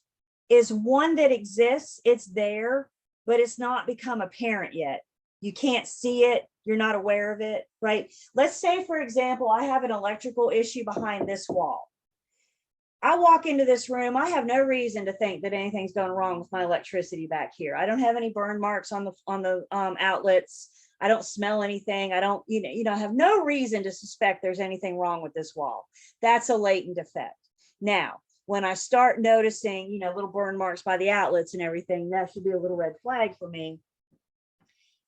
is one that exists, it's there, but it's not become apparent yet. You can't see it, you're not aware of it, right? Let's say, for example, I have an electrical issue behind this wall. I walk into this room, I have no reason to think that anything's going wrong with my electricity back here. I don't have any burn marks on the outlets. I don't smell anything. I don't, I have no reason to suspect there's anything wrong with this wall. That's a latent defect. Now, when I start noticing, little burn marks by the outlets and everything, that should be a little red flag for me.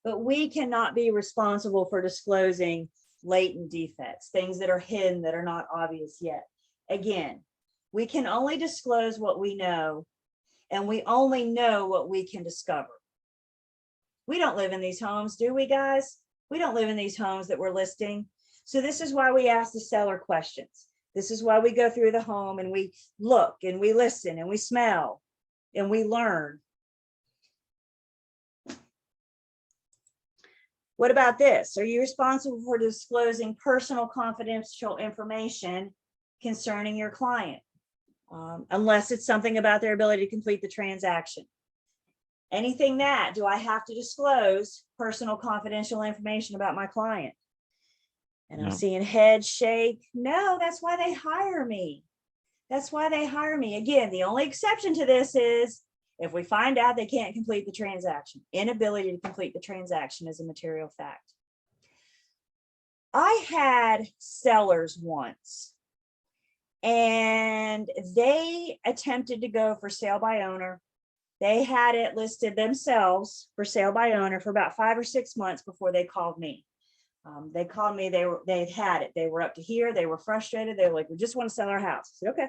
But we cannot be responsible for disclosing latent defects, things that are hidden, that are not obvious yet. Again, we can only disclose what we know, and we only know what we can discover. We don't live in these homes, do we, guys? We don't live in these homes that we're listing. So this is why we ask the seller questions. This is why we go through the home and we look and we listen and we smell and we learn. What about this? Are you responsible for disclosing personal confidential information concerning your client? Unless it's something about their ability to complete the transaction. Anything that, do I have to disclose personal confidential information about my client? And I'm seeing heads shake. No, that's why they hire me. That's why they hire me. Again, the only exception to this is if we find out they can't complete the transaction. Inability to complete the transaction is a material fact. I had sellers once, and they attempted to go for sale by owner. They had it listed themselves for sale by owner for about 5 or 6 months before they called me. They called me, they had it. They were up to here. They were frustrated. They were like, we just want to sell our house. I said, okay.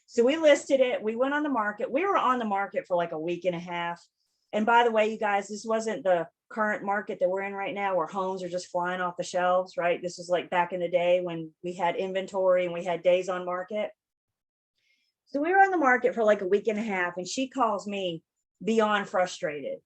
So we listed it. We went on the market. We were on the market for like a week and a half. And by the way, you guys, this wasn't the current market that we're in right now where homes are just flying off the shelves, right? This was like back in the day when we had inventory and we had days on market. So we were on the market for like a week and a half, and she calls me beyond frustrated.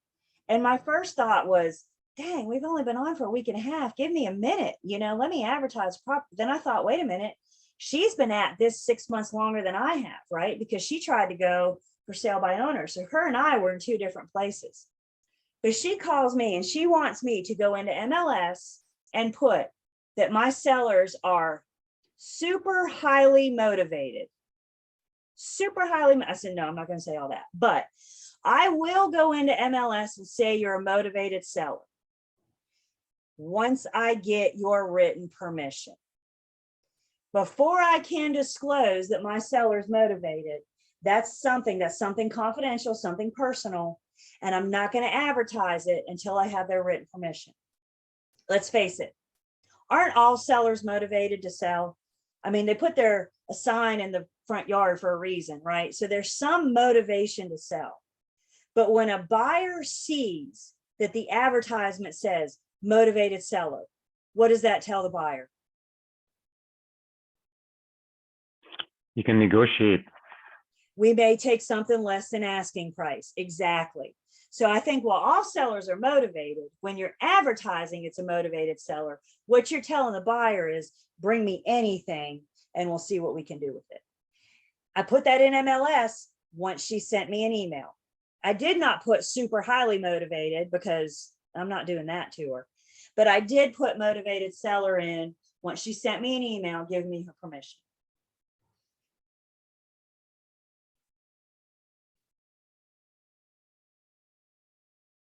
And my first thought was, dang, we've only been on for a week and a half. Give me a minute, let me advertise properly. Then I thought, wait a minute, she's been at this 6 months longer than I have, right? Because she tried to go for sale by owner. So her and I were in 2 different places. But she calls me and she wants me to go into MLS and put that my sellers are super highly motivated. Super highly. I said, no, I'm not going to say all that, but I will go into MLS and say you're a motivated seller once I get your written permission. Before I can disclose that my seller's motivated, that's something confidential, something personal. and I'm not going to advertise it until I have their written permission. Let's face it, aren't all sellers motivated to sell? I mean, they put a sign in the front yard for a reason, right? So there's some motivation to sell. But when a buyer sees that the advertisement says motivated seller, what does that tell the buyer? You can negotiate. We may take something less than asking price. Exactly. So I think while all sellers are motivated, when you're advertising it's a motivated seller, what you're telling the buyer is bring me anything and we'll see what we can do with it. I put that in MLS once she sent me an email. I did not put super highly motivated because I'm not doing that to her, but I did put motivated seller in once she sent me an email giving me her permission.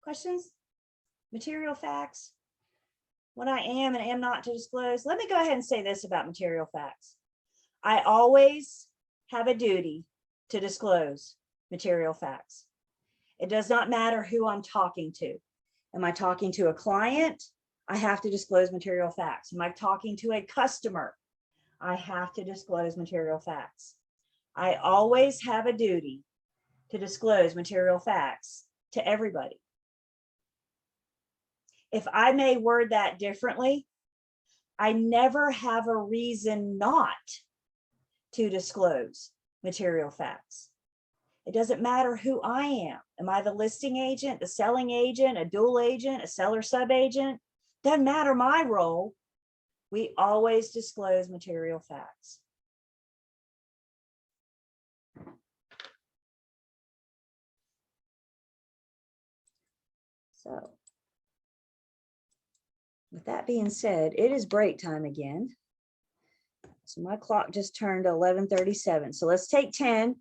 Questions? Material facts? What I am and am not to disclose. Let me go ahead and say this about material facts. I always have a duty to disclose material facts. It does not matter who I'm talking to. Am I talking to a client? I have to disclose material facts. Am I talking to a customer? I have to disclose material facts. I always have a duty to disclose material facts to everybody. If I may word that differently, I never have a reason not to disclose material facts. It doesn't matter who I am. Am I the listing agent, the selling agent, a dual agent, a seller sub agent? Doesn't matter my role. We always disclose material facts. So with that being said, it is break time again. So my clock just turned 11:37. So let's take 10.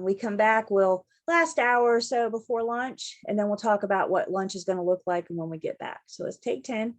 We come back, we'll last hour or so before lunch, and then we'll talk about what lunch is going to look like and when we get back. So let's take 10.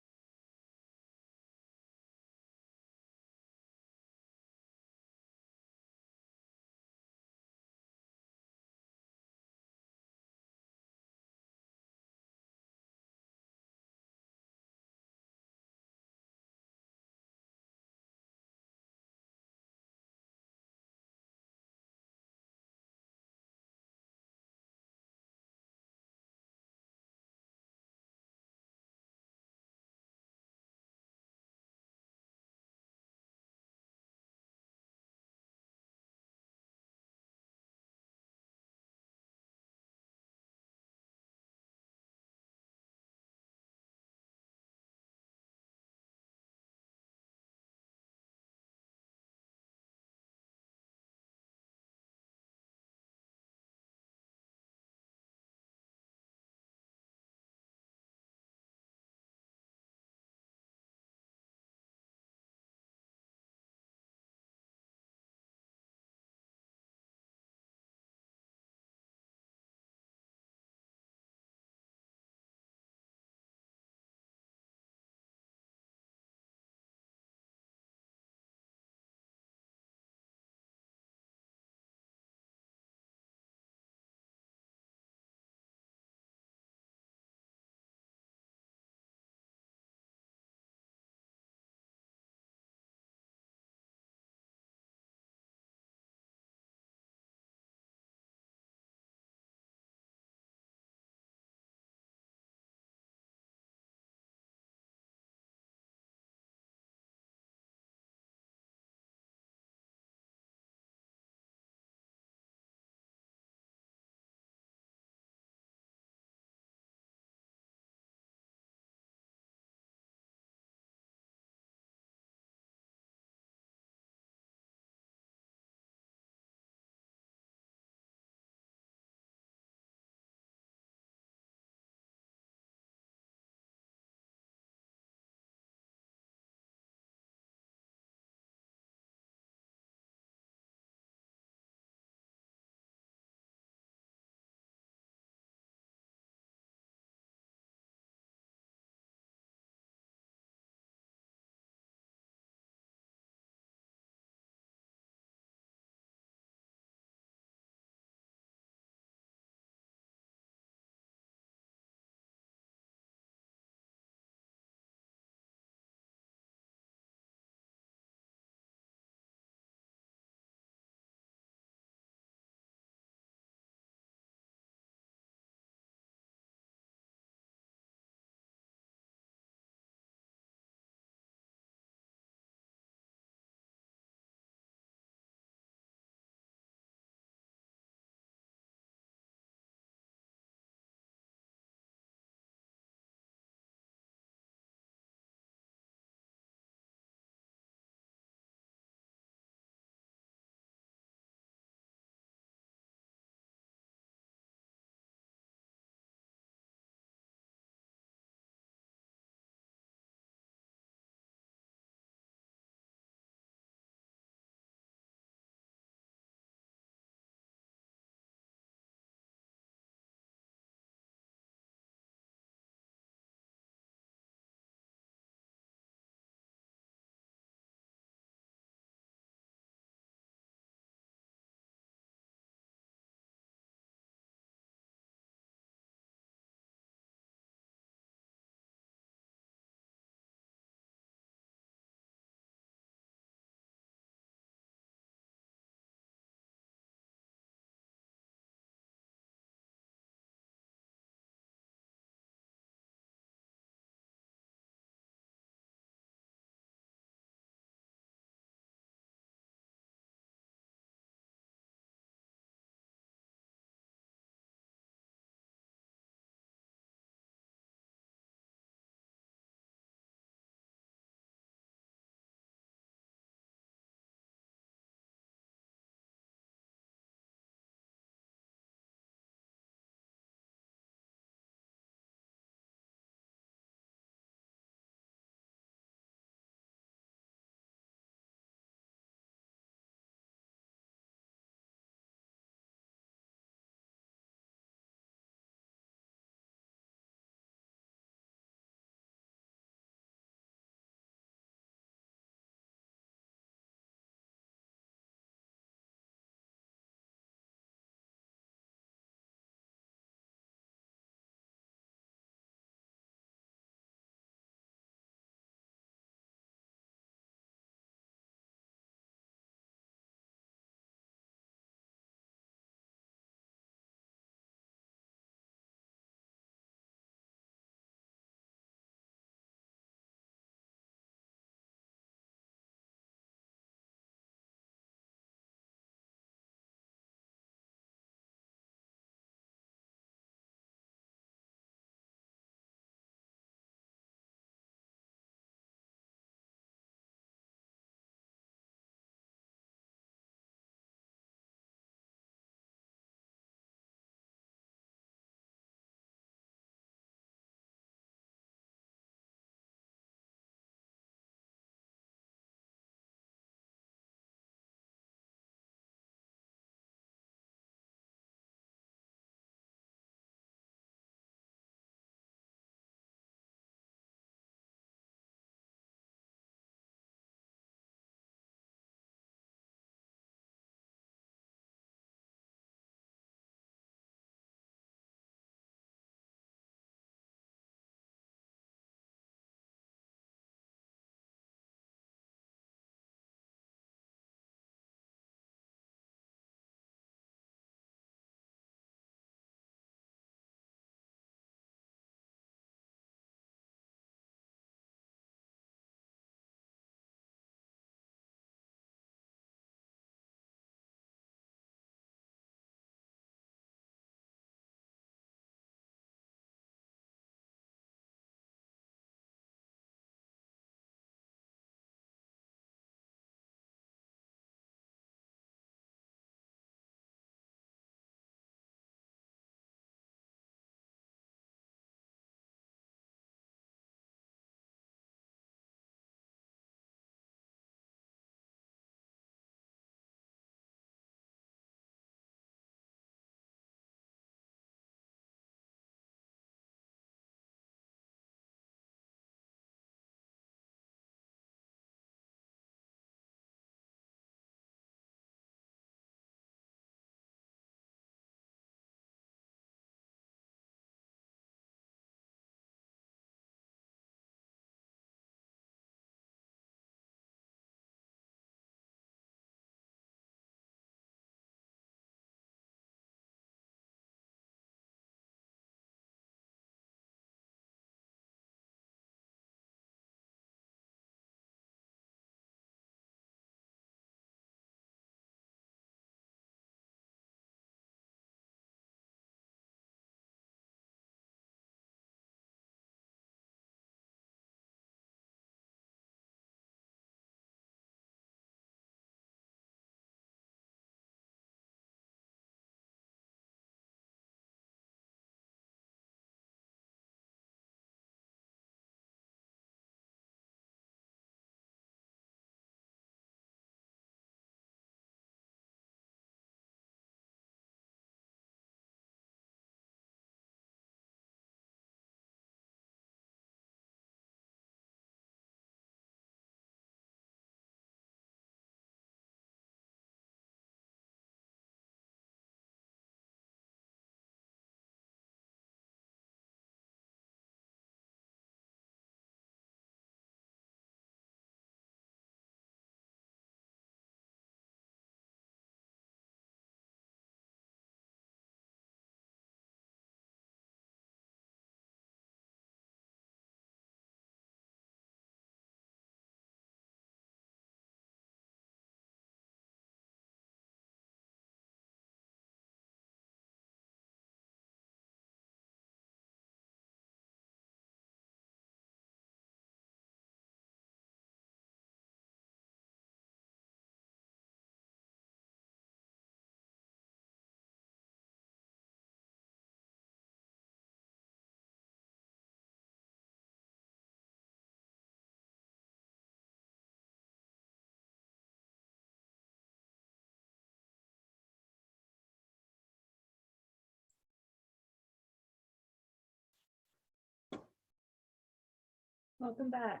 Welcome back.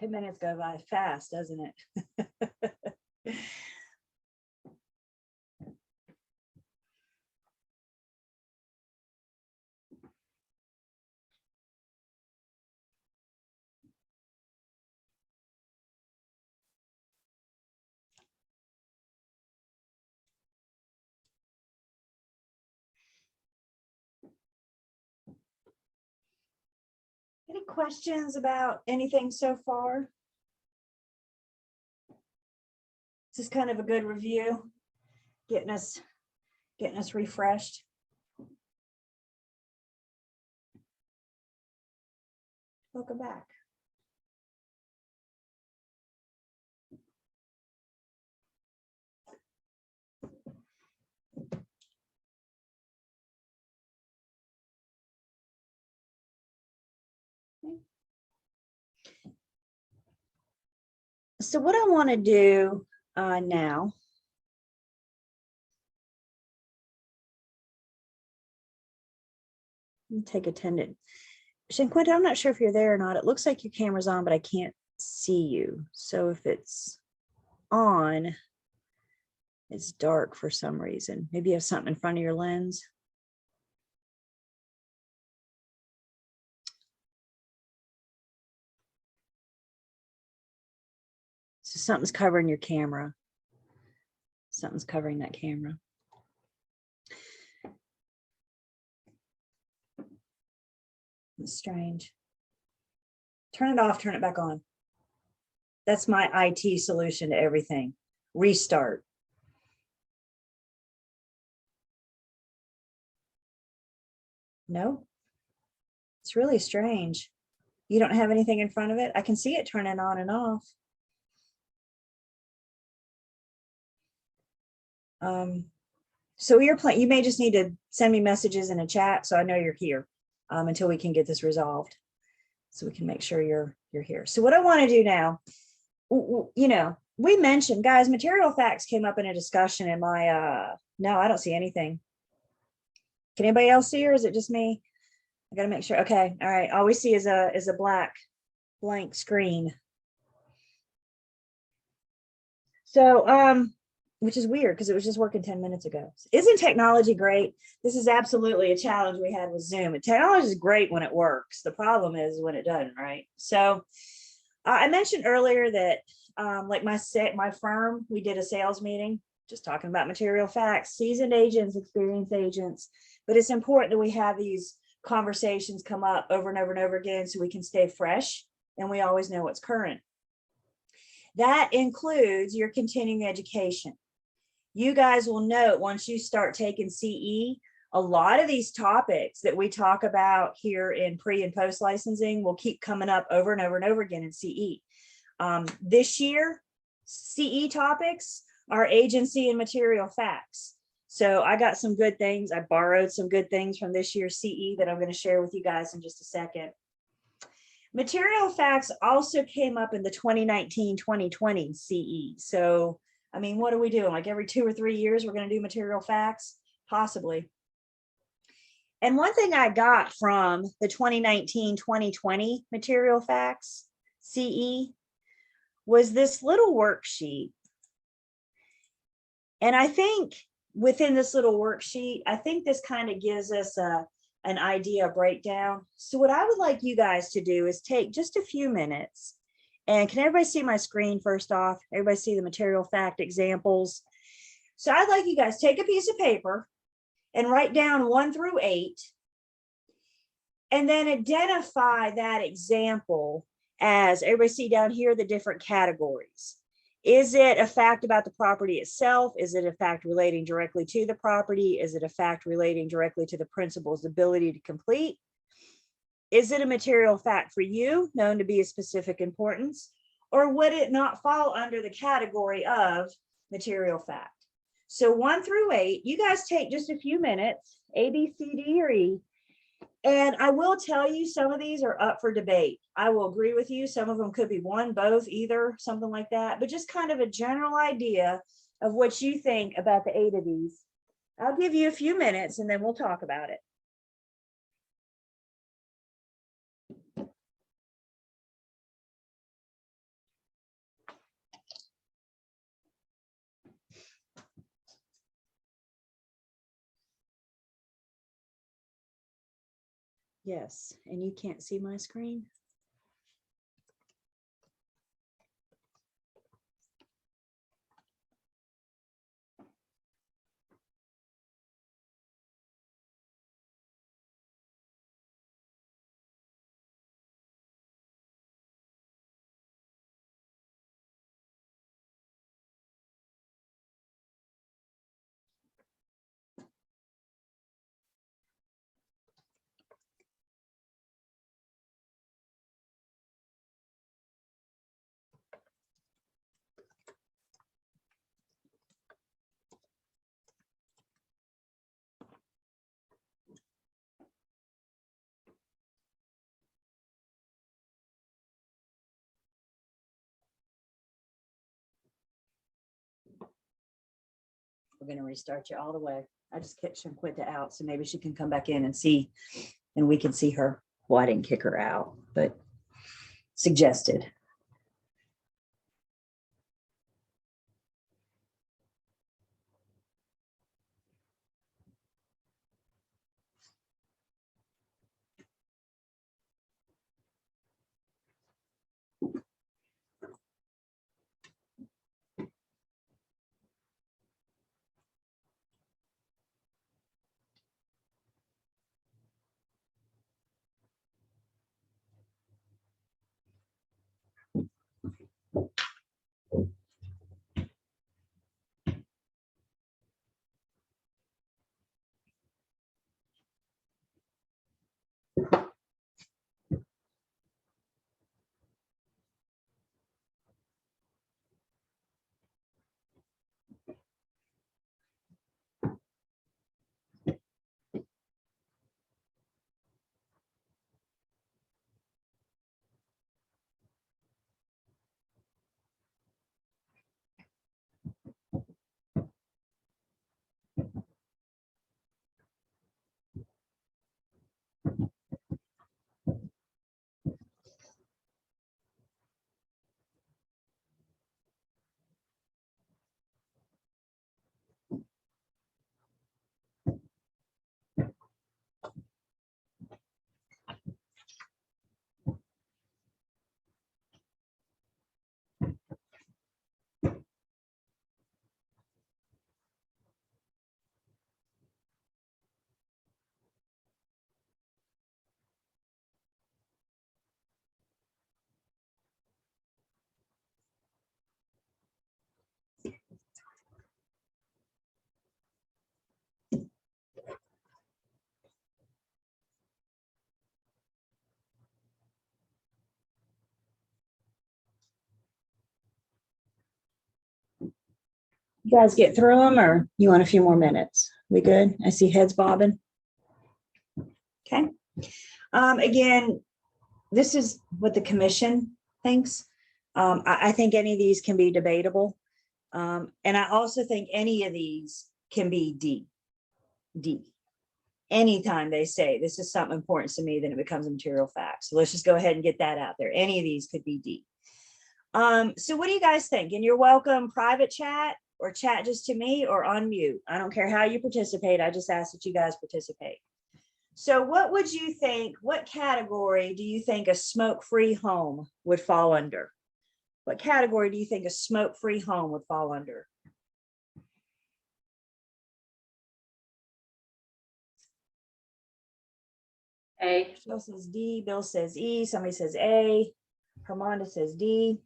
$10 go by fast, doesn't it? Any questions about anything so far? This is kind of a good review, getting us refreshed. Welcome back. So what I want to do now take attendance. Shanquenta, I'm not sure if you're there or not. It looks like your camera's on, but I can't see you. So if it's on, it's dark for some reason. Maybe you have something in front of your lens. So something's covering your camera. Something's covering that camera. It's strange. Turn it off, turn it back on. That's my IT solution to everything. Restart. No, it's really strange. You don't have anything in front of it. I can see it turning on and off. So you're playing, you may just need to send me messages in a chat so I know you're here until we can get this resolved. So we can make sure you're here. So what I want to do now, you know, we mentioned, guys, material facts came up in a discussion in my, no, I don't see anything. Can anybody else see, or is it just me? I got to make sure. Okay. All right. All we see is a blank screen. So, which is weird because it was just working 10 minutes ago. Isn't technology great? This is absolutely a challenge we had with Zoom. Technology is great when it works. The problem is when it doesn't, right? So I mentioned earlier that like my firm, we did a sales meeting, just talking about material facts, seasoned agents, experienced agents. But it's important that we have these conversations come up over and over and over again so we can stay fresh and we always know what's current. That includes your continuing education. You guys will note once you start taking CE, a lot of these topics that we talk about here in pre and post licensing will keep coming up over and over and over again in CE. This year, CE topics are agency and material facts. So I got some good things. I borrowed some good things from this year's CE that I'm going to share with you guys in just a second. Material facts also came up in the 2019-2020 CE. So I mean, what are we doing? Like every 2 or 3 years, we're going to do material facts? Possibly. And one thing I got from the 2019-2020 material facts, CE, was this little worksheet. And I think within this little worksheet, I think this kind of gives us an idea, a breakdown. So what I would like you guys to do is take just a few minutes. And can everybody see my screen first off? Everybody see the material fact examples? So I'd like you guys take a piece of paper and write down 1 through 8. And then identify that example as, everybody see down here, the different categories. Is it a fact about the property itself? Is it a fact relating directly to the property? Is it a fact relating directly to the principal's ability to complete? Is it a material fact for you, known to be of specific importance, or would it not fall under the category of material fact? So 1 through 8, you guys take just a few minutes, A, B, C, D, or E, and I will tell you some of these are up for debate. I will agree with you. Some of them could be 1, both, either, something like that, but just kind of a general idea of what you think about the 8 of these. I'll give you a few minutes and then we'll talk about it. Yes, and you can't see my screen? We're gonna restart you all the way. I just kicked Shanquita out, so maybe she can come back in and see, and we can see her. Well, I didn't kick her out, but suggested. You guys get through them, or you want a few more minutes? We good? I see heads bobbing. Okay. Again, this is what the commission thinks. I think any of these can be debatable. And I also think any of these can be D. Anytime they say this is something important to me, then it becomes a material fact. So let's just go ahead and get that out there. Any of these could be D. So what do you guys think? And you're welcome private chat or chat just to me or on mute. I don't care how you participate. I just ask that you guys participate. So what would you think, what category do you think a smoke-free home would fall under? What category do you think a smoke-free home would fall under? A. Bill says D, Bill says E, somebody says A, Hermonda says D.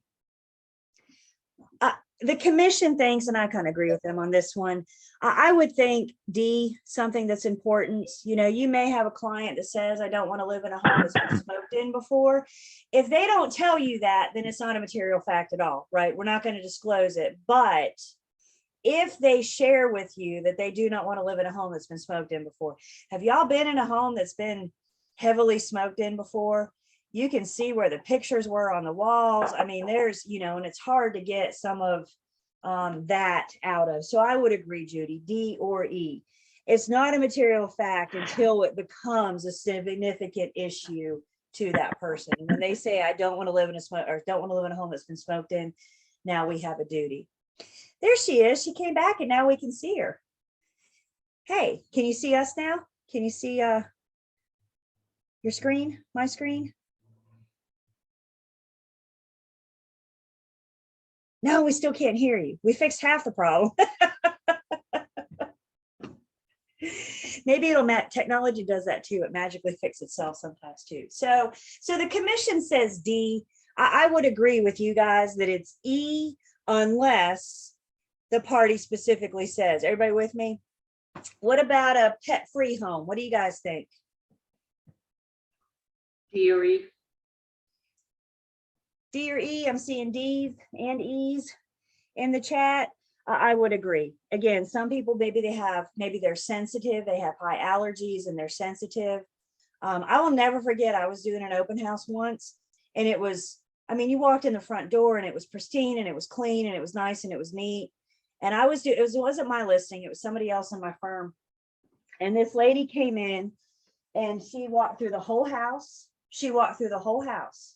The commission thinks, and I kind of agree with them on this one, I would think D, something that's important. You know, you may have a client that says, I don't want to live in a home that's been smoked in before. If they don't tell you that, then it's not a material fact at all, right? We're not going to disclose it. But if they share with you that they do not want to live in a home that's been smoked in before, have y'all been in a home that's been heavily smoked in before? You can see where the pictures were on the walls. I mean, there's, you know, and it's hard to get some of that out of. So I would agree, Judy, D or E. It's not a material fact until it becomes a significant issue to that person. And when they say, I don't want to live in a smoke, or don't want to live in a home that's been smoked in, now we have a duty. There she is. She came back and now we can see her. Hey, can you see us now? Can you see your screen, my screen? No, we still can't hear you. We fixed half the problem. Maybe technology does that too. It magically fixes itself sometimes too. So the commission says D. I would agree with you guys that it's E unless the party specifically says. Everybody with me? What about a pet-free home? What do you guys think? D or E. D or E? I'm seeing D's and E's in the chat. I would agree. Again, some people, maybe they're sensitive, they have high allergies and they're sensitive. I will never forget, I was doing an open house once and it was, I mean, you walked in the front door and it was pristine and it was clean and it was nice and it was neat. And it wasn't my listing, it was somebody else in my firm. And this lady came in and she walked through the whole house. She walked through the whole house.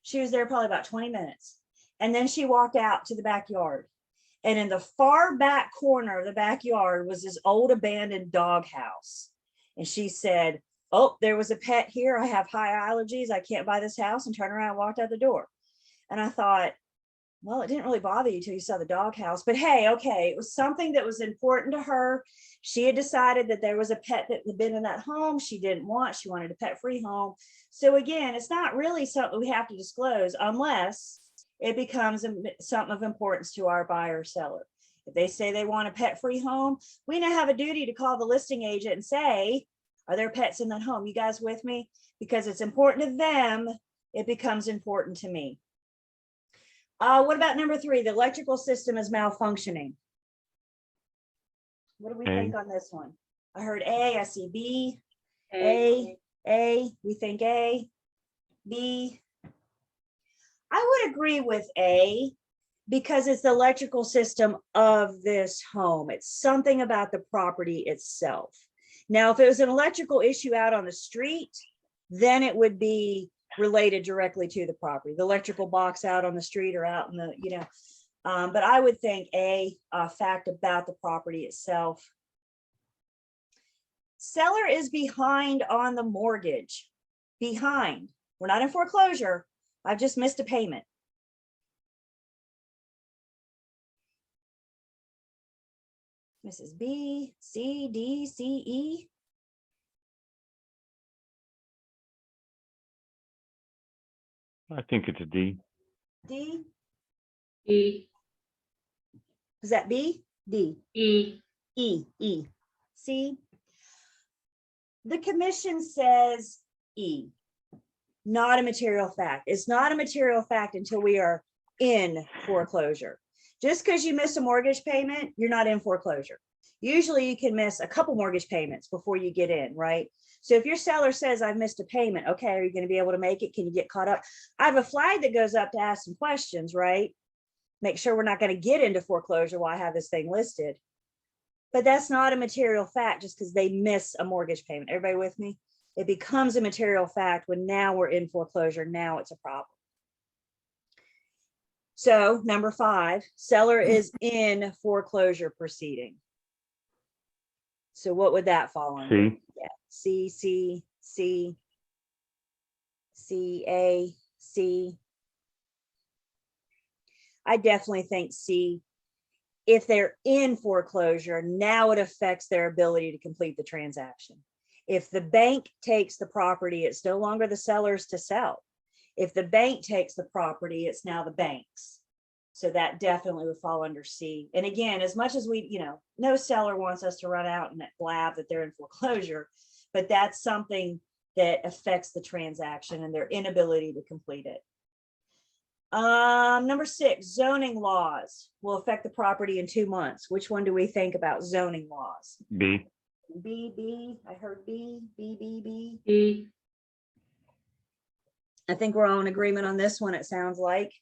She was there probably about 20 minutes. And then she walked out to the backyard. And in the far back corner of the backyard was this old abandoned dog house. And she said, oh, there was a pet here. I have high allergies. I can't buy this house, and turned around and walked out the door. And I thought, well, it didn't really bother you till you saw the dog house. But hey, okay, it was something that was important to her. She had decided that there was a pet that had been in that home she didn't want. She wanted a pet-free home. So again, it's not really something we have to disclose unless it becomes something of importance to our buyer or seller. If they say they want a pet-free home, we now have a duty to call the listing agent and say, are there pets in that home? You guys with me? Because it's important to them, it becomes important to me. What about number 3? The electrical system is malfunctioning. What do we think on this one? I heard A, I see B, A, we think A, B. I would agree with A because it's the electrical system of this home. It's something about the property itself. Now, if it was an electrical issue out on the street, then it would be related directly to the property, the electrical box out on the street or out in the, but I would think A, fact about the property itself. Seller is behind on the mortgage. Behind. We're not in foreclosure. I've just missed a payment. Mrs. B, C, D, C, E. I think it's a D. D. E. Is that B? D. E. E. E. C. The commission says E. Not a material fact. It's not a material fact until we are in foreclosure. Just because you miss a mortgage payment, you're not in foreclosure. Usually you can miss a couple mortgage payments before you get in, right? So if your seller says, I've missed a payment, okay, are you going to be able to make it? Can you get caught up? I have a flag that goes up to ask some questions, right? Make sure we're not going to get into foreclosure while I have this thing listed. But that's not a material fact just because they miss a mortgage payment. Everybody with me? It becomes a material fact when now we're in foreclosure. Now it's a problem. So number 5, seller is in foreclosure proceeding. So what would that fall under? C. Yeah. C, C, C, C, A, C. I definitely think C. If they're in foreclosure, now it affects their ability to complete the transaction. If the bank takes the property, it's no longer the seller's to sell. If the bank takes the property, it's now the bank's. So that definitely would fall under C. And again, as much as we, no seller wants us to run out and blab that they're in foreclosure, but that's something that affects the transaction and their inability to complete it. Number 6, zoning laws will affect the property in 2 months. Which one do we think about zoning laws? B. B, I heard B, B, B, B. E. I think we're all in agreement on this one, it sounds like.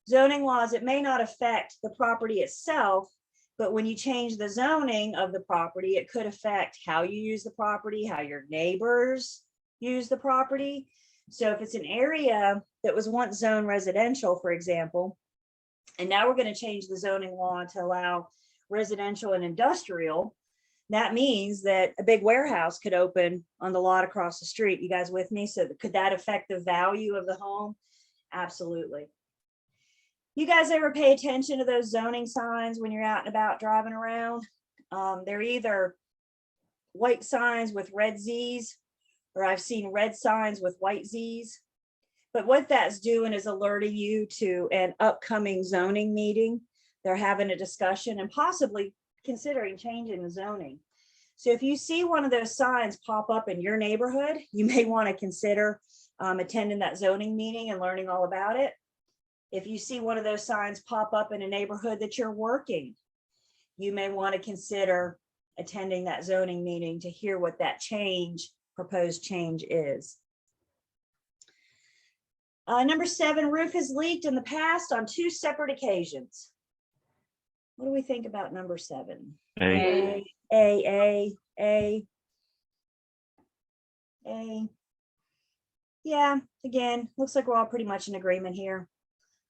Zoning laws, it may not affect the property itself, But when you change the zoning of the property, it could affect how you use the property, how your neighbors use the property. So if it's an area that was once zoned residential, for example, and now we're going to change the zoning law to allow residential and industrial, that means that a big warehouse could open on the lot across the street. You guys with me? So could that affect the value of the home? Absolutely. You guys ever pay attention to those zoning signs when you're out and about driving around? They're either white signs with red Z's, or I've seen red signs with white Z's. But what that's doing is alerting you to an upcoming zoning meeting. They're having a discussion and possibly considering changing the zoning. So if you see one of those signs pop up in your neighborhood, you may want to consider attending that zoning meeting and learning all about it. If you see one of those signs pop up in a neighborhood that you're working, you may want to consider attending that zoning meeting to hear what that proposed change is. Number 7, roof has leaked in the past on 2 separate occasions. What do we think about number 7? A, A. Yeah, again, looks like we're all pretty much in agreement here.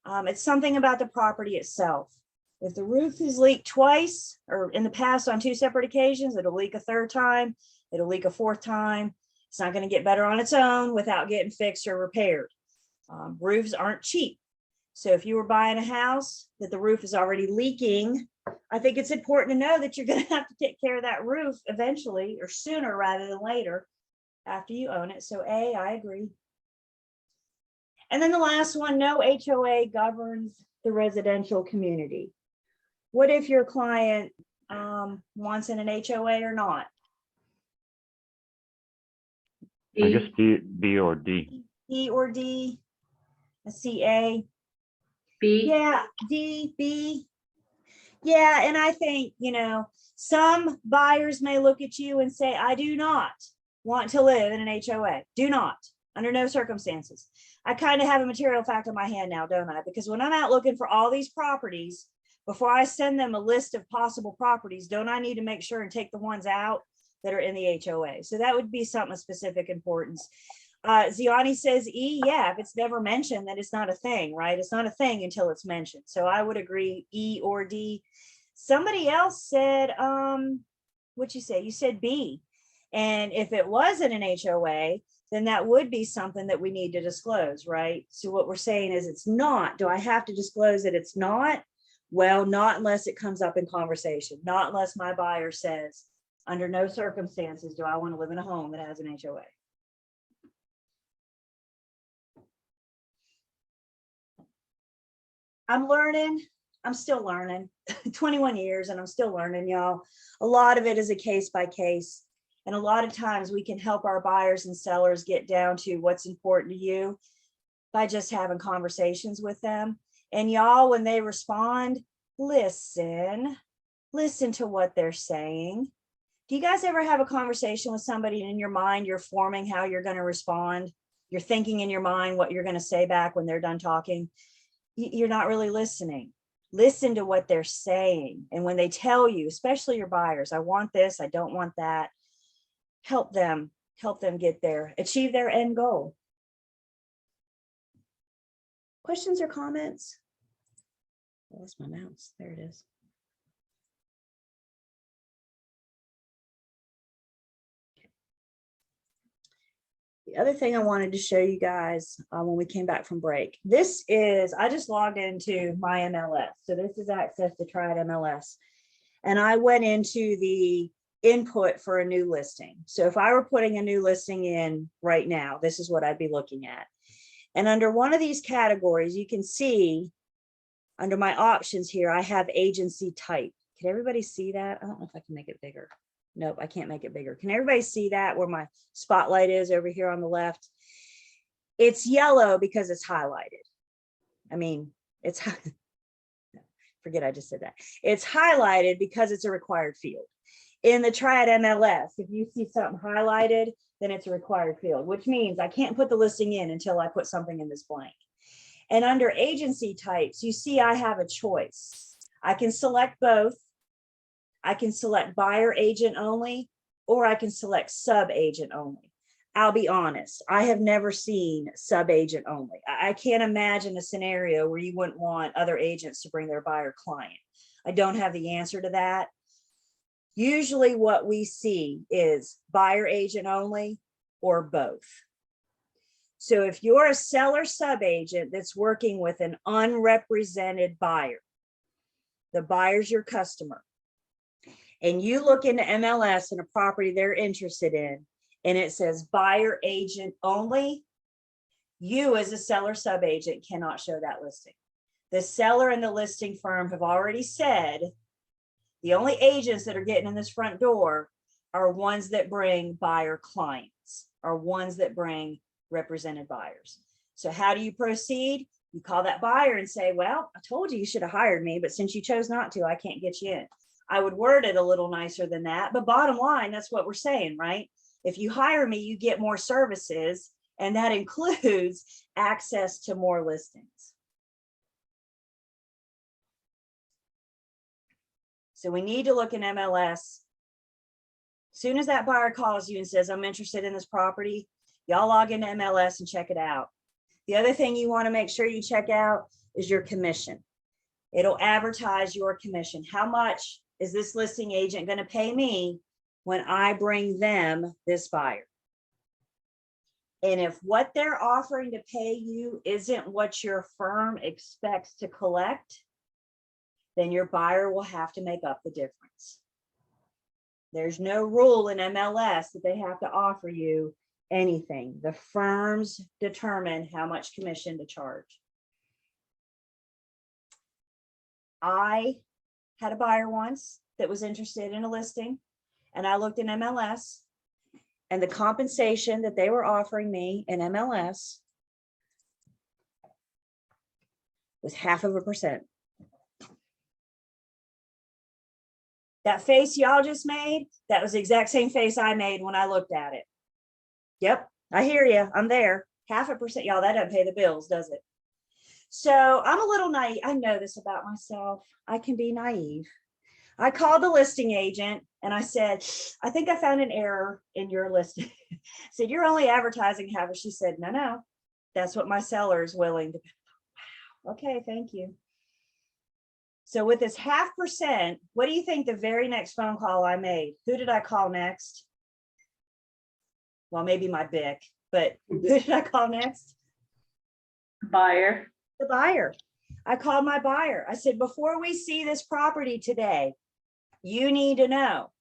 It's something about the property itself. If the roof is leaked twice or in the past on 2 separate occasions, it'll leak a 3rd time, it'll leak a 4th time. It's not going to get better on its own without getting fixed or repaired. Roofs aren't cheap. So if you were buying a house that the roof is already leaking, I think it's important to know that you're going to have to take care of that roof eventually, or sooner rather than later after you own it. So A, I agree. And then the last one, no HOA governs the residential community. What if your client wants in an HOA or not? I guess B or D. E or D? I see A. B. Yeah, D, B. Yeah, and I think, some buyers may look at you and say, I do not want to live in an HOA. Do not, under no circumstances. I kind of have a material fact on my hand now, don't I? Because when I'm out looking for all these properties, before I send them a list of possible properties, don't I need to make sure and take the ones out that are in the HOA? So that would be something of specific importance. Ziani says E, yeah, if it's never mentioned, then it's not a thing, right? It's not a thing until it's mentioned. So I would agree E or D. Somebody else said, what'd you say? You said B. And if it wasn't an HOA, then that would be something that we need to disclose, right? So what we're saying is it's not. Do I have to disclose that it's not? Well, not unless it comes up in conversation, not unless my buyer says, under no circumstances do I want to live in a home that has an HOA. I'm learning. I'm still learning. 21 years and I'm still learning, y'all. A lot of it is a case by case. And a lot of times we can help our buyers and sellers get down to what's important to you by just having conversations with them. And y'all, when they respond, listen to what they're saying. Do you guys ever have a conversation with somebody and in your mind, you're forming how you're going to respond? You're thinking in your mind what you're going to say back when they're done talking. You're not really listening. Listen to what they're saying. And when they tell you, especially your buyers, I want this, I don't want that, help them get there, achieve their end goal. Questions or comments? I lost my mouse. There it is. The other thing I wanted to show you guys when we came back from break, I just logged into my MLS. So this is access to Triad MLS. And I went into the input for a new listing. So if I were putting a new listing in right now, this is what I'd be looking at. And under one of these categories, you can see under my options here, I have agency type. Can everybody see that? I don't know if I can make it bigger. Nope, I can't make it bigger. Can everybody see that where my spotlight is over here on the left? It's yellow because it's highlighted. I mean, forget I just said that. It's highlighted because it's a required field. In the Triad MLS, if you see something highlighted, then it's a required field, which means I can't put the listing in until I put something in this blank. And under agency types, you see I have a choice. I can select both, I can select buyer agent only, or I can select sub agent only. I'll be honest, I have never seen sub agent only. I can't imagine a scenario where you wouldn't want other agents to bring their buyer client. I don't have the answer to that. Usually what we see is buyer agent only or both. So if you're a seller sub agent that's working with an unrepresented buyer, the buyer's your customer, and you look into MLS and a property they're interested in, and it says buyer agent only, you as a seller sub agent cannot show that listing. The seller and the listing firm have already said the only agents that are getting in this front door are ones that bring buyer clients, are ones that bring represented buyers. So how do you proceed? You call that buyer and say, well, I told you you should have hired me, but since you chose not to, I can't get you in. I would word it a little nicer than that, but bottom line, that's what we're saying, right? If you hire me, you get more services, and that includes access to more listings. So we need to look in MLS. Soon as that buyer calls you and says, I'm interested in this property, y'all log into MLS and check it out. The other thing you want to make sure you check out is your commission. It'll advertise your commission. How much is this listing agent going to pay me when I bring them this buyer? And if what they're offering to pay you isn't what your firm expects to collect, then your buyer will have to make up the difference. There's no rule in MLS that they have to offer you anything. The firms determine how much commission to charge. I had a buyer once that was interested in a listing, and I looked in MLS, and the compensation that they were offering me in MLS was 0.5%. That face y'all just made, that was the exact same face I made when I looked at it. Yep, I hear you. I'm there. 0.5%. Y'all, that doesn't pay the bills, does it? So I'm a little naive. I know this about myself. I can be naive. I called the listing agent and I said, I think I found an error in your listing. I said, you're only advertising half. She said, no, that's what my seller is willing to pay. Okay, thank you. So with this 0.5%, what do you think the very next phone call I made? Who did I call next? Well, maybe my BIC, but who did I call next? Buyer. The buyer. I called my buyer. I said, before we see this property today, you need to know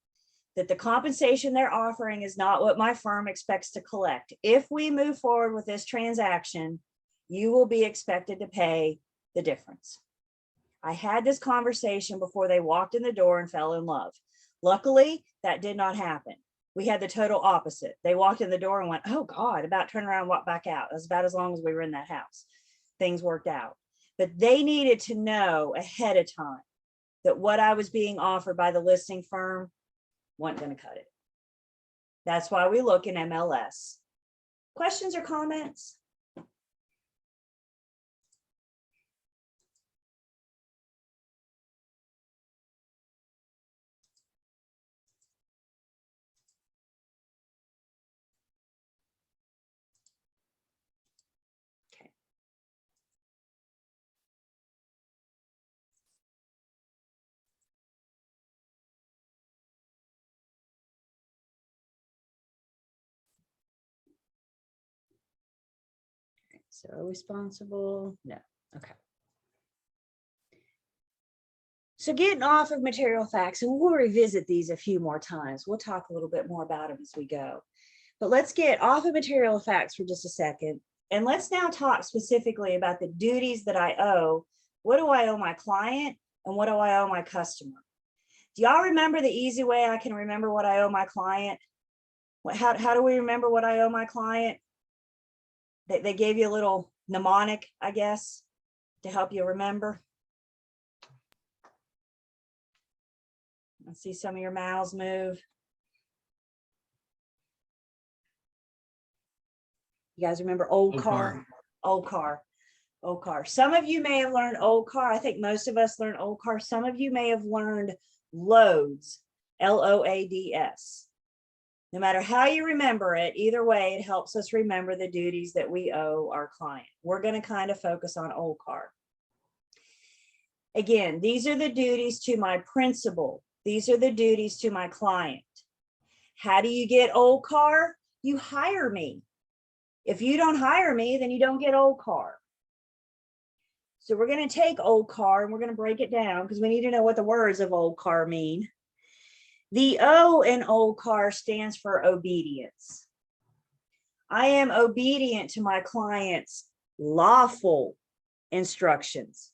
that the compensation they're offering is not what my firm expects to collect. If we move forward with this transaction, you will be expected to pay the difference. I had this conversation before they walked in the door and fell in love. Luckily, that did not happen. We had the total opposite. They walked in the door and went, oh God, about turned around and walked back out. That's about as long as we were in that house. Things worked out. But they needed to know ahead of time that what I was being offered by the listing firm wasn't going to cut it. That's why we look in MLS. Questions or comments? So responsible, no, okay. So getting off of material facts, and we'll revisit these a few more times. We'll talk a little bit more about them as we go. But let's get off of material facts for just a second. And let's now talk specifically about the duties that I owe. What do I owe my client and what do I owe my customer? Do y'all remember the easy way I can remember what I owe my client? How do we remember what I owe my client? They gave you a little mnemonic, I guess, to help you remember. I see some of your mouths move. You guys remember old car? Old car. Old car. Some of you may have learned old car. I think most of us learned old car. Some of you may have learned Loads, Loads. No matter how you remember it, either way, it helps us remember the duties that we owe our client. We're going to kind of focus on OLCAR. Again, these are the duties to my principal. These are the duties to my client. How do you get OLCAR? You hire me. If you don't hire me, then you don't get OLCAR. So we're going to take OLCAR and we're going to break it down because we need to know what the words of OLCAR mean. The O in OLCAR stands for obedience. I am obedient to my client's lawful instructions.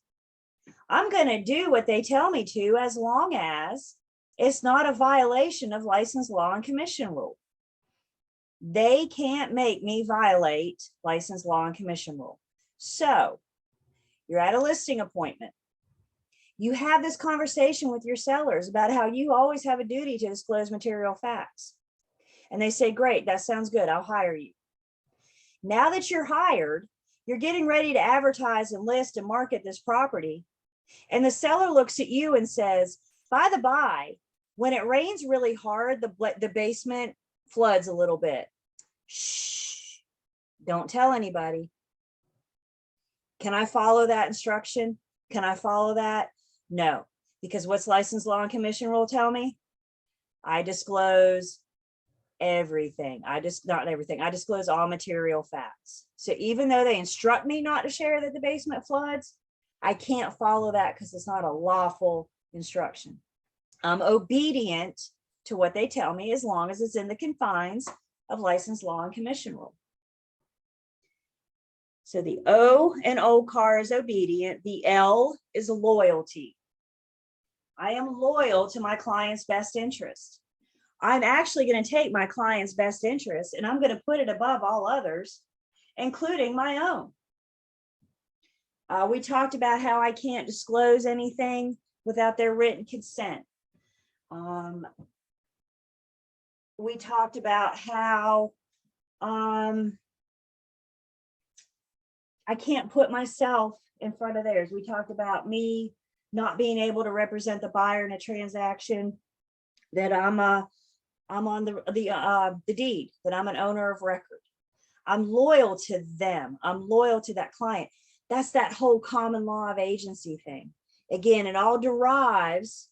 I'm going to do what they tell me to as long as it's not a violation of license, law, and commission rule. They can't make me violate license, law, and commission rule. So you're at a listing appointment. You have this conversation with your sellers about how you always have a duty to disclose material facts. And they say, great, that sounds good, I'll hire you. Now that you're hired, you're getting ready to advertise and list and market this property. And the seller looks at you and says, by the by, when it rains really hard, the basement floods a little bit. Shh, don't tell anybody. Can I follow that instruction? Can I follow that? No, because what's license, law, and commission rule tell me? I disclose everything. Not everything. I disclose all material facts. So even though they instruct me not to share that the basement floods, I can't follow that because it's not a lawful instruction. I'm obedient to what they tell me as long as it's in the confines of license, law, and commission rule. So the O in OLCAR is obedient. The L is loyalty. I am loyal to my client's best interest. I'm actually going to take my client's best interest and I'm going to put it above all others, including my own. We talked about how I can't disclose anything without their written consent. We talked about how I can't put myself in front of theirs. We talked about me not being able to represent the buyer in a transaction, that I'm on the deed, that I'm an owner of record. I'm loyal to them. I'm loyal to that client. That's that whole common law of agency thing. Again, it all derives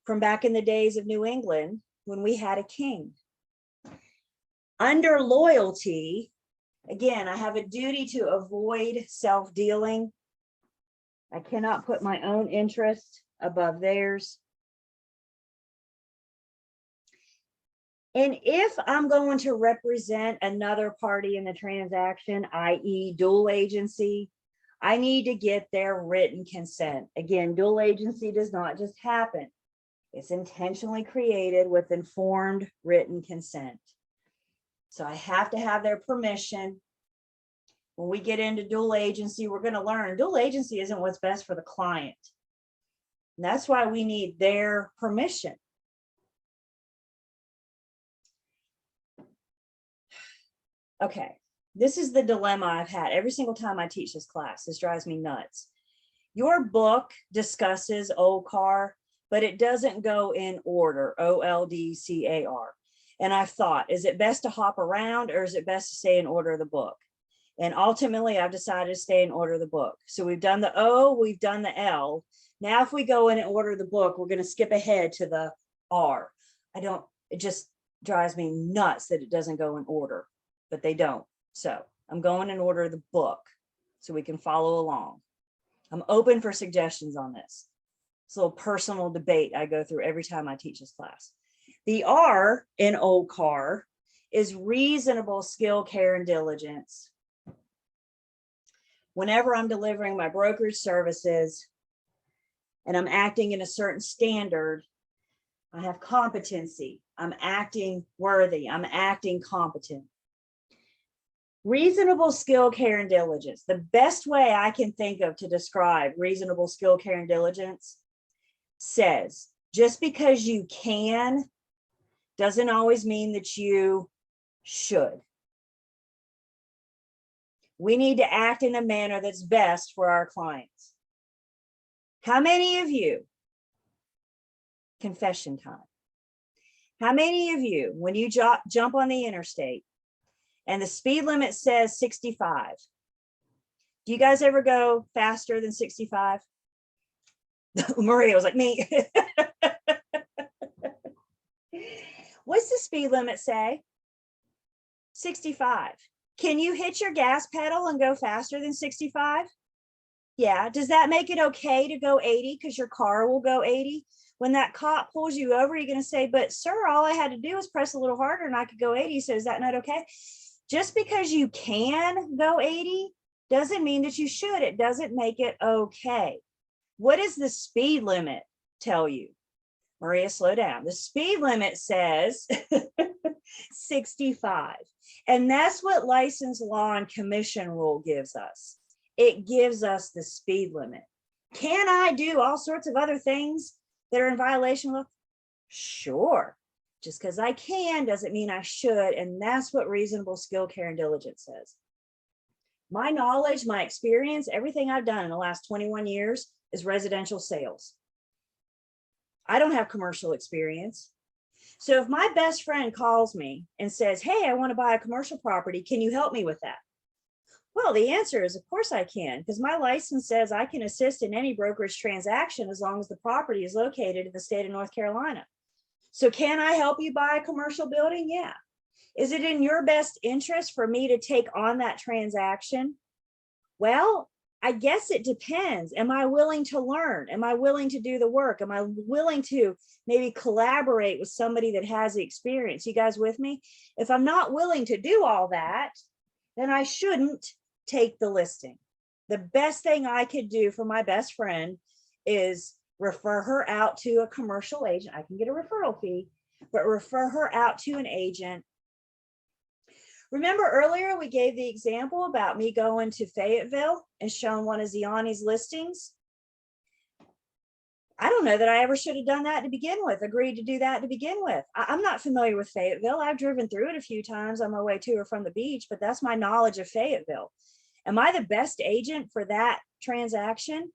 from back in the days of New England when we had a king. Under loyalty, again, I have a duty to avoid self-dealing. I cannot put my own interest above theirs. And if I'm going to represent another party in the transaction, i.e. dual agency, I need to get their written consent. Again, dual agency does not just happen. It's intentionally created with informed written consent. So I have to have their permission. When we get into dual agency, we're going to learn dual agency isn't what's best for the client. And that's why we need their permission. Okay, this is the dilemma I've had every single time I teach this class. This drives me nuts. Your book discusses OLCAR, but it doesn't go in order, OLDCAR. And I've thought, is it best to hop around or is it best to stay in order of the book? And ultimately, I've decided to stay in order of the book. So we've done the O, we've done the L. Now, if we go in order of the book, we're going to skip ahead to the R. It just drives me nuts that it doesn't go in order, but they don't. So I'm going in order of the book so we can follow along. I'm open for suggestions on this. It's a little personal debate I go through every time I teach this class. The R in OLCAR is reasonable skill, care, and diligence. Whenever I'm delivering my brokerage services and I'm acting in a certain standard, I have competency. I'm acting worthy. I'm acting competent. Reasonable skill, care, and diligence. The best way I can think of to describe reasonable skill, care, and diligence says, just because you can doesn't always mean that you should. We need to act in a manner that's best for our clients. How many of you Confession time. How many of you, when you jump on the interstate and the speed limit says 65, do you guys ever go faster than 65? Maria was like, me. What's the speed limit say? 65. Can you hit your gas pedal and go faster than 65? Yeah. Does that make it okay to go 80 because your car will go 80? When that cop pulls you over, you're going to say, but sir, all I had to do was press a little harder and I could go 80. So is that not okay? Just because you can go 80 doesn't mean that you should. It doesn't make it okay. What does the speed limit tell you? Maria, slow down. The speed limit says 65. And that's what license law and commission rule gives us. It gives us the speed limit. Can I do all sorts of other things that are in violation of? Sure. Just because I can doesn't mean I should. And that's what reasonable skill, care, and diligence says. My knowledge, my experience, everything I've done in the last 21 years is residential sales. I don't have commercial experience. So if my best friend calls me and says, hey, I want to buy a commercial property, can you help me with that? Well, the answer is, of course I can, because my license says I can assist in any brokerage transaction as long as the property is located in the state of North Carolina. So can I help you buy a commercial building? Yeah. Is it in your best interest for me to take on that transaction? Well, I guess it depends. Am I willing to learn? Am I willing to do the work? Am I willing to maybe collaborate with somebody that has the experience? You guys with me? If I'm not willing to do all that, then I shouldn't take the listing. The best thing I could do for my best friend is refer her out to a commercial agent. I can get a referral fee, but refer her out to an agent. Remember earlier we gave the example about me going to Fayetteville and showing one of Ziani's listings. I don't know that I ever should have done that to begin with, agreed to do that to begin with. I'm not familiar with Fayetteville. I've driven through it a few times on my way to or from the beach, but that's my knowledge of Fayetteville. Am I the best agent for that transaction?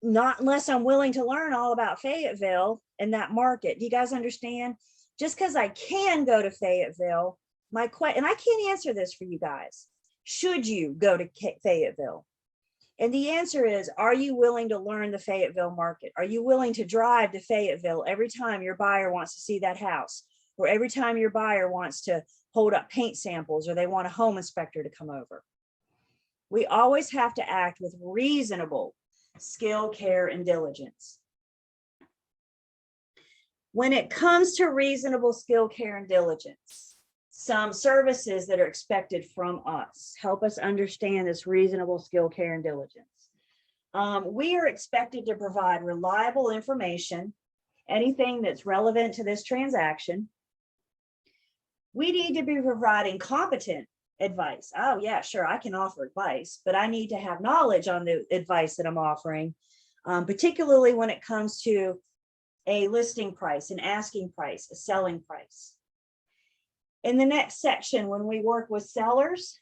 Not unless I'm willing to learn all about Fayetteville and that market. Do you guys understand? Just because I can go to Fayetteville, and I can't answer this for you guys. Should you go to Fayetteville? And the answer is, are you willing to learn the Fayetteville market? Are you willing to drive to Fayetteville every time your buyer wants to see that house, or every time your buyer wants to hold up paint samples, or they want a home inspector to come over? We always have to act with reasonable skill, care, and diligence. When it comes to reasonable skill, care, and diligence, some services that are expected from us help us understand this reasonable skill, care, and diligence. We are expected to provide reliable information, anything that's relevant to this transaction. We need to be providing competent advice. Oh yeah, sure, I can offer advice, but I need to have knowledge on the advice that I'm offering, particularly when it comes to a listing price, an asking price, a selling price. In the next section, when we work with sellers,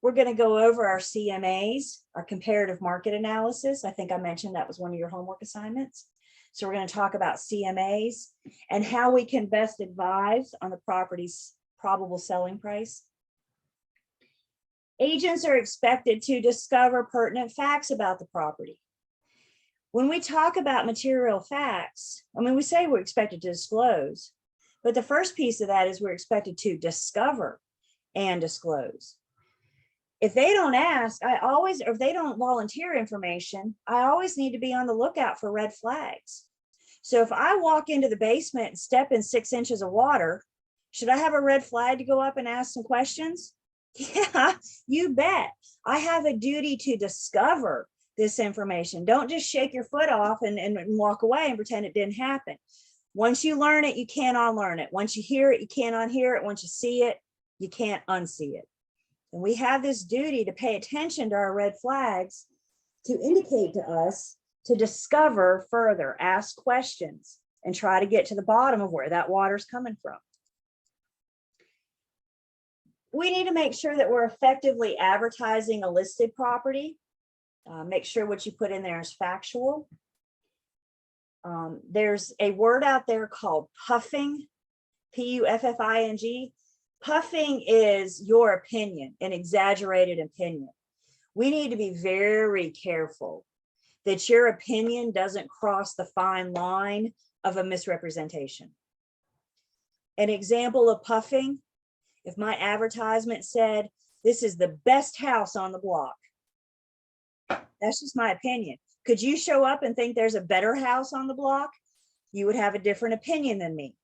we're going to go over our CMAs, our comparative market analysis. I think I mentioned that was one of your homework assignments. So we're going to talk about CMAs and how we can best advise on the property's probable selling price. Agents are expected to discover pertinent facts about the property. When we talk about material facts, I mean, we say we're expected to disclose, but the first piece of that is we're expected to discover and disclose. If they don't ask, or if they don't volunteer information, I always need to be on the lookout for red flags. So if I walk into the basement and step in 6 inches of water, should I have a red flag to go up and ask some questions? Yeah, you bet. I have a duty to discover this information. Don't just shake your foot off and walk away and pretend it didn't happen. Once you learn it, you can't unlearn it. Once you hear it, you can't unhear it. Once you see it, you can't unsee it. And we have this duty to pay attention to our red flags, to indicate to us, to discover further, ask questions, and try to get to the bottom of where that water's coming from. We need to make sure that we're effectively advertising a listed property. Make sure what you put in there is factual. There's a word out there called puffing, Puffing. Puffing is your opinion, an exaggerated opinion. We need to be very careful that your opinion doesn't cross the fine line of a misrepresentation. An example of puffing, if my advertisement said, this is the best house on the block, that's just my opinion. Could you show up and think there's a better house on the block? You would have a different opinion than me.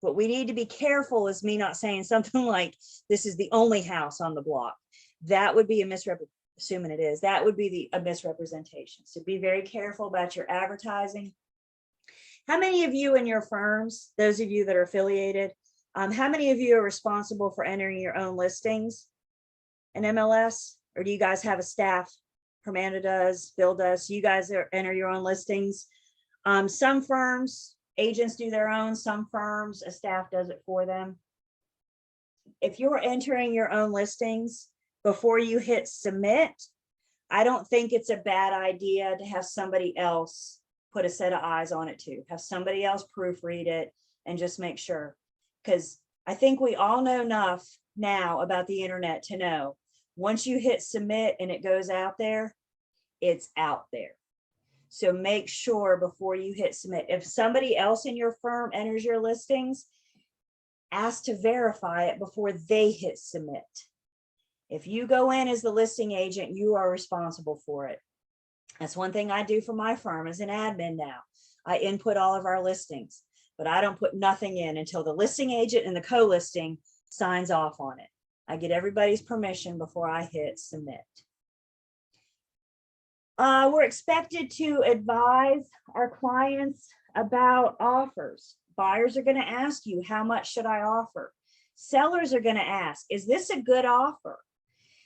What we need to be careful is me not saying something like, this is the only house on the block. That would be a misrepresentation, assuming it is, that would be a misrepresentation. So be very careful about your advertising. How many of you in your firms, those of you that are affiliated, how many of you are responsible for entering your own listings in MLS? Or do you guys have a staff? Hermanda does, Bill does. You guys enter your own listings. Some firms, agents do their own. Some firms, a staff does it for them. If you're entering your own listings, before you hit submit, I don't think it's a bad idea to have somebody else put a set of eyes on it too. Have somebody else proofread it and just make sure. Because I think we all know enough now about the internet to know once you hit submit and it goes out there, it's out there. So make sure before you hit submit, if somebody else in your firm enters your listings, ask to verify it before they hit submit. If you go in as the listing agent, you are responsible for it. That's one thing I do for my firm as an admin now. I input all of our listings, but I don't put nothing in until the listing agent and the co-listing signs off on it. I get everybody's permission before I hit submit. We're expected to advise our clients about offers. Buyers are going to ask you, how much should I offer? Sellers are going to ask, is this a good offer?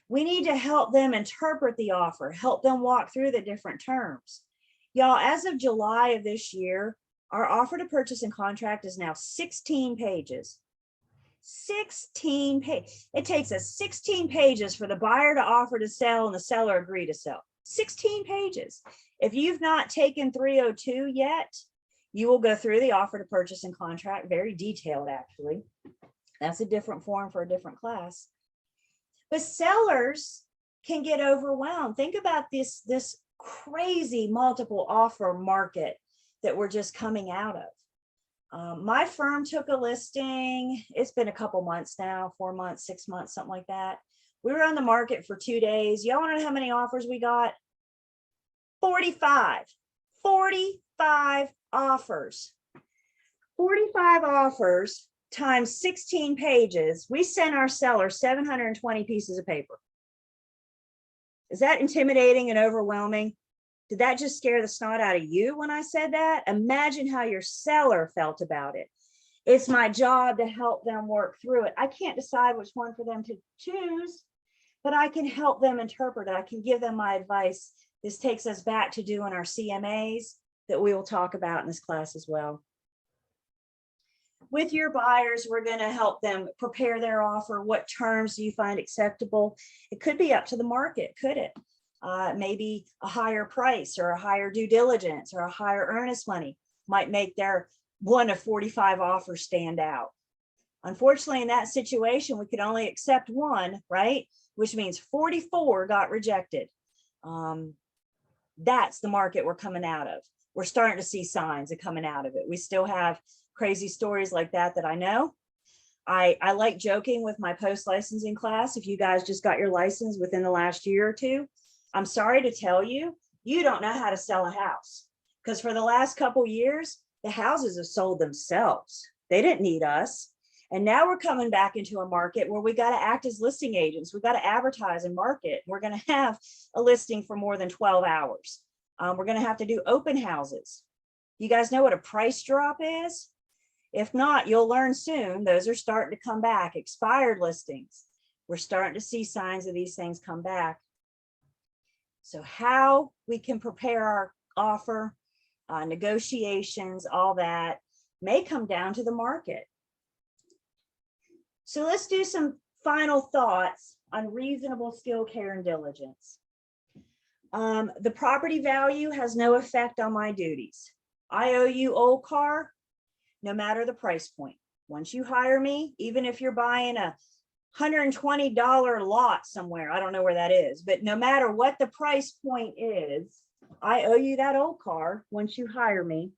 We need to help them interpret the offer, help them walk through the different terms. Y'all, as of July of this year, our offer to purchase and contract is now 16 pages. 16 pages. It takes us 16 pages for the buyer to offer to sell and the seller agree to sell. 16 pages. If you've not taken 302 yet, you will go through the offer to purchase and contract, very detailed actually. That's a different form for a different class. But sellers can get overwhelmed. Think about this crazy multiple offer market that we're just coming out of. My firm took a listing. It's been a couple months now, 4 months, 6 months, something like that. We were on the market for 2 days. Y'all want to know how many offers we got? 45. 45 offers. 45 offers times 16 pages. We sent our seller 720 pieces of paper. Is that intimidating and overwhelming? Did that just scare the snot out of you when I said that? Imagine how your seller felt about it. It's my job to help them work through it. I can't decide which one for them to choose, but I can help them interpret it. I can give them my advice. This takes us back to doing our CMAs that we will talk about in this class as well. With your buyers, we're going to help them prepare their offer. What terms do you find acceptable? It could be up to the market, could it? Maybe a higher price or a higher due diligence or a higher earnest money might make their one of 45 offers stand out. Unfortunately, in that situation, we could only accept one, right? Which means 44 got rejected. That's the market we're coming out of. We're starting to see signs of coming out of it. We still have crazy stories like that I know. I like joking with my post-licensing class. If you guys just got your license within the last year or two, I'm sorry to tell you, you don't know how to sell a house. Because for the last couple of years, the houses have sold themselves. They didn't need us. And now we're coming back into a market where we got to act as listing agents. We've got to advertise and market. We're going to have a listing for more than 12 hours. We're going to have to do open houses. You guys know what a price drop is? If not, you'll learn soon. Those are starting to come back. Expired listings. We're starting to see signs of these things come back. So how we can prepare our offer, negotiations, all that may come down to the market. So let's do some final thoughts on reasonable skill, care, and diligence. The property value has no effect on my duties. I owe you old car, no matter the price point. Once you hire me, even if you're buying a $120 lot somewhere, I don't know where that is, but no matter what the price point is, I owe you that old car once you hire me.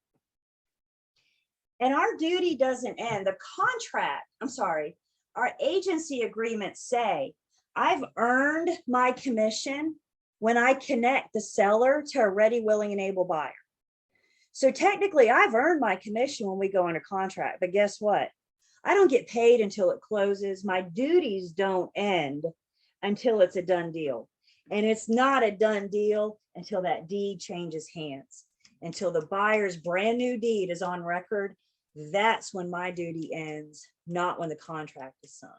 And our duty doesn't end. The contract, I'm sorry, our agency agreements say, I've earned my commission when I connect the seller to a ready, willing, and able buyer. So technically, I've earned my commission when we go under contract, but guess what? I don't get paid until it closes. My duties don't end until it's a done deal. And it's not a done deal until that deed changes hands, until the buyer's brand new deed is on record. That's when my duty ends, not when the contract is signed.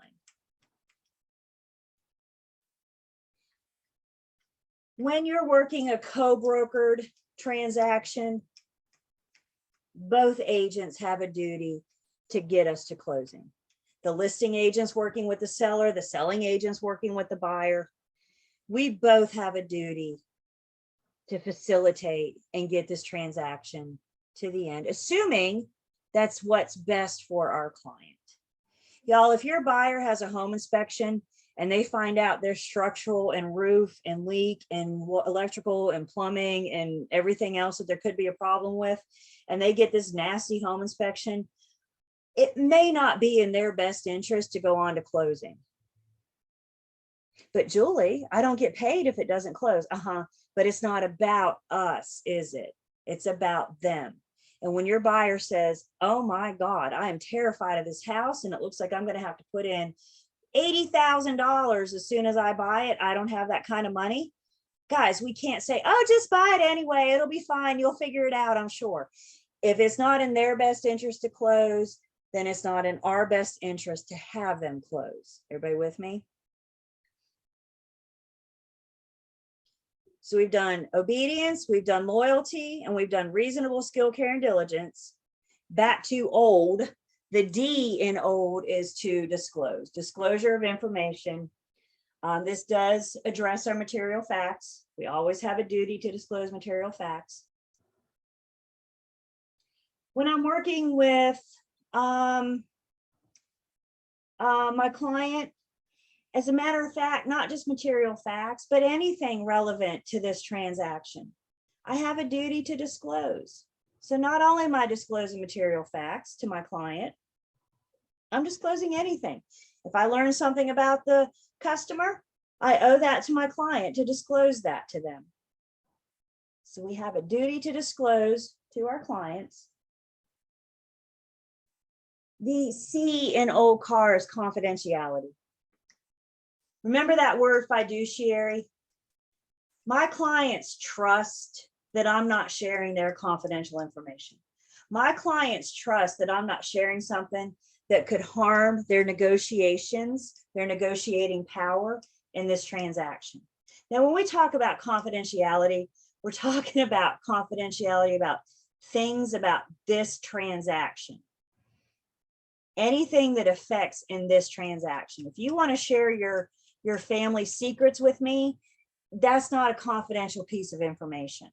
When you're working a co-brokered transaction, both agents have a duty to get us to closing. The listing agent's working with the seller, the selling agent's working with the buyer. We both have a duty to facilitate and get this transaction to the end, assuming that's what's best for our client. Y'all, if your buyer has a home inspection and they find out there's structural and roof and leak and electrical and plumbing and everything else that there could be a problem with, and they get this nasty home inspection, it may not be in their best interest to go on to closing. But Julie, I don't get paid if it doesn't close. But it's not about us, is it? It's about them. And when your buyer says, oh my God, I am terrified of this house and it looks like I'm going to have to put in $80,000 as soon as I buy it, I don't have that kind of money. Guys, we can't say, oh, just buy it anyway. It'll be fine. You'll figure it out, I'm sure. If it's not in their best interest to close, then it's not in our best interest to have them close. Everybody with me? So we've done obedience, we've done loyalty, and we've done reasonable skill, care, and diligence. Back to old. The D in old is to disclose, disclosure of information. This does address our material facts. We always have a duty to disclose material facts. When I'm working with my client, as a matter of fact, not just material facts, but anything relevant to this transaction, I have a duty to disclose. So not only am I disclosing material facts to my client, I'm disclosing anything. If I learn something about the customer, I owe that to my client to disclose that to them. So we have a duty to disclose to our clients. The C in old car is confidentiality. Remember that word fiduciary? My clients trust that I'm not sharing their confidential information. My clients trust that I'm not sharing something that could harm their negotiations, their negotiating power in this transaction. Now, when we talk about confidentiality, we're talking about confidentiality about things about this transaction. Anything that affects in this transaction. If you want to share your family secrets with me, that's not a confidential piece of information.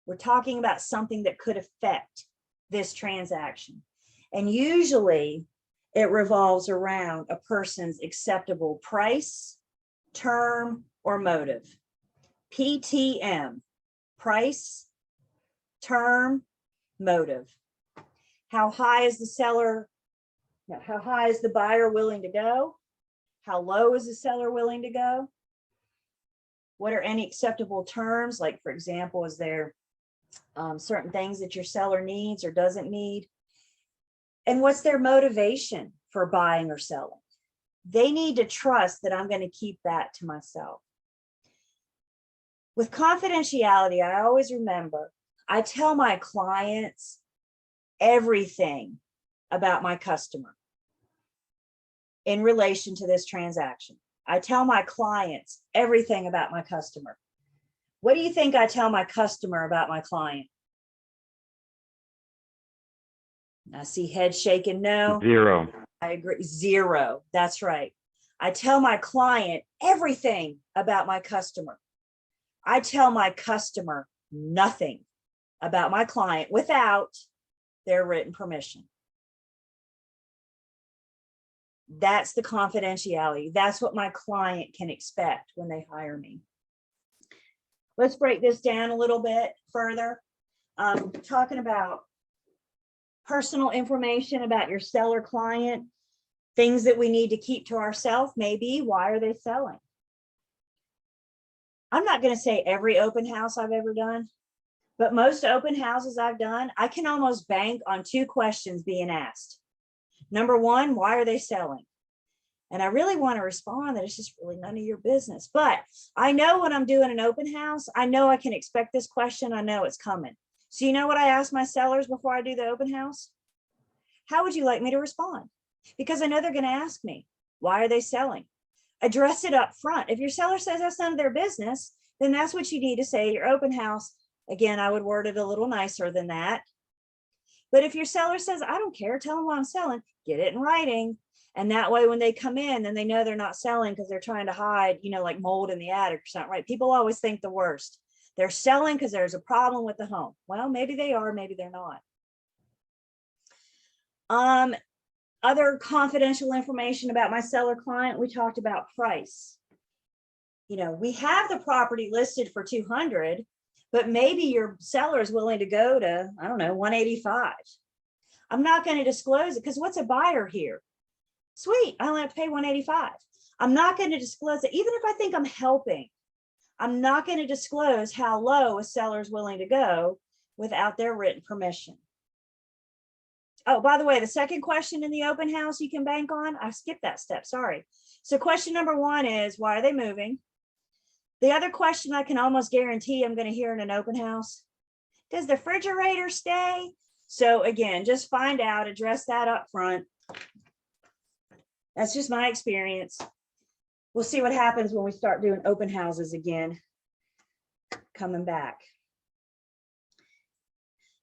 We're talking about something that could affect this transaction. And usually it revolves around a person's acceptable price, term, or motive. PTM, price, term, motive. How high is the seller? No, how high is the buyer willing to go? How low is the seller willing to go? What are any acceptable terms? Like, for example, is there certain things that your seller needs or doesn't need? And what's their motivation for buying or selling? They need to trust that I'm going to keep that to myself. With confidentiality, I always remember, I tell my clients everything about my customer in relation to this transaction. I tell my clients everything about my customer. What do you think I tell my customer about my client? I see head shaking no. 0. I agree. 0. That's right. I tell my client everything about my customer. I tell my customer nothing about my client without their written permission. That's the confidentiality. That's what my client can expect when they hire me. Let's break this down a little bit further. Talking about personal information about your seller client, things that we need to keep to ourselves, maybe why are they selling? I'm not going to say every open house I've ever done, but most open houses I've done, I can almost bank on 2 questions being asked. Number 1, why are they selling? And I really want to respond that it's just really none of your business. But I know when I'm doing an open house, I know I can expect this question. I know it's coming. So you know what I ask my sellers before I do the open house? How would you like me to respond? Because I know they're going to ask me, why are they selling? Address it up front. If your seller says that's none of their business, then that's what you need to say at your open house. Again, I would word it a little nicer than that. But if your seller says, I don't care, tell them why I'm selling, get it in writing. And that way, when they come in, then they know they're not selling because they're trying to hide, you know, like mold in the attic or something, right? People always think the worst. They're selling because there's a problem with the home. Well, maybe they are, maybe they're not. Other confidential information about my seller client, we talked about price. You know, we have the property listed for 200, but maybe your seller is willing to go to, I don't know, 185. I'm not going to disclose it because what's a buyer here? Sweet, I only have to pay 185. I'm not going to disclose it. Even if I think I'm helping, I'm not going to disclose how low a seller is willing to go without their written permission. Oh, by the way, the second question in the open house you can bank on, I skipped that step, sorry. So question number 1 is, why are they moving? The other question I can almost guarantee I'm going to hear in an open house, does the refrigerator stay? So again, just find out, address that up front. That's just my experience. We'll see what happens when we start doing open houses again, coming back.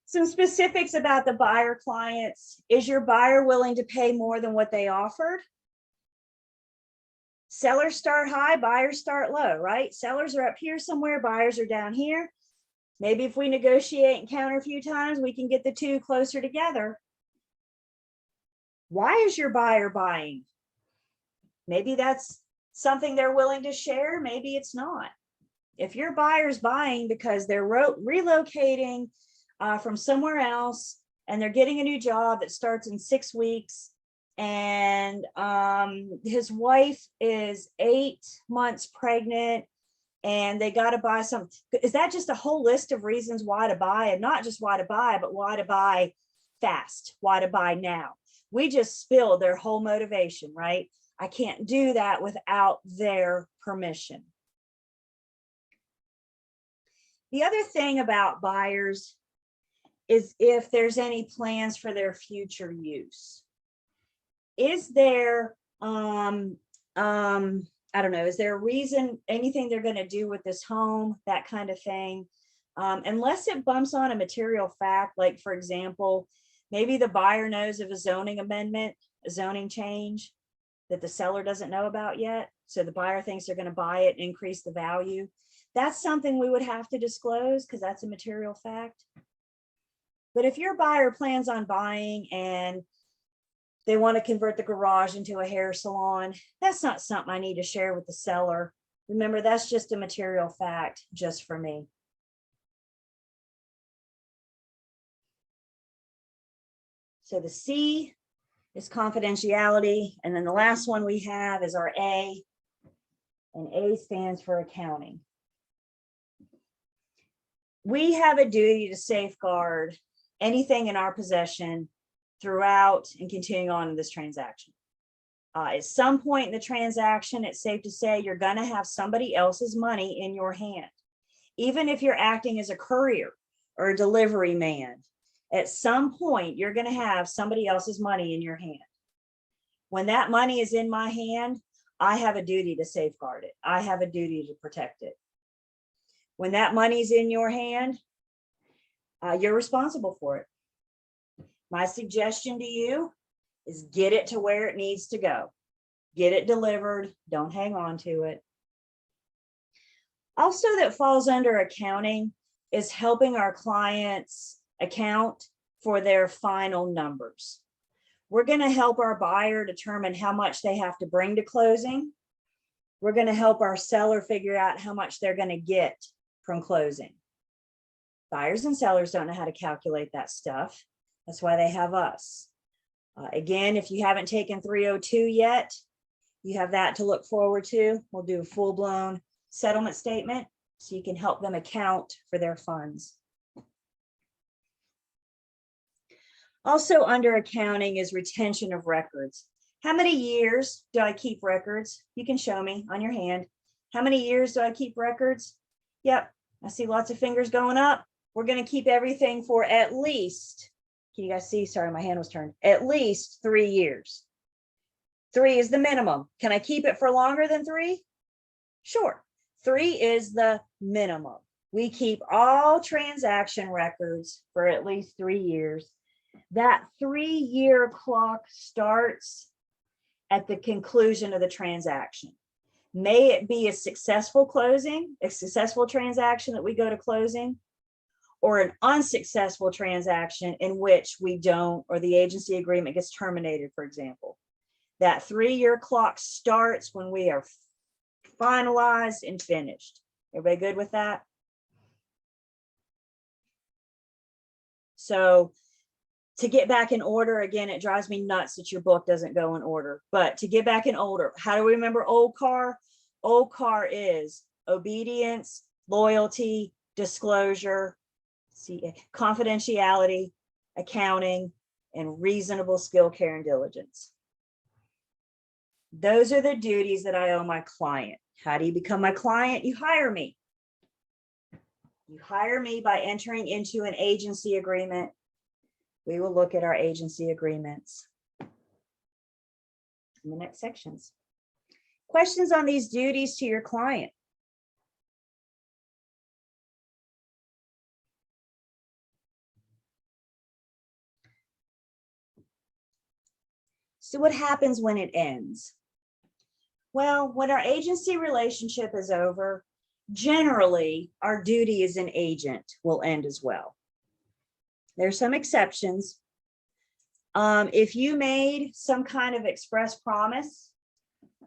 Some specifics about the buyer clients. Is your buyer willing to pay more than what they offered? Sellers start high, buyers start low, right? Sellers are up here somewhere, buyers are down here. Maybe if we negotiate and counter a few times, we can get the 2 closer together. Why is your buyer buying? Maybe that's something they're willing to share. Maybe it's not. If your buyer's buying because they're relocating from somewhere else and they're getting a new job that starts in 6 weeks, and his wife is 8 months pregnant and they got to buy something, is that just a whole list of reasons why to buy? And not just why to buy, but why to buy fast, why to buy now? We just spilled their whole motivation, right? I can't do that without their permission. The other thing about buyers is if there's any plans for their future use. Is there, I don't know, is there a reason, anything they're going to do with this home, that kind of thing? Unless it bumps on a material fact, like for example, maybe the buyer knows of a zoning amendment, a zoning change that the seller doesn't know about yet. So the buyer thinks they're going to buy it and increase the value. That's something we would have to disclose because that's a material fact. But if your buyer plans on buying and they want to convert the garage into a hair salon, that's not something I need to share with the seller. Remember, that's just a material fact just for me. So the C is confidentiality. And then the last one we have is our A, and A stands for accounting. We have a duty to safeguard anything in our possession throughout and continuing on in this transaction. At some point in the transaction, it's safe to say you're going to have somebody else's money in your hand. Even if you're acting as a courier or a delivery man, at some point, you're going to have somebody else's money in your hand. When that money is in my hand, I have a duty to safeguard it. I have a duty to protect it. When that money's in your hand, you're responsible for it. My suggestion to you is get it to where it needs to go. Get it delivered. Don't hang on to it. Also, that falls under accounting is helping our clients account for their final numbers. We're going to help our buyer determine how much they have to bring to closing. We're going to help our seller figure out how much they're going to get from closing. Buyers and sellers don't know how to calculate that stuff. That's why they have us. Again, if you haven't taken 302 yet, you have that to look forward to. We'll do a full-blown settlement statement so you can help them account for their funds. Also under accounting is retention of records. How many years do I keep records? You can show me on your hand. How many years do I keep records? Yep, I see lots of fingers going up. We're going to keep everything for at least, can you guys see? Sorry, my hand was turned. At least 3 years. 3 is the minimum. Can I keep it for longer than 3? Sure. 3 is the minimum. We keep all transaction records for at least 3 years. That 3-year clock starts at the conclusion of the transaction. May it be a successful closing, a successful transaction that we go to closing, or an unsuccessful transaction in which we don't, or the agency agreement gets terminated, for example. That 3-year clock starts when we are finalized and finished. Everybody good with that? So to get back in order, again, it drives me nuts that your book doesn't go in order, but to get back in order, how do we remember old car? Old car is obedience, loyalty, disclosure, confidentiality, accounting, and reasonable skill, care, and diligence. Those are the duties that I owe my client. How do you become my client? You hire me. You hire me by entering into an agency agreement. We will look at our agency agreements in the next sections. Questions on these duties to your client? So what happens when it ends? Well, when our agency relationship is over, generally our duty as an agent will end as well. There's some exceptions. If you made some kind of express promise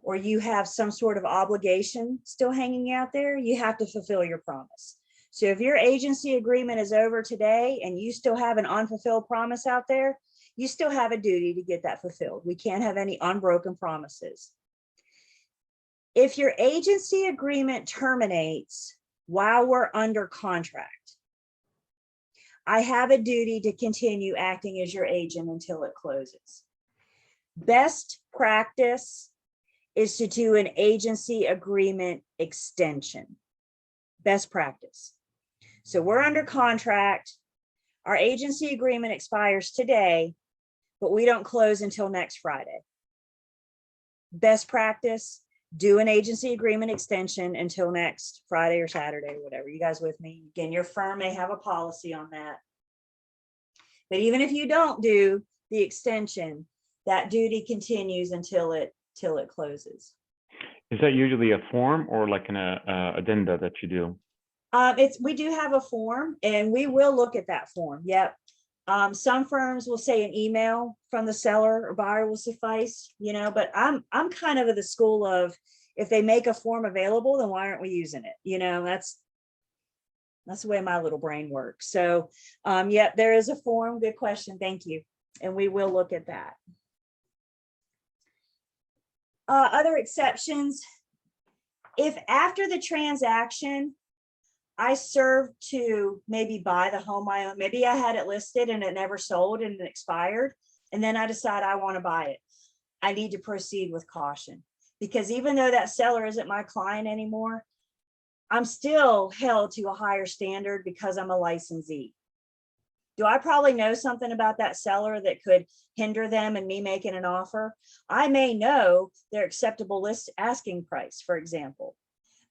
or you have some sort of obligation still hanging out there, you have to fulfill your promise. So if your agency agreement is over today and you still have an unfulfilled promise out there, you still have a duty to get that fulfilled. We can't have any unbroken promises. If your agency agreement terminates while we're under contract, I have a duty to continue acting as your agent until it closes. Best practice is to do an agency agreement extension. Best practice. So we're under contract. Our agency agreement expires today, but we don't close until next Friday. Best practice, do an agency agreement extension until next Friday or Saturday, or whatever. You guys with me? Again, your firm may have a policy on that. But even if you don't do the extension, that duty continues until it closes. Is that usually a form or like an addenda that you do? We do have a form and we will look at that form. Yep. Some firms will say an email from the seller or buyer will suffice, you know, but I'm kind of the school of, if they make a form available, then why aren't we using it? You know, that's the way my little brain works. So, yeah, there is a form. Good question. Thank you. And we will look at that. Other exceptions. If after the transaction, I served to maybe buy the home I own, maybe I had it listed and it never sold and it expired, and then I decide I want to buy it, I need to proceed with caution, because even though that seller isn't my client anymore, I'm still held to a higher standard because I'm a licensee. Do I probably know something about that seller that could hinder them and me making an offer? I may know their acceptable list asking price, for example,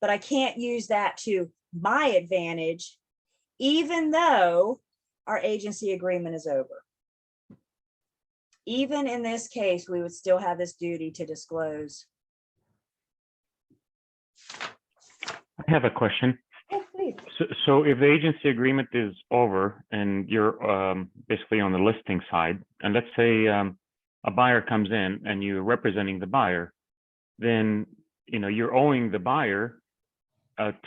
but I can't use that to my advantage, even though our agency agreement is over. Even in this case, we would still have this duty to disclose. I have a question. Oh, please. Great. So if the agency agreement is over and you're basically on the listing side, and let's say a buyer comes in and you're representing the buyer, then you're owing the buyer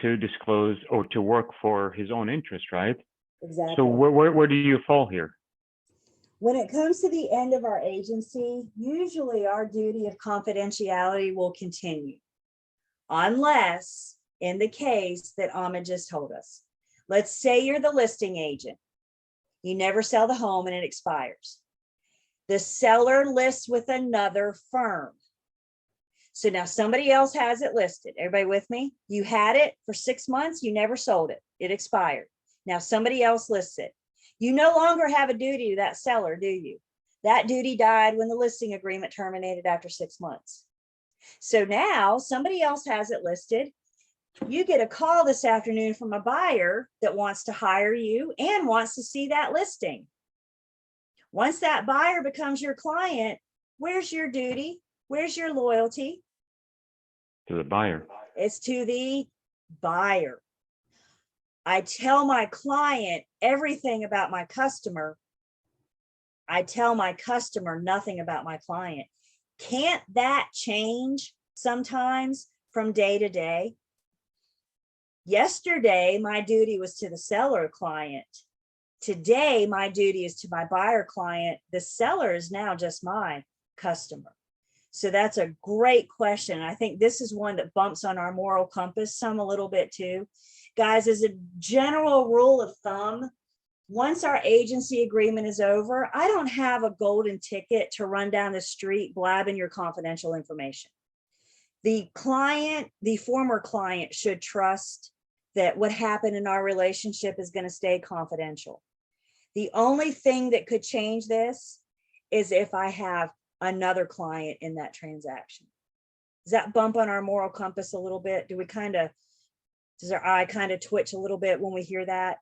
to disclose or to work for his own interest, right? Exactly. So where do you fall here? When it comes to the end of our agency, usually our duty of confidentiality will continue. Unless in the case that Ahmed just told us. Let's say you're the listing agent. You never sell the home and it expires. The seller lists with another firm. So now somebody else has it listed. Everybody with me? You had it for 6 months. You never sold it. It expired. Now somebody else lists it. You no longer have a duty to that seller, do you? That duty died when the listing agreement terminated after 6 months. So now somebody else has it listed. You get a call this afternoon from a buyer that wants to hire you and wants to see that listing. Once that buyer becomes your client, where's your duty? Where's your loyalty? To the buyer. It's to the buyer. I tell my client everything about my customer. I tell my customer nothing about my client. Can't that change sometimes from day to day? Yesterday, my duty was to the seller client. Today, my duty is to my buyer client. The seller is now just my customer. So that's a great question. I think this is one that bumps on our moral compass some a little bit too. Guys, as a general rule of thumb, once our agency agreement is over, I don't have a golden ticket to run down the street blabbing your confidential information. The client, the former client, should trust that what happened in our relationship is going to stay confidential. The only thing that could change this is if I have another client in that transaction. Does that bump on our moral compass a little bit? Does our eye kind of twitch a little bit when we hear that?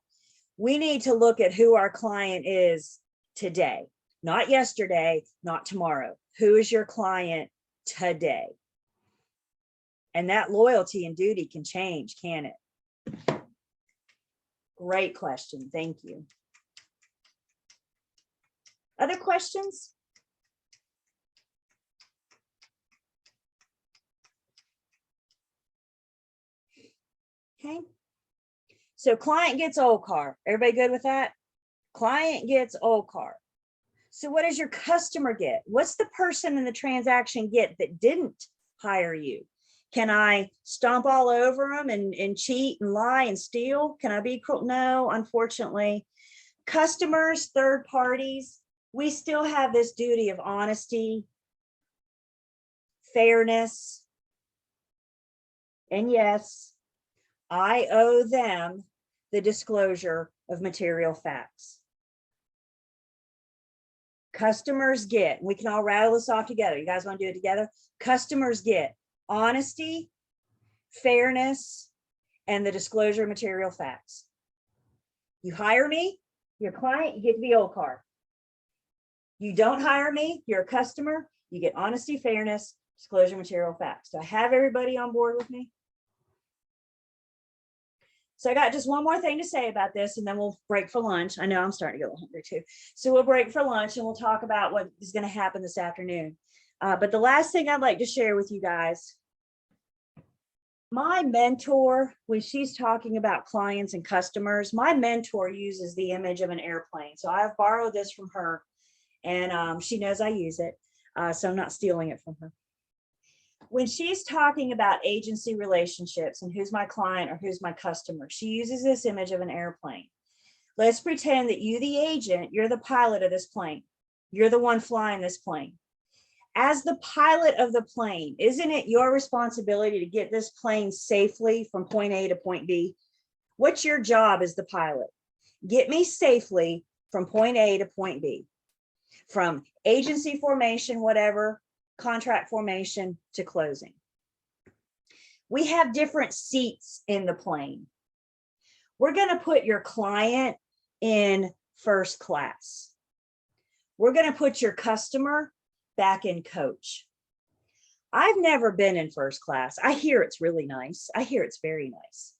We need to look at who our client is today, not yesterday, not tomorrow. Who is your client today? And that loyalty and duty can change, can it? Great question. Thank you. Other questions? Okay. So client gets old car. Everybody good with that? Client gets old car. So what does your customer get? What's the person in the transaction get that didn't hire you? Can I stomp all over them and cheat and lie and steal? Can I be cruel? No, unfortunately. Customers, third parties, we still have this duty of honesty, fairness, and yes, I owe them the disclosure of material facts. Customers get, we can all rattle this off together. You guys want to do it together? Customers get honesty, fairness, and the disclosure of material facts. You hire me, your client, you get the old car. You don't hire me, you're a customer, you get honesty, fairness, disclosure of material facts. Do I have everybody on board with me? So I got just one more thing to say about this, and then we'll break for lunch. I know I'm starting to get a little hungry too. So we'll break for lunch and we'll talk about what is going to happen this afternoon. But the last thing I'd like to share with you guys, my mentor, when she's talking about clients and customers, my mentor uses the image of an airplane. So I've borrowed this from her, and she knows I use it. So I'm not stealing it from her. When she's talking about agency relationships and who's my client or who's my customer, she uses this image of an airplane. Let's pretend that you, the agent, you're the pilot of this plane. You're the one flying this plane. As the pilot of the plane, isn't it your responsibility to get this plane safely from point A to point B? What's your job as the pilot? Get me safely from point A to point B, from agency formation, whatever, contract formation to closing. We have different seats in the plane. We're going to put your client in first class. We're going to put your customer back in coach. I've never been in first class. I hear it's really nice. I hear it's very nice.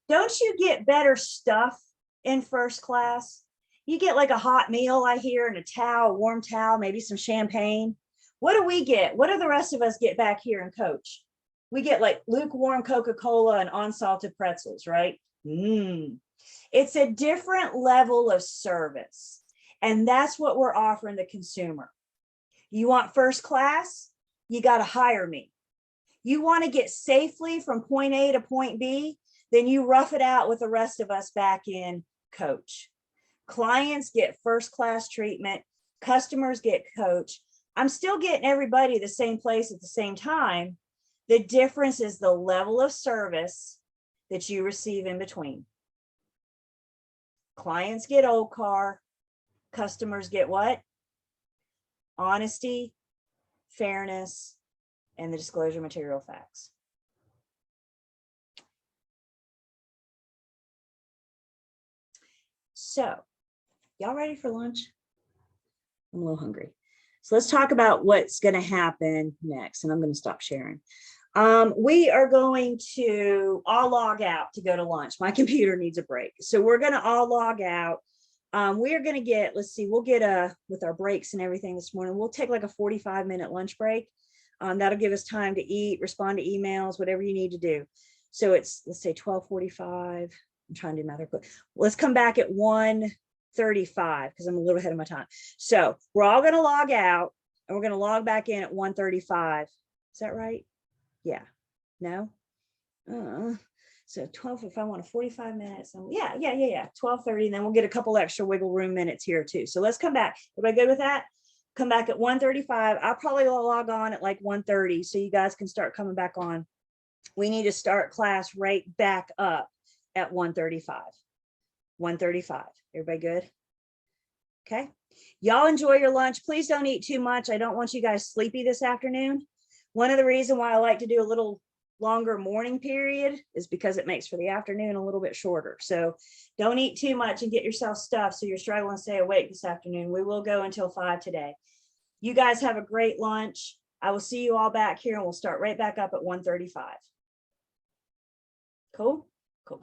Don't you get better stuff in first class? You get like a hot meal, I hear, and a towel, a warm towel, maybe some champagne. What do we get? What do the rest of us get back here in Coach? We get like lukewarm Coca-Cola and unsalted pretzels, right? It's a different level of service. And that's what we're offering the consumer. You want first class? You got to hire me. You want to get safely from point A to point B? Then you rough it out with the rest of us back in Coach. Clients get first class treatment. Customers get Coach. I'm still getting everybody the same place at the same time. The difference is the level of service that you receive in between. Clients get old car. Customers get what? Honesty, fairness, and the disclosure material facts. So, y'all ready for lunch? I'm a little hungry. So let's talk about what's going to happen next. And I'm going to stop sharing. We are going to all log out to go to lunch. My computer needs a break. So we're going to all log out. We are going to get, let's see, we'll get with our breaks and everything this morning, we'll take like a 45-minute lunch break. That'll give us time to eat, respond to emails, whatever you need to do. So it's, let's say 12:45. I'm trying to do math quick. Let's come back at 1:35 because I'm a little ahead of my time. So we're all going to log out and we're going to log back in at 1:35. Is that right? Yeah. No? So 12, if I want a 45 minutes, yeah. 12:30, and then we'll get a couple extra wiggle room minutes here too. So let's come back. Everybody good with that? Come back at 1:35. I'll probably log on at like 1:30 so you guys can start coming back on. We need to start class right back up at 1:35. 1:35. Everybody good? Okay. Y'all enjoy your lunch. Please don't eat too much. I don't want you guys sleepy this afternoon. One of the reasons why I like to do a little longer morning period is because it makes for the afternoon a little bit shorter. So don't eat too much and get yourself stuffed so you're struggling to stay awake this afternoon. We will go until 5 today. You guys have a great lunch. I will see you all back here and we'll start right back up at 1:35. Cool? Cool.